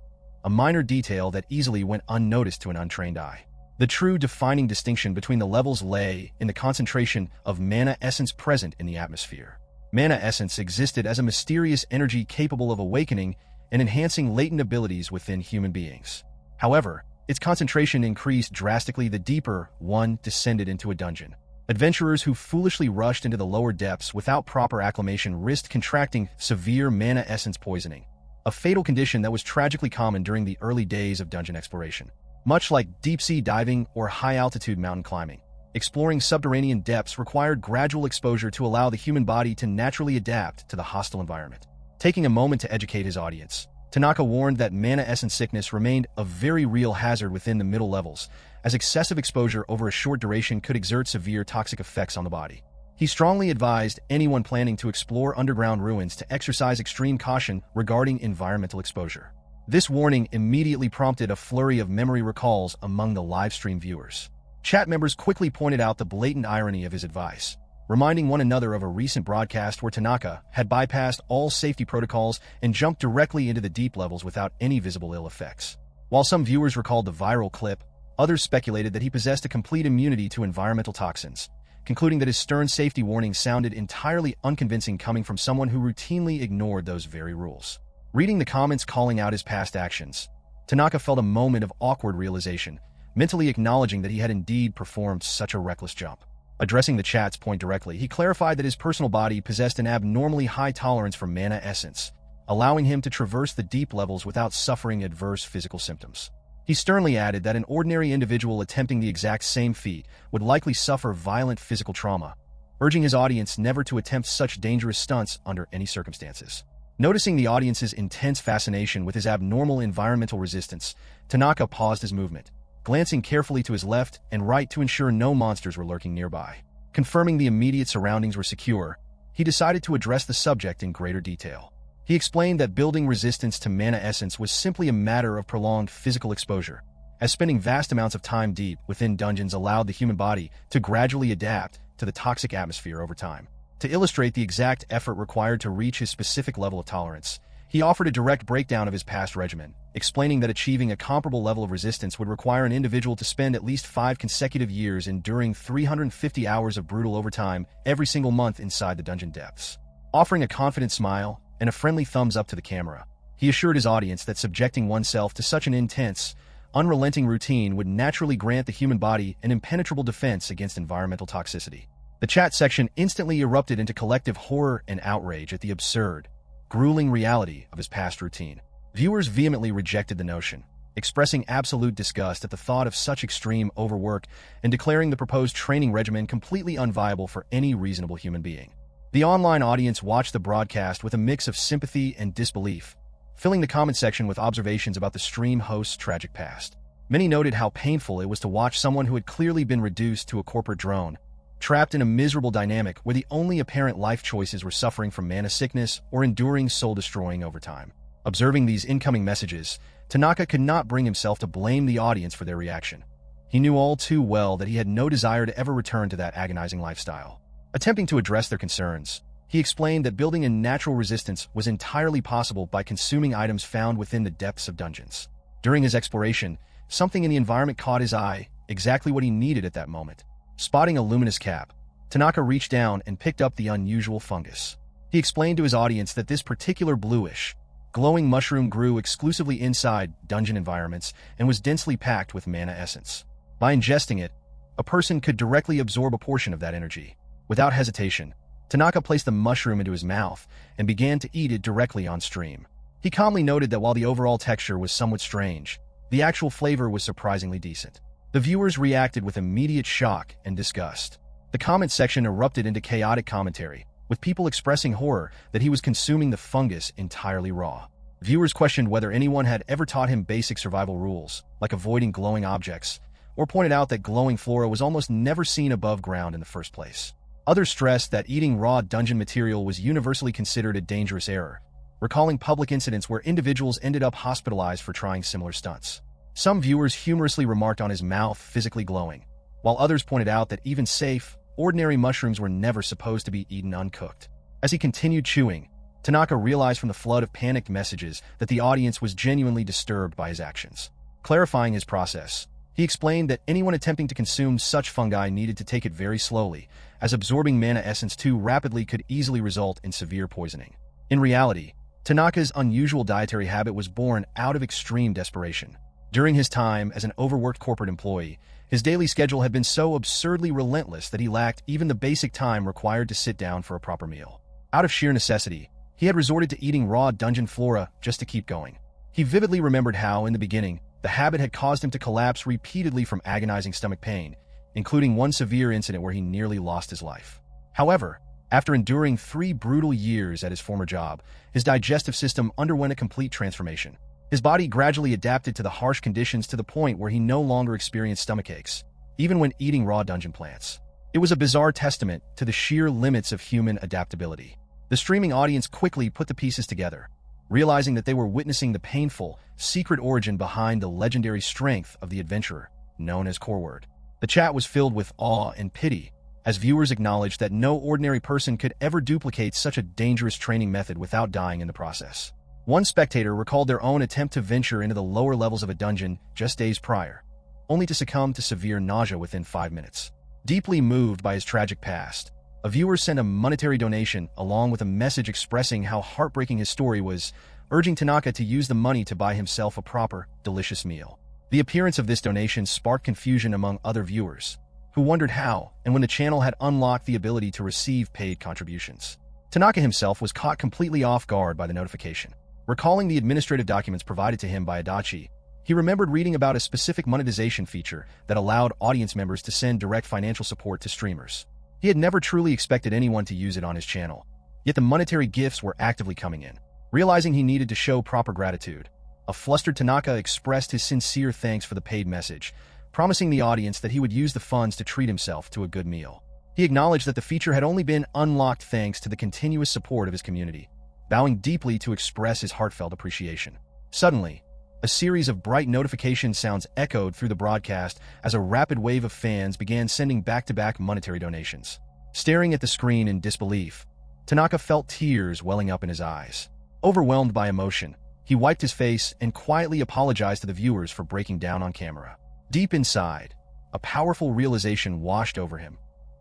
a minor detail that easily went unnoticed to an untrained eye. The true defining distinction between the levels lay in the concentration of mana essence present in the atmosphere. Mana essence existed as a mysterious energy capable of awakening and enhancing latent abilities within human beings. However, its concentration increased drastically the deeper one descended into a dungeon. Adventurers who foolishly rushed into the lower depths without proper acclimation risked contracting severe mana essence poisoning, a fatal condition that was tragically common during the early days of dungeon exploration. Much like deep-sea diving or high-altitude mountain climbing, exploring subterranean depths required gradual exposure to allow the human body to naturally adapt to the hostile environment. Taking a moment to educate his audience, Tanaka warned that mana essence sickness remained a very real hazard within the middle levels, as excessive exposure over a short duration could exert severe toxic effects on the body. He strongly advised anyone planning to explore underground ruins to exercise extreme caution regarding environmental exposure. This warning immediately prompted a flurry of memory recalls among the livestream viewers. Chat members quickly pointed out the blatant irony of his advice, reminding one another of a recent broadcast where Tanaka had bypassed all safety protocols and jumped directly into the deep levels without any visible ill effects. While some viewers recalled the viral clip, others speculated that he possessed a complete immunity to environmental toxins, concluding that his stern safety warning sounded entirely unconvincing coming from someone who routinely ignored those very rules. Reading the comments calling out his past actions, Tanaka felt a moment of awkward realization, mentally acknowledging that he had indeed performed such a reckless jump. Addressing the chat's point directly, he clarified that his personal body possessed an abnormally high tolerance for mana essence, allowing him to traverse the deep levels without suffering adverse physical symptoms. He sternly added that an ordinary individual attempting the exact same feat would likely suffer violent physical trauma, urging his audience never to attempt such dangerous stunts under any circumstances. Noticing the audience's intense fascination with his abnormal environmental resistance, Tanaka paused his movement, glancing carefully to his left and right to ensure no monsters were lurking nearby. Confirming the immediate surroundings were secure, he decided to address the subject in greater detail. He explained that building resistance to mana essence was simply a matter of prolonged physical exposure, as spending vast amounts of time deep within dungeons allowed the human body to gradually adapt to the toxic atmosphere over time. To illustrate the exact effort required to reach his specific level of tolerance, he offered a direct breakdown of his past regimen, explaining that achieving a comparable level of resistance would require an individual to spend at least 5 consecutive years enduring 350 hours of brutal overtime every single month inside the dungeon depths. Offering a confident smile and a friendly thumbs up to the camera, he assured his audience that subjecting oneself to such an intense, unrelenting routine would naturally grant the human body an impenetrable defense against environmental toxicity. The chat section instantly erupted into collective horror and outrage at the absurd, grueling reality of his past routine. Viewers vehemently rejected the notion, expressing absolute disgust at the thought of such extreme overwork and declaring the proposed training regimen completely unviable for any reasonable human being. The online audience watched the broadcast with a mix of sympathy and disbelief, filling the comment section with observations about the stream host's tragic past. Many noted how painful it was to watch someone who had clearly been reduced to a corporate drone, trapped in a miserable dynamic where the only apparent life choices were suffering from mana sickness or enduring soul-destroying overtime. Observing these incoming messages, Tanaka could not bring himself to blame the audience for their reaction. He knew all too well that he had no desire to ever return to that agonizing lifestyle. Attempting to address their concerns, he explained that building a natural resistance was entirely possible by consuming items found within the depths of dungeons. During his exploration, something in the environment caught his eye, exactly what he needed at that moment. Spotting a luminous cap, Tanaka reached down and picked up the unusual fungus. He explained to his audience that this particular bluish, glowing mushroom grew exclusively inside dungeon environments and was densely packed with mana essence. By ingesting it, a person could directly absorb a portion of that energy. Without hesitation, Tanaka placed the mushroom into his mouth and began to eat it directly on stream. He calmly noted that while the overall texture was somewhat strange, the actual flavor was surprisingly decent. The viewers reacted with immediate shock and disgust. The comment section erupted into chaotic commentary, with people expressing horror that he was consuming the fungus entirely raw. Viewers questioned whether anyone had ever taught him basic survival rules, like avoiding glowing objects, or pointed out that glowing flora was almost never seen above ground in the first place. Others stressed that eating raw dungeon material was universally considered a dangerous error, recalling public incidents where individuals ended up hospitalized for trying similar stunts. Some viewers humorously remarked on his mouth physically glowing, while others pointed out that even safe, ordinary mushrooms were never supposed to be eaten uncooked. As he continued chewing, Tanaka realized from the flood of panicked messages that the audience was genuinely disturbed by his actions. Clarifying his process, he explained that anyone attempting to consume such fungi needed to take it very slowly, as absorbing mana essence too rapidly could easily result in severe poisoning. In reality, Tanaka's unusual dietary habit was born out of extreme desperation. During his time as an overworked corporate employee, his daily schedule had been so absurdly relentless that he lacked even the basic time required to sit down for a proper meal. Out of sheer necessity, he had resorted to eating raw dungeon flora just to keep going. He vividly remembered how, in the beginning, the habit had caused him to collapse repeatedly from agonizing stomach pain, including one severe incident where he nearly lost his life. However, after enduring 3 brutal years at his former job, his digestive system underwent a complete transformation. His body gradually adapted to the harsh conditions to the point where he no longer experienced stomach aches, even when eating raw dungeon plants. It was a bizarre testament to the sheer limits of human adaptability. The streaming audience quickly put the pieces together, realizing that they were witnessing the painful, secret origin behind the legendary strength of the adventurer, known as Coreword. The chat was filled with awe and pity, as viewers acknowledged that no ordinary person could ever duplicate such a dangerous training method without dying in the process. One spectator recalled their own attempt to venture into the lower levels of a dungeon just days prior, only to succumb to severe nausea within 5 minutes. Deeply moved by his tragic past, a viewer sent a monetary donation along with a message expressing how heartbreaking his story was, urging Tanaka to use the money to buy himself a proper, delicious meal. The appearance of this donation sparked confusion among other viewers, who wondered how and when the channel had unlocked the ability to receive paid contributions. Tanaka himself was caught completely off guard by the notification. Recalling the administrative documents provided to him by Adachi, he remembered reading about a specific monetization feature that allowed audience members to send direct financial support to streamers. He had never truly expected anyone to use it on his channel, yet the monetary gifts were actively coming in. Realizing he needed to show proper gratitude, a flustered Tanaka expressed his sincere thanks for the paid message, promising the audience that he would use the funds to treat himself to a good meal. He acknowledged that the feature had only been unlocked thanks to the continuous support of his community, bowing deeply to express his heartfelt appreciation. Suddenly, a series of bright notification sounds echoed through the broadcast as a rapid wave of fans began sending back-to-back monetary donations. Staring at the screen in disbelief, Tanaka felt tears welling up in his eyes. Overwhelmed by emotion, he wiped his face and quietly apologized to the viewers for breaking down on camera. Deep inside, a powerful realization washed over him.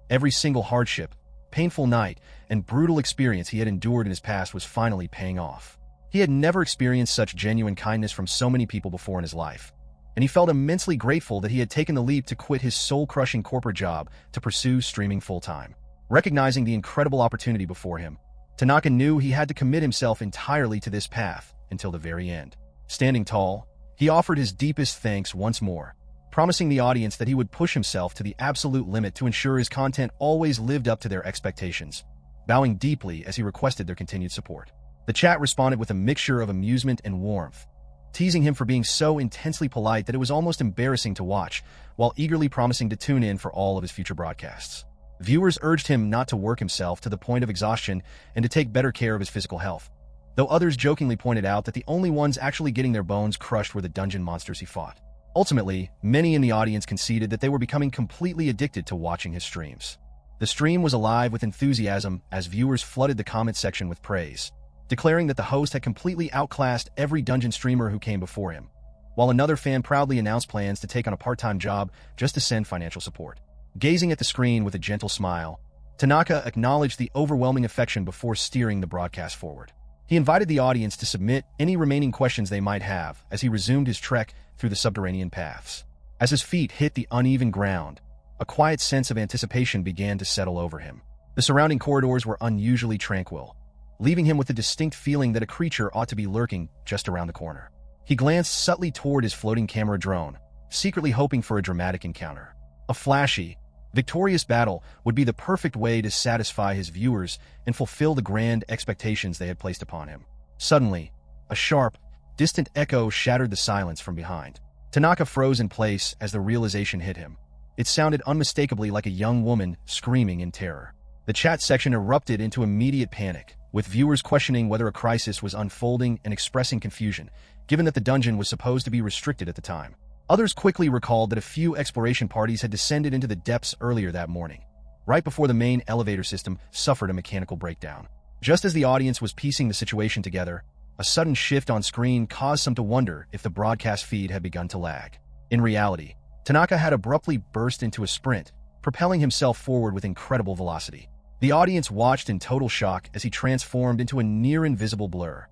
Every single hardship, painful night, and brutal experience he had endured in his past was finally paying off. He had never experienced such genuine kindness from so many people before in his life, and he felt immensely grateful that he had taken the leap to quit his soul-crushing corporate job to pursue streaming full-time. Recognizing the incredible opportunity before him, Tanaka knew he had to commit himself entirely to this path until the very end. Standing tall, he offered his deepest thanks once more, promising the audience that he would push himself to the absolute limit to ensure his content always lived up to their expectations, bowing deeply as he requested their continued support. The chat responded with a mixture of amusement and warmth, teasing him for being so intensely polite that it was almost embarrassing to watch, while eagerly promising to tune in for all of his future broadcasts. Viewers urged him not to work himself to the point of exhaustion and to take better care of his physical health, though others jokingly pointed out that the only ones actually getting their bones crushed were the dungeon monsters he fought. Ultimately, many in the audience conceded that they were becoming completely addicted to watching his streams. The stream was alive with enthusiasm as viewers flooded the comment section with praise, declaring that the host had completely outclassed every dungeon streamer who came before him, while another fan proudly announced plans to take on a part-time job just to send financial support. Gazing at the screen with a gentle smile, Tanaka acknowledged the overwhelming affection before steering the broadcast forward. He invited the audience to submit any remaining questions they might have as he resumed his trek through the subterranean paths. As his feet hit the uneven ground, a quiet sense of anticipation began to settle over him. The surrounding corridors were unusually tranquil, leaving him with the distinct feeling that a creature ought to be lurking just around the corner. He glanced subtly toward his floating camera drone, secretly hoping for a dramatic encounter. A flashy, victorious battle would be the perfect way to satisfy his viewers and fulfill the grand expectations they had placed upon him. Suddenly, a sharp, distant echo shattered the silence from behind. Tanaka froze in place as the realization hit him. It sounded unmistakably like a young woman screaming in terror. The chat section erupted into immediate panic, with viewers questioning whether a crisis was unfolding and expressing confusion, given that the dungeon was supposed to be restricted at the time. Others quickly recalled that a few exploration parties had descended into the depths earlier that morning, right before the main elevator system suffered a mechanical breakdown. Just as the audience was piecing the situation together, a sudden shift on screen caused some to wonder if the broadcast feed had begun to lag. In reality, Tanaka had abruptly burst into a sprint, propelling himself forward with incredible velocity. The audience watched in total shock as he transformed into a near-invisible blur,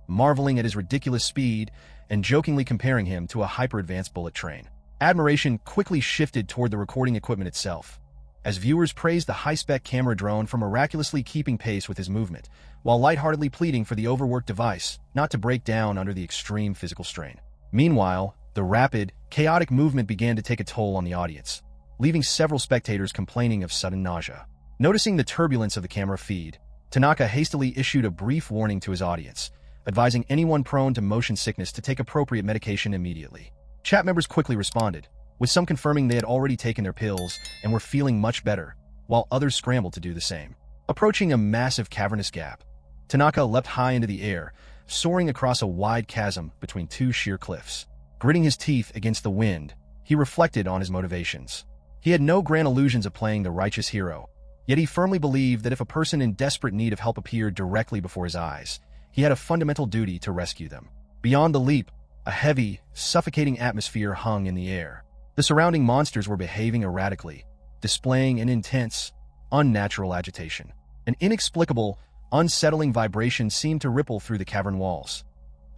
marveling at his ridiculous speed and jokingly comparing him to a hyper-advanced bullet train. Admiration quickly shifted toward the recording equipment itself, as viewers praised the high-spec camera drone for miraculously keeping pace with his movement, while lightheartedly pleading for the overworked device not to break down under the extreme physical strain. Meanwhile, the rapid, chaotic movement began to take a toll on the audience, leaving several spectators complaining of sudden nausea. Noticing the turbulence of the camera feed, Tanaka hastily issued a brief warning to his audience, advising anyone prone to motion sickness to take appropriate medication immediately. Chat members quickly responded, with some confirming they had already taken their pills and were feeling much better, while others scrambled to do the same. Approaching a massive cavernous gap, Tanaka leapt high into the air, soaring across a wide chasm between two sheer cliffs. Gritting his teeth against the wind, he reflected on his motivations. He had no grand illusions of playing the righteous hero, yet he firmly believed that if a person in desperate need of help appeared directly before his eyes, he had a fundamental duty to rescue them. Beyond the leap, a heavy, suffocating atmosphere hung in the air. The surrounding monsters were behaving erratically, displaying an intense, unnatural agitation. An inexplicable, unsettling vibration seemed to ripple through the cavern walls,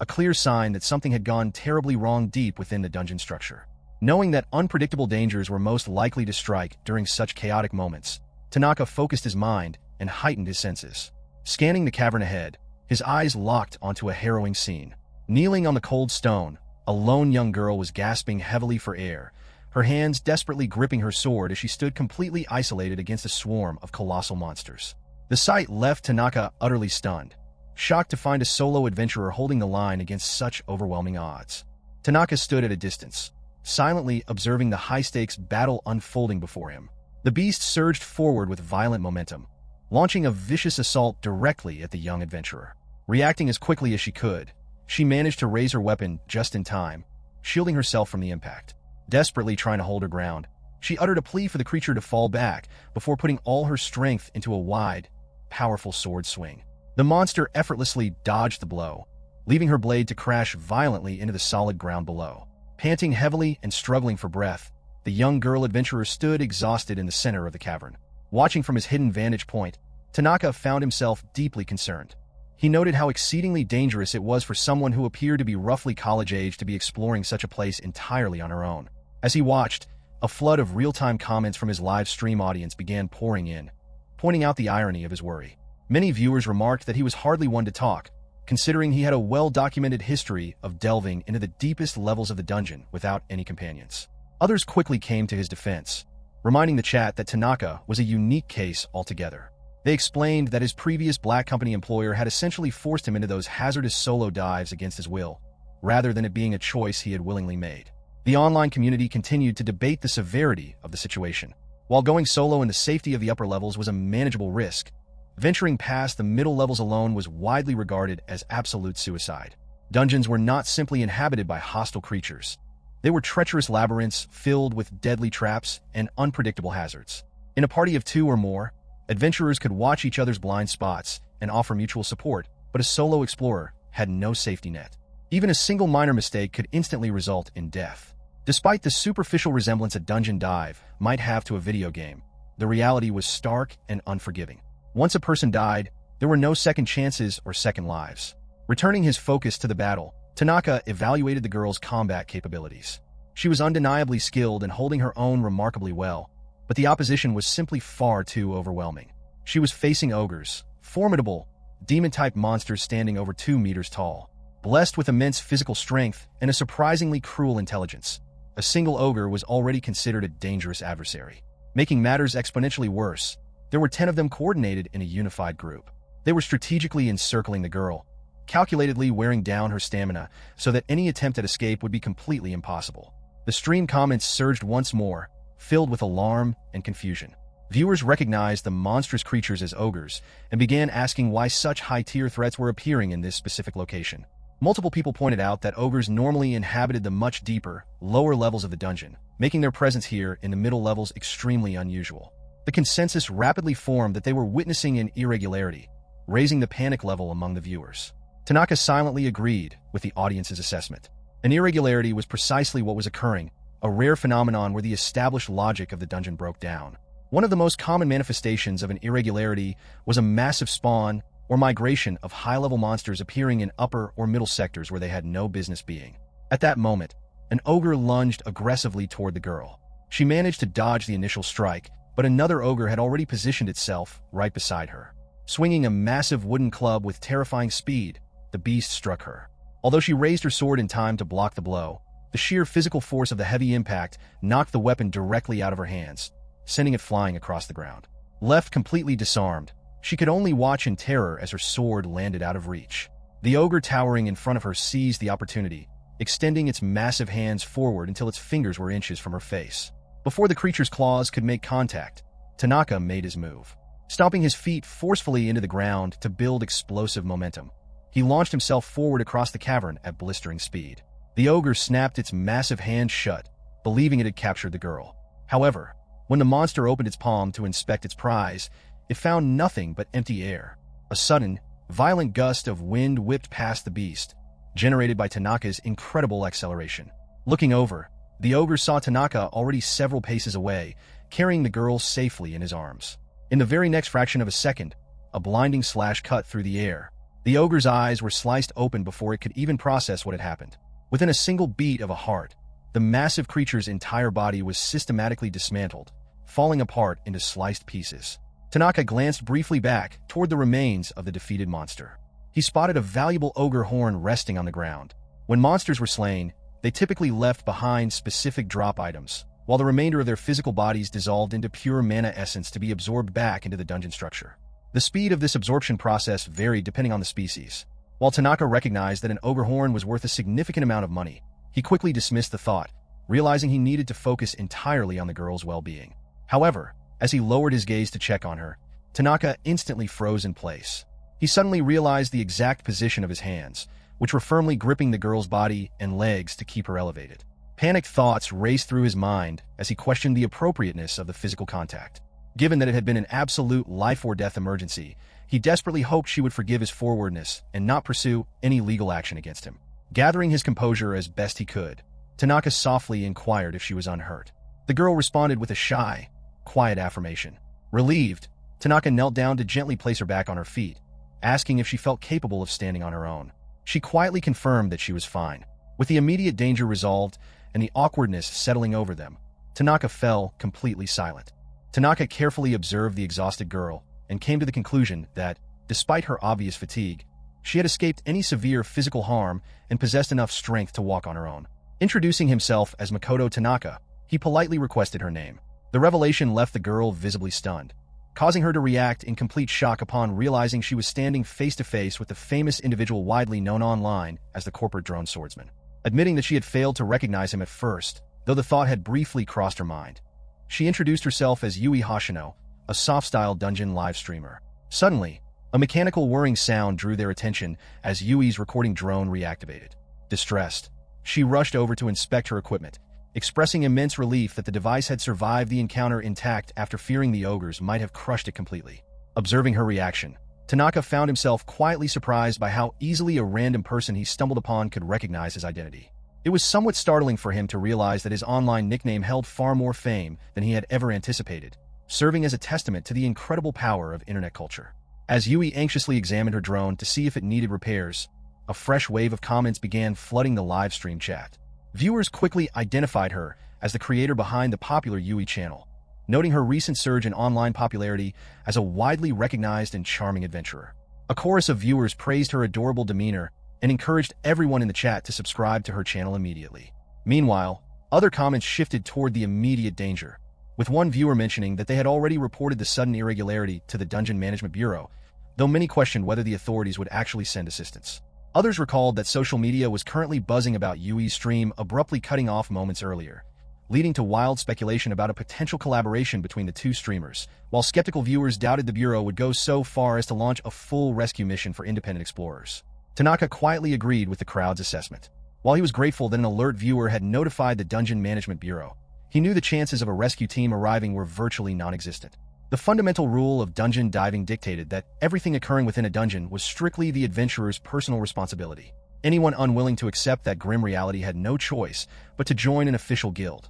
a clear sign that something had gone terribly wrong deep within the dungeon structure. Knowing that unpredictable dangers were most likely to strike during such chaotic moments, Tanaka focused his mind and heightened his senses. Scanning the cavern ahead, his eyes locked onto a harrowing scene. Kneeling on the cold stone, a lone young girl was gasping heavily for air, her hands desperately gripping her sword as she stood completely isolated against a swarm of colossal monsters. The sight left Tanaka utterly stunned, shocked to find a solo adventurer holding the line against such overwhelming odds. Tanaka stood at a distance, silently observing the high-stakes battle unfolding before him. The beast surged forward with violent momentum, launching a vicious assault directly at the young adventurer. Reacting as quickly as she could, she managed to raise her weapon just in time, shielding herself from the impact. Desperately trying to hold her ground, she uttered a plea for the creature to fall back before putting all her strength into a wide, powerful sword swing. The monster effortlessly dodged the blow, leaving her blade to crash violently into the solid ground below. Panting heavily and struggling for breath, the young girl adventurer stood exhausted in the center of the cavern. Watching from his hidden vantage point, Tanaka found himself deeply concerned. He noted how exceedingly dangerous it was for someone who appeared to be roughly college-age to be exploring such a place entirely on her own. As he watched, a flood of real-time comments from his live stream audience began pouring in, pointing out the irony of his worry. Many viewers remarked that he was hardly one to talk, considering he had a well-documented history of delving into the deepest levels of the dungeon without any companions. Others quickly came to his defense, reminding the chat that Tanaka was a unique case altogether. They explained that his previous Black Company employer had essentially forced him into those hazardous solo dives against his will, rather than it being a choice he had willingly made. The online community continued to debate the severity of the situation. While going solo in the safety of the upper levels was a manageable risk, venturing past the middle levels alone was widely regarded as absolute suicide. Dungeons were not simply inhabited by hostile creatures. They were treacherous labyrinths filled with deadly traps and unpredictable hazards. In a party of two or more, adventurers could watch each other's blind spots and offer mutual support, but a solo explorer had no safety net. Even a single minor mistake could instantly result in death. Despite the superficial resemblance a dungeon dive might have to a video game, the reality was stark and unforgiving. Once a person died, there were no second chances or second lives. Returning his focus to the battle, Tanaka evaluated the girl's combat capabilities. She was undeniably skilled and holding her own remarkably well, but the opposition was simply far too overwhelming. She was facing ogres, formidable, demon-type monsters standing over 2 meters tall, blessed with immense physical strength and a surprisingly cruel intelligence. A single ogre was already considered a dangerous adversary. Making matters exponentially worse, there were 10 of them coordinated in a unified group. They were strategically encircling the girl, calculatedly wearing down her stamina so that any attempt at escape would be completely impossible. The stream comments surged once more, filled with alarm and confusion. Viewers recognized the monstrous creatures as ogres and began asking why such high-tier threats were appearing in this specific location. Multiple people pointed out that ogres normally inhabited the much deeper, lower levels of the dungeon, making their presence here in the middle levels extremely unusual. The consensus rapidly formed that they were witnessing an irregularity, raising the panic level among the viewers. Tanaka silently agreed with the audience's assessment. An irregularity was precisely what was occurring, a rare phenomenon where the established logic of the dungeon broke down. One of the most common manifestations of an irregularity was a massive spawn or migration of high-level monsters appearing in upper or middle sectors where they had no business being. At that moment, an ogre lunged aggressively toward the girl. She managed to dodge the initial strike, but another ogre had already positioned itself right beside her. Swinging a massive wooden club with terrifying speed, the beast struck her. Although she raised her sword in time to block the blow, the sheer physical force of the heavy impact knocked the weapon directly out of her hands, sending it flying across the ground. Left completely disarmed, she could only watch in terror as her sword landed out of reach. The ogre towering in front of her seized the opportunity, extending its massive hands forward until its fingers were inches from her face. Before the creature's claws could make contact, Tanaka made his move. Stomping his feet forcefully into the ground to build explosive momentum, he launched himself forward across the cavern at blistering speed. The ogre snapped its massive hand shut, believing it had captured the girl. However, when the monster opened its palm to inspect its prize, it found nothing but empty air. A sudden, violent gust of wind whipped past the beast, generated by Tanaka's incredible acceleration. Looking over, the ogre saw Tanaka already several paces away, carrying the girl safely in his arms. In the very next fraction of a second, a blinding slash cut through the air. The ogre's eyes were sliced open before it could even process what had happened. Within a single beat of a heart, the massive creature's entire body was systematically dismantled, falling apart into sliced pieces. Tanaka glanced briefly back toward the remains of the defeated monster. He spotted a valuable ogre horn resting on the ground. When monsters were slain, they typically left behind specific drop items, while the remainder of their physical bodies dissolved into pure mana essence to be absorbed back into the dungeon structure. The speed of this absorption process varied depending on the species. While Tanaka recognized that an ogre horn was worth a significant amount of money, he quickly dismissed the thought, realizing he needed to focus entirely on the girl's well-being. However, as he lowered his gaze to check on her, Tanaka instantly froze in place. He suddenly realized the exact position of his hands, which were firmly gripping the girl's body and legs to keep her elevated. Panicked thoughts raced through his mind as he questioned the appropriateness of the physical contact. Given that it had been an absolute life-or-death emergency, he desperately hoped she would forgive his forwardness and not pursue any legal action against him. Gathering his composure as best he could, Tanaka softly inquired if she was unhurt. The girl responded with a shy, quiet affirmation. Relieved, Tanaka knelt down to gently place her back on her feet, asking if she felt capable of standing on her own. She quietly confirmed that she was fine. With the immediate danger resolved and the awkwardness settling over them, Tanaka fell completely silent. Tanaka carefully observed the exhausted girl and came to the conclusion that, despite her obvious fatigue, she had escaped any severe physical harm and possessed enough strength to walk on her own. Introducing himself as Makoto Tanaka, he politely requested her name. The revelation left the girl visibly stunned, causing her to react in complete shock upon realizing she was standing face-to-face with the famous individual widely known online as the corporate drone swordsman. Admitting that she had failed to recognize him at first, though the thought had briefly crossed her mind, she introduced herself as Yui Hoshino, a soft-style dungeon live streamer. Suddenly, a mechanical whirring sound drew their attention as Yui's recording drone reactivated. Distressed, she rushed over to inspect her equipment, expressing immense relief that the device had survived the encounter intact after fearing the ogres might have crushed it completely. Observing her reaction, Tanaka found himself quietly surprised by how easily a random person he stumbled upon could recognize his identity. It was somewhat startling for him to realize that his online nickname held far more fame than he had ever anticipated, serving as a testament to the incredible power of internet culture. As Yui anxiously examined her drone to see if it needed repairs, a fresh wave of comments began flooding the live stream chat. Viewers quickly identified her as the creator behind the popular Yui channel, noting her recent surge in online popularity as a widely recognized and charming adventurer. A chorus of viewers praised her adorable demeanor and encouraged everyone in the chat to subscribe to her channel immediately. Meanwhile, other comments shifted toward the immediate danger, with one viewer mentioning that they had already reported the sudden irregularity to the Dungeon Management Bureau, though many questioned whether the authorities would actually send assistance. Others recalled that social media was currently buzzing about Yui's stream abruptly cutting off moments earlier, leading to wild speculation about a potential collaboration between the two streamers, while skeptical viewers doubted the Bureau would go so far as to launch a full rescue mission for independent explorers. Tanaka quietly agreed with the crowd's assessment. While he was grateful that an alert viewer had notified the Dungeon Management Bureau, he knew the chances of a rescue team arriving were virtually non-existent. The fundamental rule of dungeon diving dictated that everything occurring within a dungeon was strictly the adventurer's personal responsibility. Anyone unwilling to accept that grim reality had no choice but to join an official guild.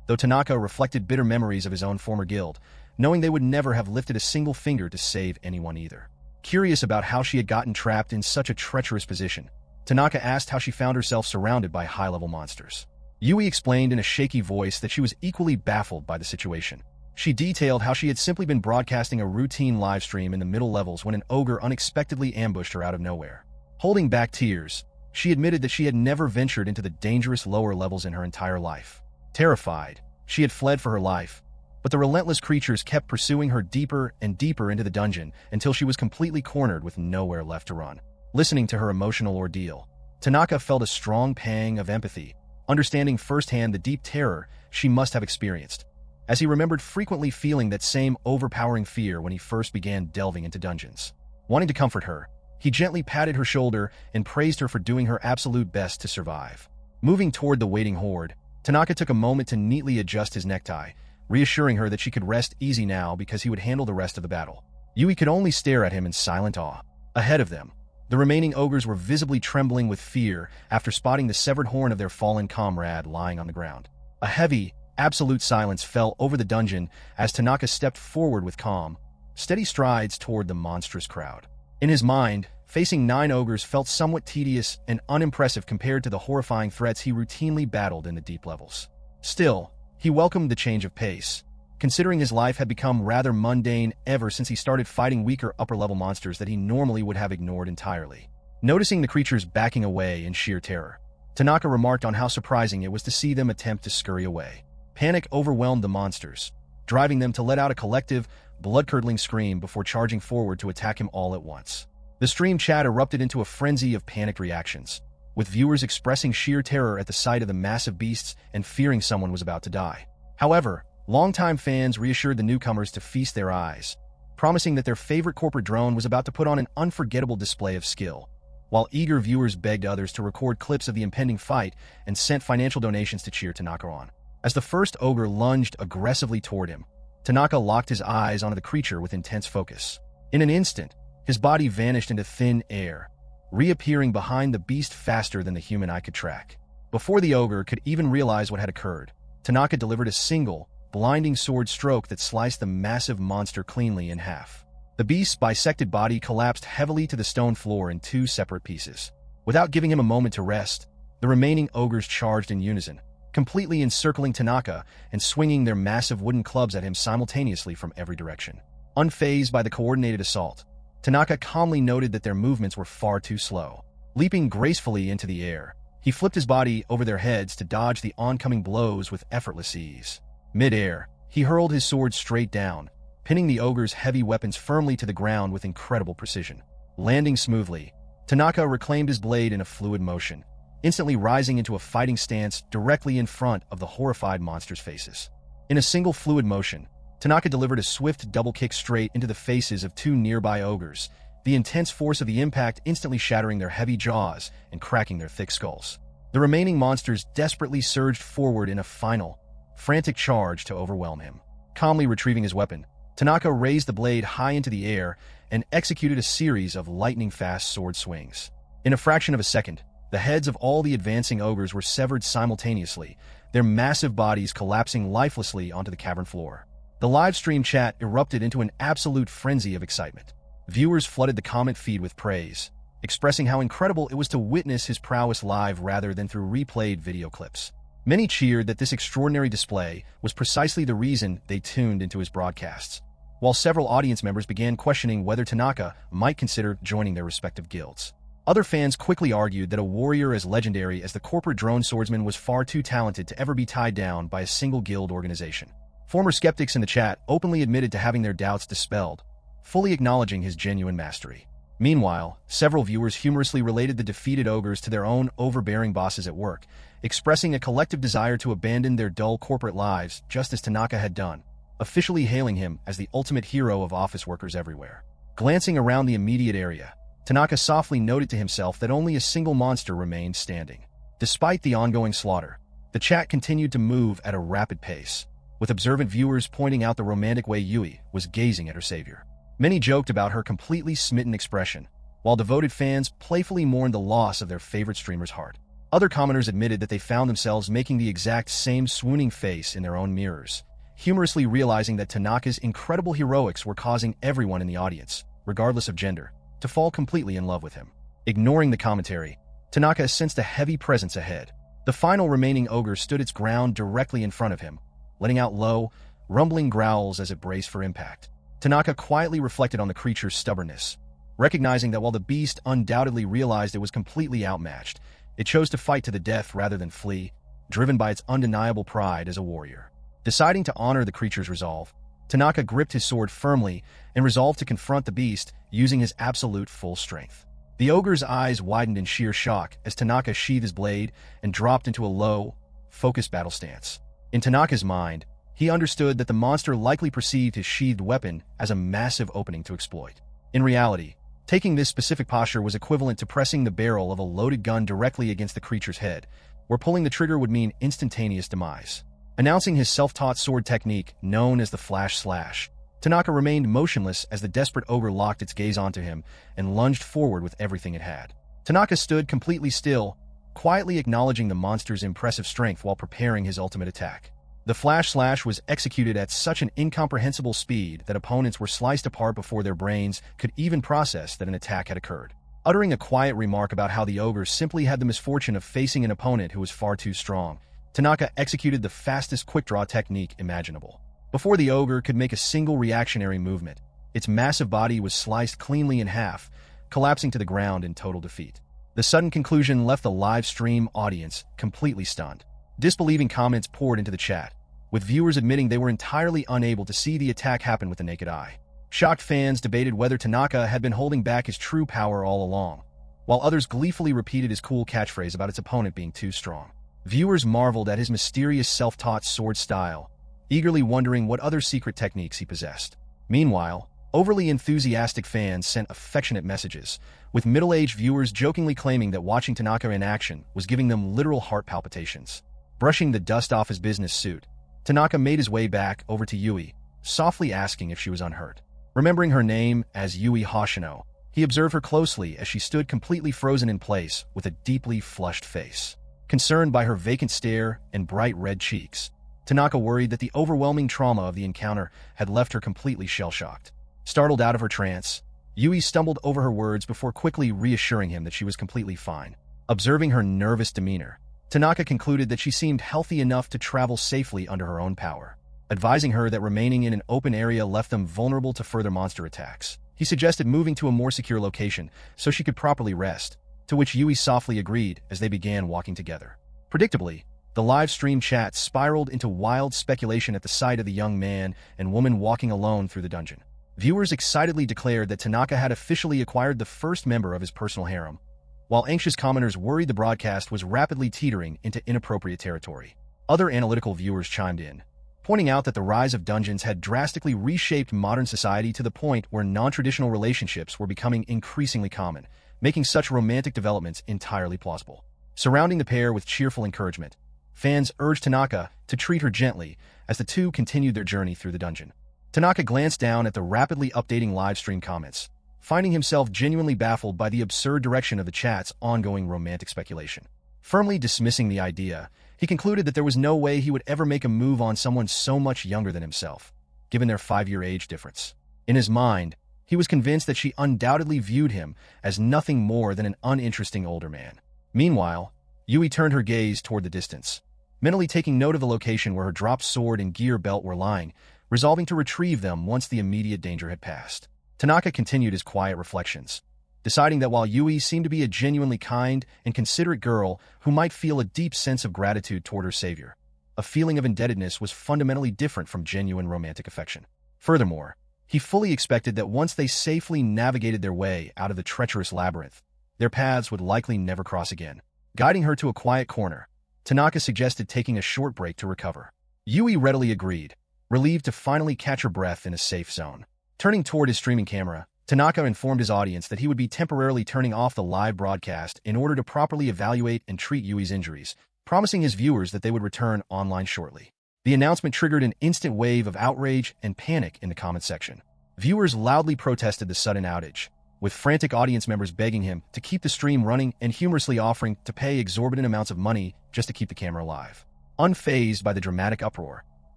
Though Tanaka reflected bitter memories of his own former guild, knowing they would never have lifted a single finger to save anyone either. Curious about how she had gotten trapped in such a treacherous position, Tanaka asked how she found herself surrounded by high-level monsters. Yui explained in a shaky voice that she was equally baffled by the situation. She detailed how she had simply been broadcasting a routine livestream in the middle levels when an ogre unexpectedly ambushed her out of nowhere. Holding back tears, she admitted that she had never ventured into the dangerous lower levels in her entire life. Terrified, she had fled for her life, but the relentless creatures kept pursuing her deeper and deeper into the dungeon until she was completely cornered with nowhere left to run. Listening to her emotional ordeal, Tanaka felt a strong pang of empathy, understanding firsthand the deep terror she must have experienced, as he remembered frequently feeling that same overpowering fear when he first began delving into dungeons. Wanting to comfort her, he gently patted her shoulder and praised her for doing her absolute best to survive. Moving toward the waiting horde, Tanaka took a moment to neatly adjust his necktie, reassuring her that she could rest easy now because he would handle the rest of the battle. Yui could only stare at him in silent awe. Ahead of them, the remaining ogres were visibly trembling with fear after spotting the severed horn of their fallen comrade lying on the ground. A heavy, absolute silence fell over the dungeon as Tanaka stepped forward with calm, steady strides toward the monstrous crowd. In his mind, facing 9 ogres felt somewhat tedious and unimpressive compared to the horrifying threats he routinely battled in the deep levels. Still, he welcomed the change of pace, considering his life had become rather mundane ever since he started fighting weaker upper-level monsters that he normally would have ignored entirely. Noticing the creatures backing away in sheer terror, Tanaka remarked on how surprising it was to see them attempt to scurry away. Panic overwhelmed the monsters, driving them to let out a collective, blood-curdling scream before charging forward to attack him all at once. The stream chat erupted into a frenzy of panicked reactions, with viewers expressing sheer terror at the sight of the massive beasts and fearing someone was about to die. However, longtime fans reassured the newcomers to feast their eyes, promising that their favorite corporate drone was about to put on an unforgettable display of skill, while eager viewers begged others to record clips of the impending fight and sent financial donations to cheer Tanaka on. As the first ogre lunged aggressively toward him, Tanaka locked his eyes onto the creature with intense focus. In an instant, his body vanished into thin air, reappearing behind the beast faster than the human eye could track. Before the ogre could even realize what had occurred, Tanaka delivered a single, blinding sword stroke that sliced the massive monster cleanly in half. The beast's bisected body collapsed heavily to the stone floor in 2 separate pieces. Without giving him a moment to rest, the remaining ogres charged in unison, completely encircling Tanaka and swinging their massive wooden clubs at him simultaneously from every direction. Unfazed by the coordinated assault, Tanaka calmly noted that their movements were far too slow. Leaping gracefully into the air, he flipped his body over their heads to dodge the oncoming blows with effortless ease. Mid-air, he hurled his sword straight down, pinning the ogre's heavy weapons firmly to the ground with incredible precision. Landing smoothly, Tanaka reclaimed his blade in a fluid motion, instantly rising into a fighting stance directly in front of the horrified monsters' faces. In a single fluid motion, Tanaka delivered a swift double kick straight into the faces of 2 nearby ogres, the intense force of the impact instantly shattering their heavy jaws and cracking their thick skulls. The remaining monsters desperately surged forward in a final, frantic charge to overwhelm him. Calmly retrieving his weapon, Tanaka raised the blade high into the air and executed a series of lightning-fast sword swings. In a fraction of a second, the heads of all the advancing ogres were severed simultaneously, their massive bodies collapsing lifelessly onto the cavern floor. The live stream chat erupted into an absolute frenzy of excitement. Viewers flooded the comment feed with praise, expressing how incredible it was to witness his prowess live rather than through replayed video clips. Many cheered that this extraordinary display was precisely the reason they tuned into his broadcasts, while several audience members began questioning whether Tanaka might consider joining their respective guilds. Other fans quickly argued that a warrior as legendary as the corporate drone swordsman was far too talented to ever be tied down by a single guild organization. Former skeptics in the chat openly admitted to having their doubts dispelled, fully acknowledging his genuine mastery. Meanwhile, several viewers humorously related the defeated ogres to their own overbearing bosses at work, expressing a collective desire to abandon their dull corporate lives just as Tanaka had done, officially hailing him as the ultimate hero of office workers everywhere. Glancing around the immediate area, Tanaka softly noted to himself that only a single monster remained standing. Despite the ongoing slaughter, the chat continued to move at a rapid pace. with observant viewers pointing out the romantic way Yui was gazing at her savior. Many joked about her completely smitten expression, while devoted fans playfully mourned the loss of their favorite streamer's heart. Other commenters admitted that they found themselves making the exact same swooning face in their own mirrors, humorously realizing that Tanaka's incredible heroics were causing everyone in the audience, regardless of gender, to fall completely in love with him. Ignoring the commentary, Tanaka sensed a heavy presence ahead. The final remaining ogre stood its ground directly in front of him, letting out low, rumbling growls as it braced for impact. Tanaka quietly reflected on the creature's stubbornness, recognizing that while the beast undoubtedly realized it was completely outmatched, it chose to fight to the death rather than flee, driven by its undeniable pride as a warrior. Deciding to honor the creature's resolve, Tanaka gripped his sword firmly and resolved to confront the beast using his absolute full strength. The ogre's eyes widened in sheer shock as Tanaka sheathed his blade and dropped into a low, focused battle stance. In Tanaka's mind, he understood that the monster likely perceived his sheathed weapon as a massive opening to exploit. In reality, taking this specific posture was equivalent to pressing the barrel of a loaded gun directly against the creature's head, where pulling the trigger would mean instantaneous demise. Announcing his self-taught sword technique known as the flash slash, Tanaka remained motionless as the desperate ogre locked its gaze onto him and lunged forward with everything it had. Tanaka stood completely still, quietly acknowledging the monster's impressive strength while preparing his ultimate attack. The flash slash was executed at such an incomprehensible speed that opponents were sliced apart before their brains could even process that an attack had occurred. Uttering a quiet remark about how the ogre simply had the misfortune of facing an opponent who was far too strong, Tanaka executed the fastest quick-draw technique imaginable. Before the ogre could make a single reactionary movement, its massive body was sliced cleanly in half, collapsing to the ground in total defeat. The sudden conclusion left the live stream audience completely stunned. Disbelieving comments poured into the chat, with viewers admitting they were entirely unable to see the attack happen with the naked eye. Shocked fans debated whether Tanaka had been holding back his true power all along, while others gleefully repeated his cool catchphrase about its opponent being too strong. Viewers marveled at his mysterious self-taught sword style, eagerly wondering what other secret techniques he possessed. Meanwhile, overly enthusiastic fans sent affectionate messages, with middle-aged viewers jokingly claiming that watching Tanaka in action was giving them literal heart palpitations. Brushing the dust off his business suit, Tanaka made his way back over to Yui, softly asking if she was unhurt. Remembering her name as Yui Hoshino, he observed her closely as she stood completely frozen in place with a deeply flushed face. Concerned by her vacant stare and bright red cheeks, Tanaka worried that the overwhelming trauma of the encounter had left her completely shell-shocked. Startled out of her trance, Yui stumbled over her words before quickly reassuring him that she was completely fine. Observing her nervous demeanor, Tanaka concluded that she seemed healthy enough to travel safely under her own power. Advising her that remaining in an open area left them vulnerable to further monster attacks, he suggested moving to a more secure location so she could properly rest, to which Yui softly agreed as they began walking together. Predictably, the live stream chat spiraled into wild speculation at the sight of the young man and woman walking alone through the dungeon. Viewers excitedly declared that Tanaka had officially acquired the first member of his personal harem, while anxious commenters worried the broadcast was rapidly teetering into inappropriate territory. Other analytical viewers chimed in, pointing out that the rise of dungeons had drastically reshaped modern society to the point where non-traditional relationships were becoming increasingly common, making such romantic developments entirely plausible. Surrounding the pair with cheerful encouragement, fans urged Tanaka to treat her gently as the two continued their journey through the dungeon. Tanaka glanced down at the rapidly updating live stream comments, finding himself genuinely baffled by the absurd direction of the chat's ongoing romantic speculation. Firmly dismissing the idea, he concluded that there was no way he would ever make a move on someone so much younger than himself, given their 5-year age difference. In his mind, he was convinced that she undoubtedly viewed him as nothing more than an uninteresting older man. Meanwhile, Yui turned her gaze toward the distance, mentally taking note of the location where her dropped sword and gear belt were lying, resolving to retrieve them once the immediate danger had passed. Tanaka continued his quiet reflections, deciding that while Yui seemed to be a genuinely kind and considerate girl who might feel a deep sense of gratitude toward her savior, a feeling of indebtedness was fundamentally different from genuine romantic affection. Furthermore, he fully expected that once they safely navigated their way out of the treacherous labyrinth, their paths would likely never cross again. Guiding her to a quiet corner, Tanaka suggested taking a short break to recover. Yui readily agreed, relieved to finally catch her breath in a safe zone. Turning toward his streaming camera, Tanaka informed his audience that he would be temporarily turning off the live broadcast in order to properly evaluate and treat Yui's injuries, promising his viewers that they would return online shortly. The announcement triggered an instant wave of outrage and panic in the comment section. Viewers loudly protested the sudden outage, with frantic audience members begging him to keep the stream running and humorously offering to pay exorbitant amounts of money just to keep the camera alive. Unfazed by the dramatic uproar,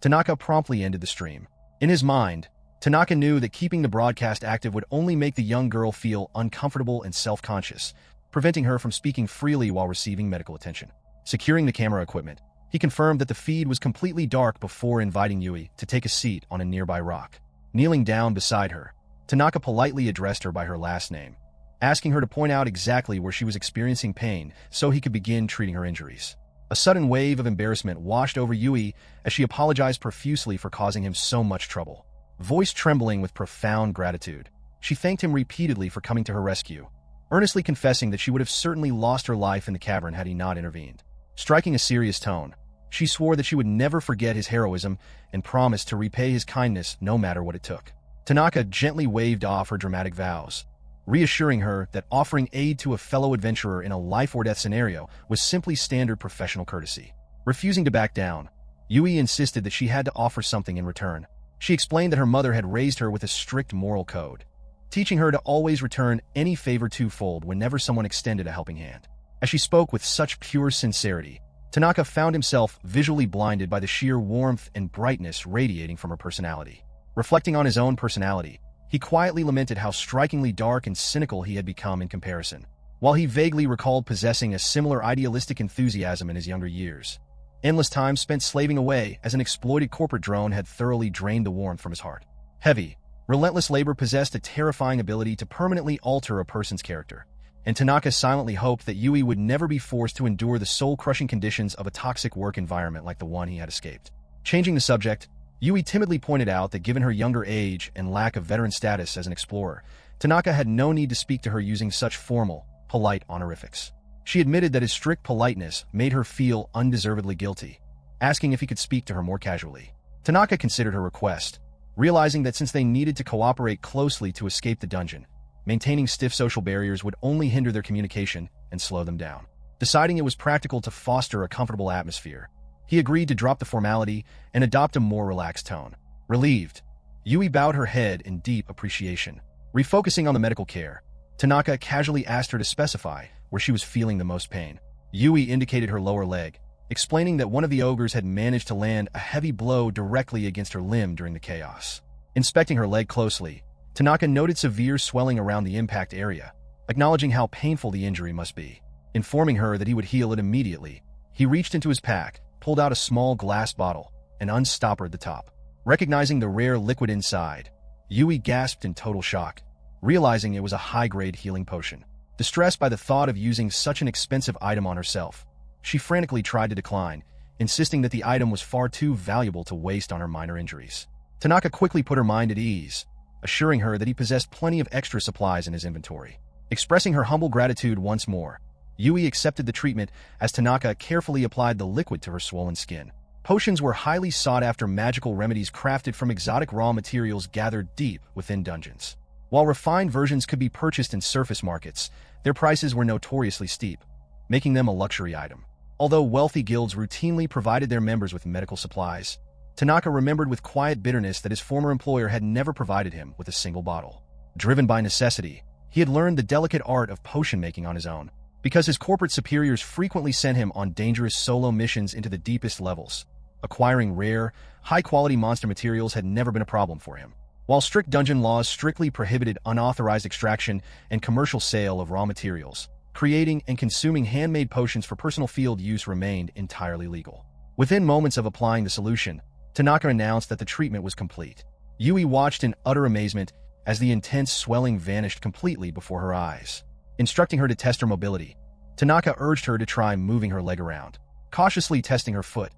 Tanaka promptly ended the stream. In his mind, Tanaka knew that keeping the broadcast active would only make the young girl feel uncomfortable and self-conscious, preventing her from speaking freely while receiving medical attention. Securing the camera equipment, he confirmed that the feed was completely dark before inviting Yui to take a seat on a nearby rock. Kneeling down beside her, Tanaka politely addressed her by her last name, asking her to point out exactly where she was experiencing pain so he could begin treating her injuries. A sudden wave of embarrassment washed over Yui as she apologized profusely for causing him so much trouble. Voice trembling with profound gratitude, she thanked him repeatedly for coming to her rescue, earnestly confessing that she would have certainly lost her life in the cavern had he not intervened. Striking a serious tone, she swore that she would never forget his heroism and promised to repay his kindness no matter what it took. Tanaka gently waved off her dramatic vows, reassuring her that offering aid to a fellow adventurer in a life-or-death scenario was simply standard professional courtesy. Refusing to back down, Yui insisted that she had to offer something in return. She explained that her mother had raised her with a strict moral code, teaching her to always return any favor twofold whenever someone extended a helping hand. As she spoke with such pure sincerity, Tanaka found himself visually blinded by the sheer warmth and brightness radiating from her personality. Reflecting on his own personality, he quietly lamented how strikingly dark and cynical he had become in comparison. While he vaguely recalled possessing a similar idealistic enthusiasm in his younger years, endless time spent slaving away as an exploited corporate drone had thoroughly drained the warmth from his heart. Heavy, relentless labor possessed a terrifying ability to permanently alter a person's character, and Tanaka silently hoped that Yui would never be forced to endure the soul-crushing conditions of a toxic work environment like the one he had escaped. Changing the subject, Yui timidly pointed out that given her younger age and lack of veteran status as an explorer, Tanaka had no need to speak to her using such formal, polite honorifics. She admitted that his strict politeness made her feel undeservedly guilty, asking if he could speak to her more casually. Tanaka considered her request, realizing that since they needed to cooperate closely to escape the dungeon, maintaining stiff social barriers would only hinder their communication and slow them down. Deciding it was practical to foster a comfortable atmosphere, he agreed to drop the formality and adopt a more relaxed tone. Relieved, Yui bowed her head in deep appreciation. Refocusing on the medical care, Tanaka casually asked her to specify where she was feeling the most pain. Yui indicated her lower leg, explaining that one of the ogres had managed to land a heavy blow directly against her limb during the chaos. Inspecting her leg closely, Tanaka noted severe swelling around the impact area, acknowledging how painful the injury must be. Informing her that he would heal it immediately, he reached into his pack, pulled out a small glass bottle, and unstoppered the top. Recognizing the rare liquid inside, Yui gasped in total shock, realizing it was a high-grade healing potion. Distressed by the thought of using such an expensive item on herself, she frantically tried to decline, insisting that the item was far too valuable to waste on her minor injuries. Tanaka quickly put her mind at ease, assuring her that he possessed plenty of extra supplies in his inventory. Expressing her humble gratitude once more, Yui accepted the treatment as Tanaka carefully applied the liquid to her swollen skin. Potions were highly sought-after magical remedies crafted from exotic raw materials gathered deep within dungeons. While refined versions could be purchased in surface markets, their prices were notoriously steep, making them a luxury item. Although wealthy guilds routinely provided their members with medical supplies, Tanaka remembered with quiet bitterness that his former employer had never provided him with a single bottle. Driven by necessity, he had learned the delicate art of potion making on his own. Because his corporate superiors frequently sent him on dangerous solo missions into the deepest levels, acquiring rare, high-quality monster materials had never been a problem for him. While strict dungeon laws strictly prohibited unauthorized extraction and commercial sale of raw materials, creating and consuming handmade potions for personal field use remained entirely legal. Within moments of applying the solution, Tanaka announced that the treatment was complete. Yui watched in utter amazement as the intense swelling vanished completely before her eyes. Instructing her to test her mobility, Tanaka urged her to try moving her leg around. Cautiously testing her foot,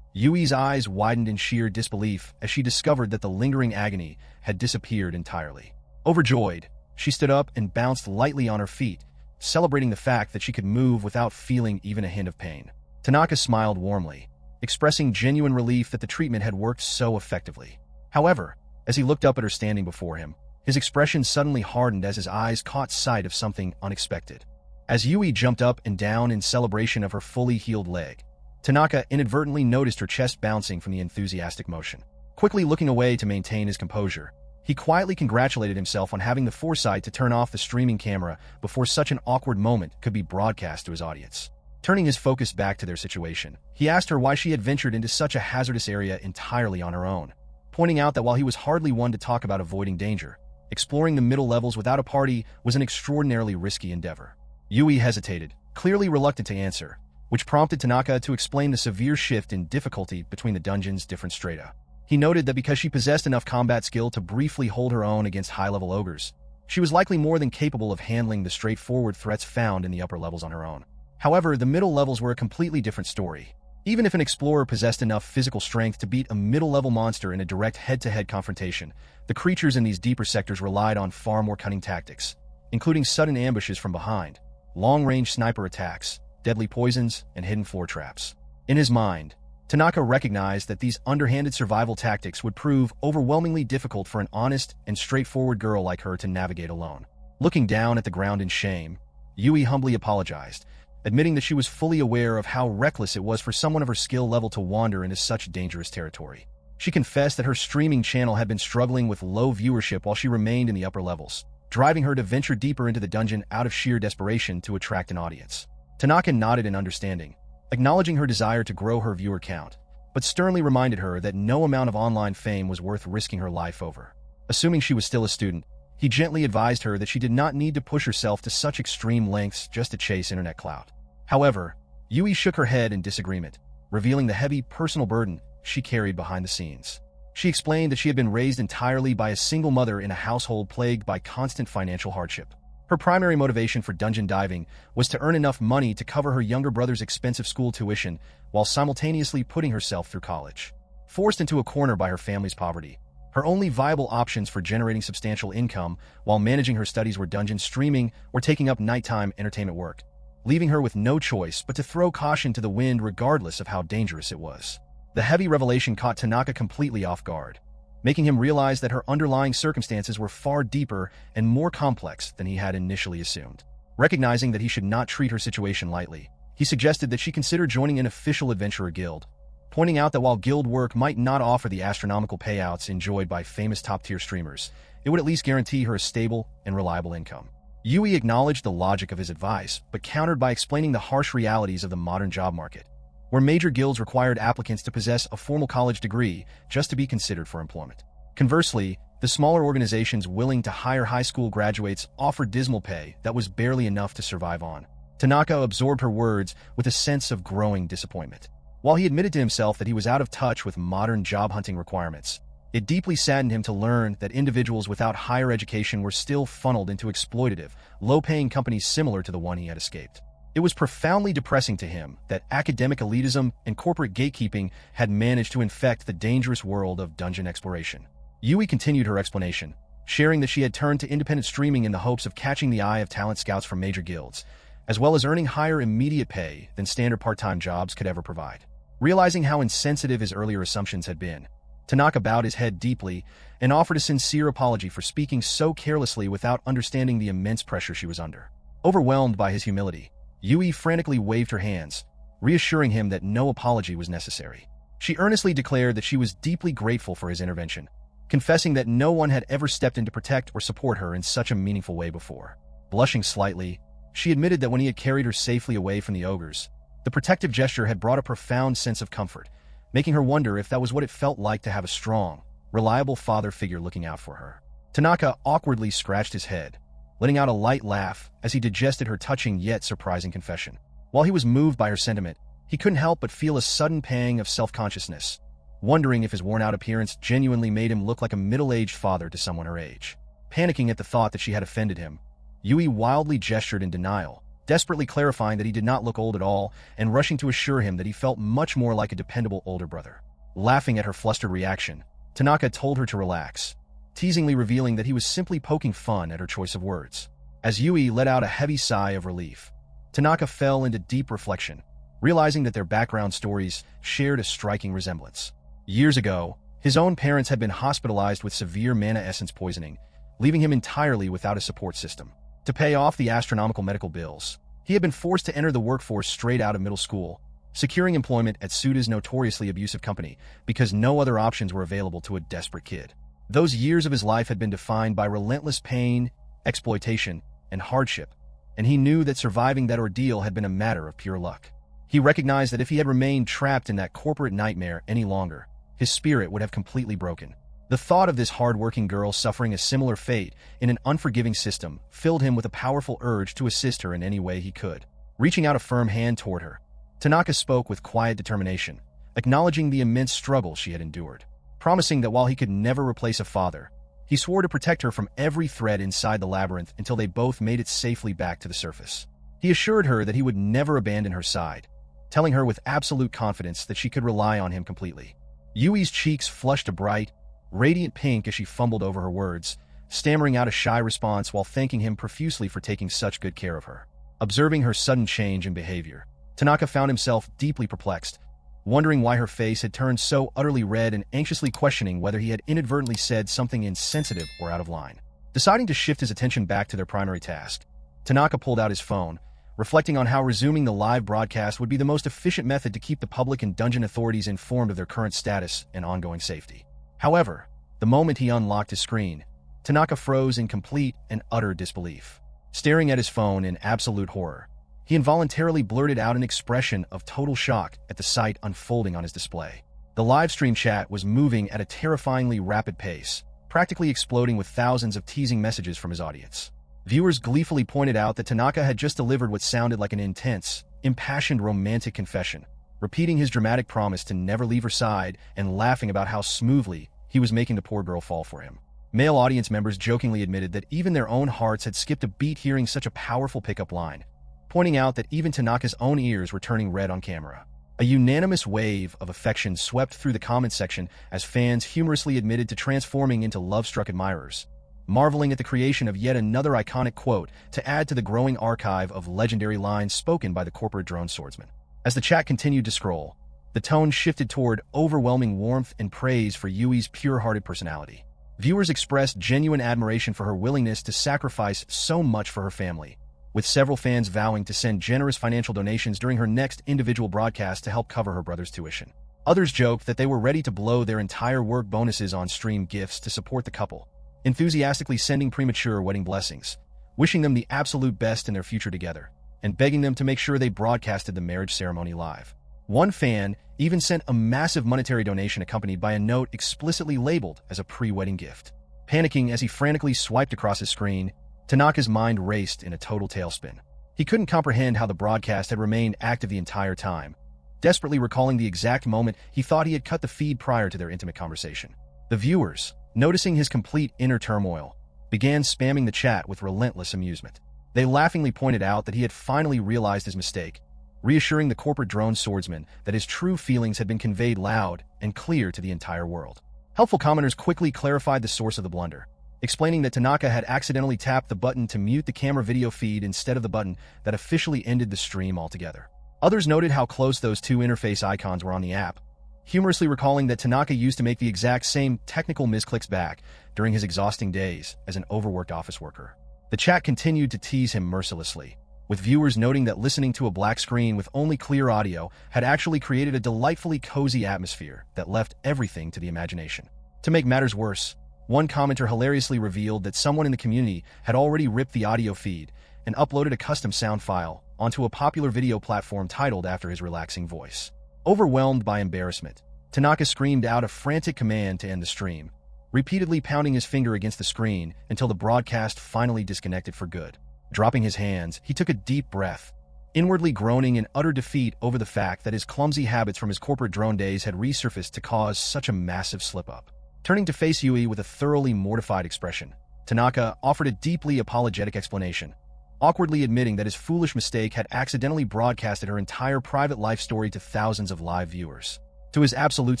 Yui's eyes widened in sheer disbelief as she discovered that the lingering agony had disappeared entirely. Overjoyed, she stood up and bounced lightly on her feet, celebrating the fact that she could move without feeling even a hint of pain. Tanaka smiled warmly, expressing genuine relief that the treatment had worked so effectively. However, as he looked up at her standing before him, his expression suddenly hardened as his eyes caught sight of something unexpected. As Yui jumped up and down in celebration of her fully healed leg, Tanaka inadvertently noticed her chest bouncing from the enthusiastic motion. Quickly looking away to maintain his composure, he quietly congratulated himself on having the foresight to turn off the streaming camera before such an awkward moment could be broadcast to his audience. Turning his focus back to their situation, he asked her why she had ventured into such a hazardous area entirely on her own, pointing out that while he was hardly one to talk about avoiding danger, exploring the middle levels without a party was an extraordinarily risky endeavor. Yui hesitated, clearly reluctant to answer, which prompted Tanaka to explain the severe shift in difficulty between the dungeon's different strata. He noted that because she possessed enough combat skill to briefly hold her own against high-level ogres, she was likely more than capable of handling the straightforward threats found in the upper levels on her own. However, the middle levels were a completely different story. Even if an explorer possessed enough physical strength to beat a middle-level monster in a direct head-to-head confrontation, the creatures in these deeper sectors relied on far more cunning tactics, including sudden ambushes from behind, long-range sniper attacks, deadly poisons, and hidden floor traps. In his mind, Tanaka recognized that these underhanded survival tactics would prove overwhelmingly difficult for an honest and straightforward girl like her to navigate alone. Looking down at the ground in shame, Yui humbly apologized, admitting that she was fully aware of how reckless it was for someone of her skill level to wander into such dangerous territory. She confessed that her streaming channel had been struggling with low viewership while she remained in the upper levels, driving her to venture deeper into the dungeon out of sheer desperation to attract an audience. Tanaka nodded in understanding, acknowledging her desire to grow her viewer count, but sternly reminded her that no amount of online fame was worth risking her life over. Assuming she was still a student, he gently advised her that she did not need to push herself to such extreme lengths just to chase internet clout. However, Yui shook her head in disagreement, revealing the heavy personal burden she carried behind the scenes. She explained that she had been raised entirely by a single mother in a household plagued by constant financial hardship. Her primary motivation for dungeon diving was to earn enough money to cover her younger brother's expensive school tuition while simultaneously putting herself through college. Forced into a corner by her family's poverty, her only viable options for generating substantial income while managing her studies were dungeon streaming or taking up nighttime entertainment work, leaving her with no choice but to throw caution to the wind regardless of how dangerous it was. The heavy revelation caught Tanaka completely off guard, making him realize that her underlying circumstances were far deeper and more complex than he had initially assumed. Recognizing that he should not treat her situation lightly, he suggested that she consider joining an official adventurer guild, pointing out that while guild work might not offer the astronomical payouts enjoyed by famous top-tier streamers, it would at least guarantee her a stable and reliable income. Yui acknowledged the logic of his advice, but countered by explaining the harsh realities of the modern job market, where major guilds required applicants to possess a formal college degree just to be considered for employment. Conversely, the smaller organizations willing to hire high school graduates offered dismal pay that was barely enough to survive on. Tanaka absorbed her words with a sense of growing disappointment. While he admitted to himself that he was out of touch with modern job-hunting requirements, it deeply saddened him to learn that individuals without higher education were still funneled into exploitative, low-paying companies similar to the one he had escaped. It was profoundly depressing to him that academic elitism and corporate gatekeeping had managed to infect the dangerous world of dungeon exploration. Yui continued her explanation, sharing that she had turned to independent streaming in the hopes of catching the eye of talent scouts from major guilds, as well as earning higher immediate pay than standard part-time jobs could ever provide. Realizing how insensitive his earlier assumptions had been, Tanaka bowed his head deeply and offered a sincere apology for speaking so carelessly without understanding the immense pressure she was under. Overwhelmed by his humility, Yui frantically waved her hands, reassuring him that no apology was necessary. She earnestly declared that she was deeply grateful for his intervention, confessing that no one had ever stepped in to protect or support her in such a meaningful way before. Blushing slightly, she admitted that when he had carried her safely away from the ogres, the protective gesture had brought a profound sense of comfort, making her wonder if that was what it felt like to have a strong, reliable father figure looking out for her. Tanaka awkwardly scratched his head, letting out a light laugh as he digested her touching yet surprising confession. While he was moved by her sentiment, he couldn't help but feel a sudden pang of self-consciousness, wondering if his worn-out appearance genuinely made him look like a middle-aged father to someone her age. Panicking at the thought that she had offended him, Yui wildly gestured in denial, desperately clarifying that he did not look old at all and rushing to assure him that he felt much more like a dependable older brother. Laughing at her flustered reaction, Tanaka told her to relax, teasingly revealing that he was simply poking fun at her choice of words. As Yui let out a heavy sigh of relief, Tanaka fell into deep reflection, realizing that their background stories shared a striking resemblance. Years ago, his own parents had been hospitalized with severe mana essence poisoning, leaving him entirely without a support system. To pay off the astronomical medical bills, he had been forced to enter the workforce straight out of middle school, securing employment at Suda's notoriously abusive company because no other options were available to a desperate kid. Those years of his life had been defined by relentless pain, exploitation, and hardship, and he knew that surviving that ordeal had been a matter of pure luck. He recognized that if he had remained trapped in that corporate nightmare any longer, his spirit would have completely broken. The thought of this hard-working girl suffering a similar fate in an unforgiving system filled him with a powerful urge to assist her in any way he could. Reaching out a firm hand toward her, Tanaka spoke with quiet determination, acknowledging the immense struggle she had endured. Promising that while he could never replace a father, he swore to protect her from every thread inside the labyrinth until they both made it safely back to the surface. He assured her that he would never abandon her side, telling her with absolute confidence that she could rely on him completely. Yui's cheeks flushed a bright, radiant pink as she fumbled over her words, stammering out a shy response while thanking him profusely for taking such good care of her. Observing her sudden change in behavior, Tanaka found himself deeply perplexed, wondering why her face had turned so utterly red and anxiously questioning whether he had inadvertently said something insensitive or out of line. Deciding to shift his attention back to their primary task, Tanaka pulled out his phone, reflecting on how resuming the live broadcast would be the most efficient method to keep the public and dungeon authorities informed of their current status and ongoing safety. However, the moment he unlocked his screen, Tanaka froze in complete and utter disbelief. Staring at his phone in absolute horror, he involuntarily blurted out an expression of total shock at the sight unfolding on his display. The live stream chat was moving at a terrifyingly rapid pace, practically exploding with thousands of teasing messages from his audience. Viewers gleefully pointed out that Tanaka had just delivered what sounded like an intense, impassioned romantic confession, repeating his dramatic promise to never leave her side and laughing about how smoothly he was making the poor girl fall for him. Male audience members jokingly admitted that even their own hearts had skipped a beat hearing such a powerful pickup line, pointing out that even Tanaka's own ears were turning red on camera. A unanimous wave of affection swept through the comments section as fans humorously admitted to transforming into love-struck admirers, marveling at the creation of yet another iconic quote to add to the growing archive of legendary lines spoken by the corporate drone swordsman. As the chat continued to scroll, the tone shifted toward overwhelming warmth and praise for Yui's pure-hearted personality. Viewers expressed genuine admiration for her willingness to sacrifice so much for her family, with several fans vowing to send generous financial donations during her next individual broadcast to help cover her brother's tuition. Others joked that they were ready to blow their entire work bonuses on stream gifts to support the couple, enthusiastically sending premature wedding blessings, wishing them the absolute best in their future together, and begging them to make sure they broadcasted the marriage ceremony live. One fan even sent a massive monetary donation accompanied by a note explicitly labeled as a pre-wedding gift. Panicking as he frantically swiped across his screen, Tanaka's mind raced in a total tailspin. He couldn't comprehend how the broadcast had remained active the entire time, desperately recalling the exact moment he thought he had cut the feed prior to their intimate conversation. The viewers, noticing his complete inner turmoil, began spamming the chat with relentless amusement. They laughingly pointed out that he had finally realized his mistake, reassuring the corporate drone swordsman that his true feelings had been conveyed loud and clear to the entire world. Helpful commenters quickly clarified the source of the blunder, explaining that Tanaka had accidentally tapped the button to mute the camera video feed instead of the button that officially ended the stream altogether. Others noted how close those two interface icons were on the app, humorously recalling that Tanaka used to make the exact same technical misclicks back during his exhausting days as an overworked office worker. The chat continued to tease him mercilessly, with viewers noting that listening to a black screen with only clear audio had actually created a delightfully cozy atmosphere that left everything to the imagination. To make matters worse, one commenter hilariously revealed that someone in the community had already ripped the audio feed and uploaded a custom sound file onto a popular video platform titled after his relaxing voice. Overwhelmed by embarrassment, Tanaka screamed out a frantic command to end the stream, repeatedly pounding his finger against the screen until the broadcast finally disconnected for good. Dropping his hands, he took a deep breath, inwardly groaning in utter defeat over the fact that his clumsy habits from his corporate drone days had resurfaced to cause such a massive slip-up. Turning to face Yui with a thoroughly mortified expression, Tanaka offered a deeply apologetic explanation, awkwardly admitting that his foolish mistake had accidentally broadcasted her entire private life story to thousands of live viewers. To his absolute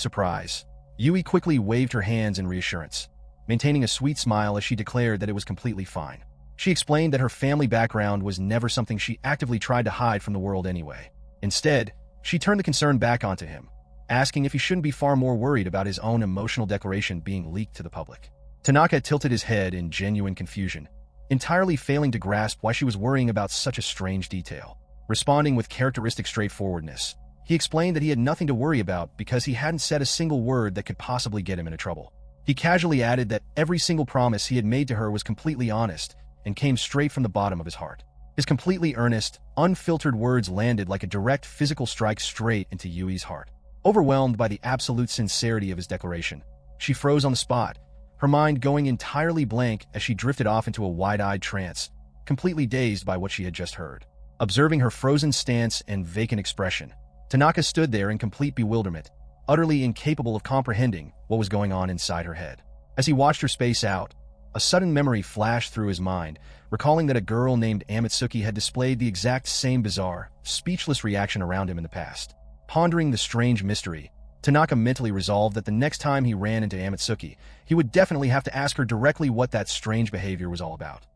surprise, Yui quickly waved her hands in reassurance, maintaining a sweet smile as she declared that it was completely fine. She explained that her family background was never something she actively tried to hide from the world anyway. Instead, she turned the concern back onto him, asking if he shouldn't be far more worried about his own emotional declaration being leaked to the public. Tanaka tilted his head in genuine confusion, entirely failing to grasp why she was worrying about such a strange detail. Responding with characteristic straightforwardness, He explained that he had nothing to worry about because he hadn't said a single word that could possibly get him into trouble. He casually added that every single promise he had made to her was completely honest and came straight from the bottom of his heart. His completely earnest, unfiltered words landed like a direct physical strike straight into Yui's heart. Overwhelmed by the absolute sincerity of his declaration, she froze on the spot, her mind going entirely blank as she drifted off into a wide-eyed trance, completely dazed by what she had just heard. Observing her frozen stance and vacant expression, Tanaka stood there in complete bewilderment, utterly incapable of comprehending what was going on inside her head. As he watched her space out, a sudden memory flashed through his mind, recalling that a girl named Amatsuki had displayed the exact same bizarre, speechless reaction around him in the past. Pondering the strange mystery, Tanaka mentally resolved that the next time he ran into Amatsuki, he would definitely have to ask her directly what that strange behavior was all about.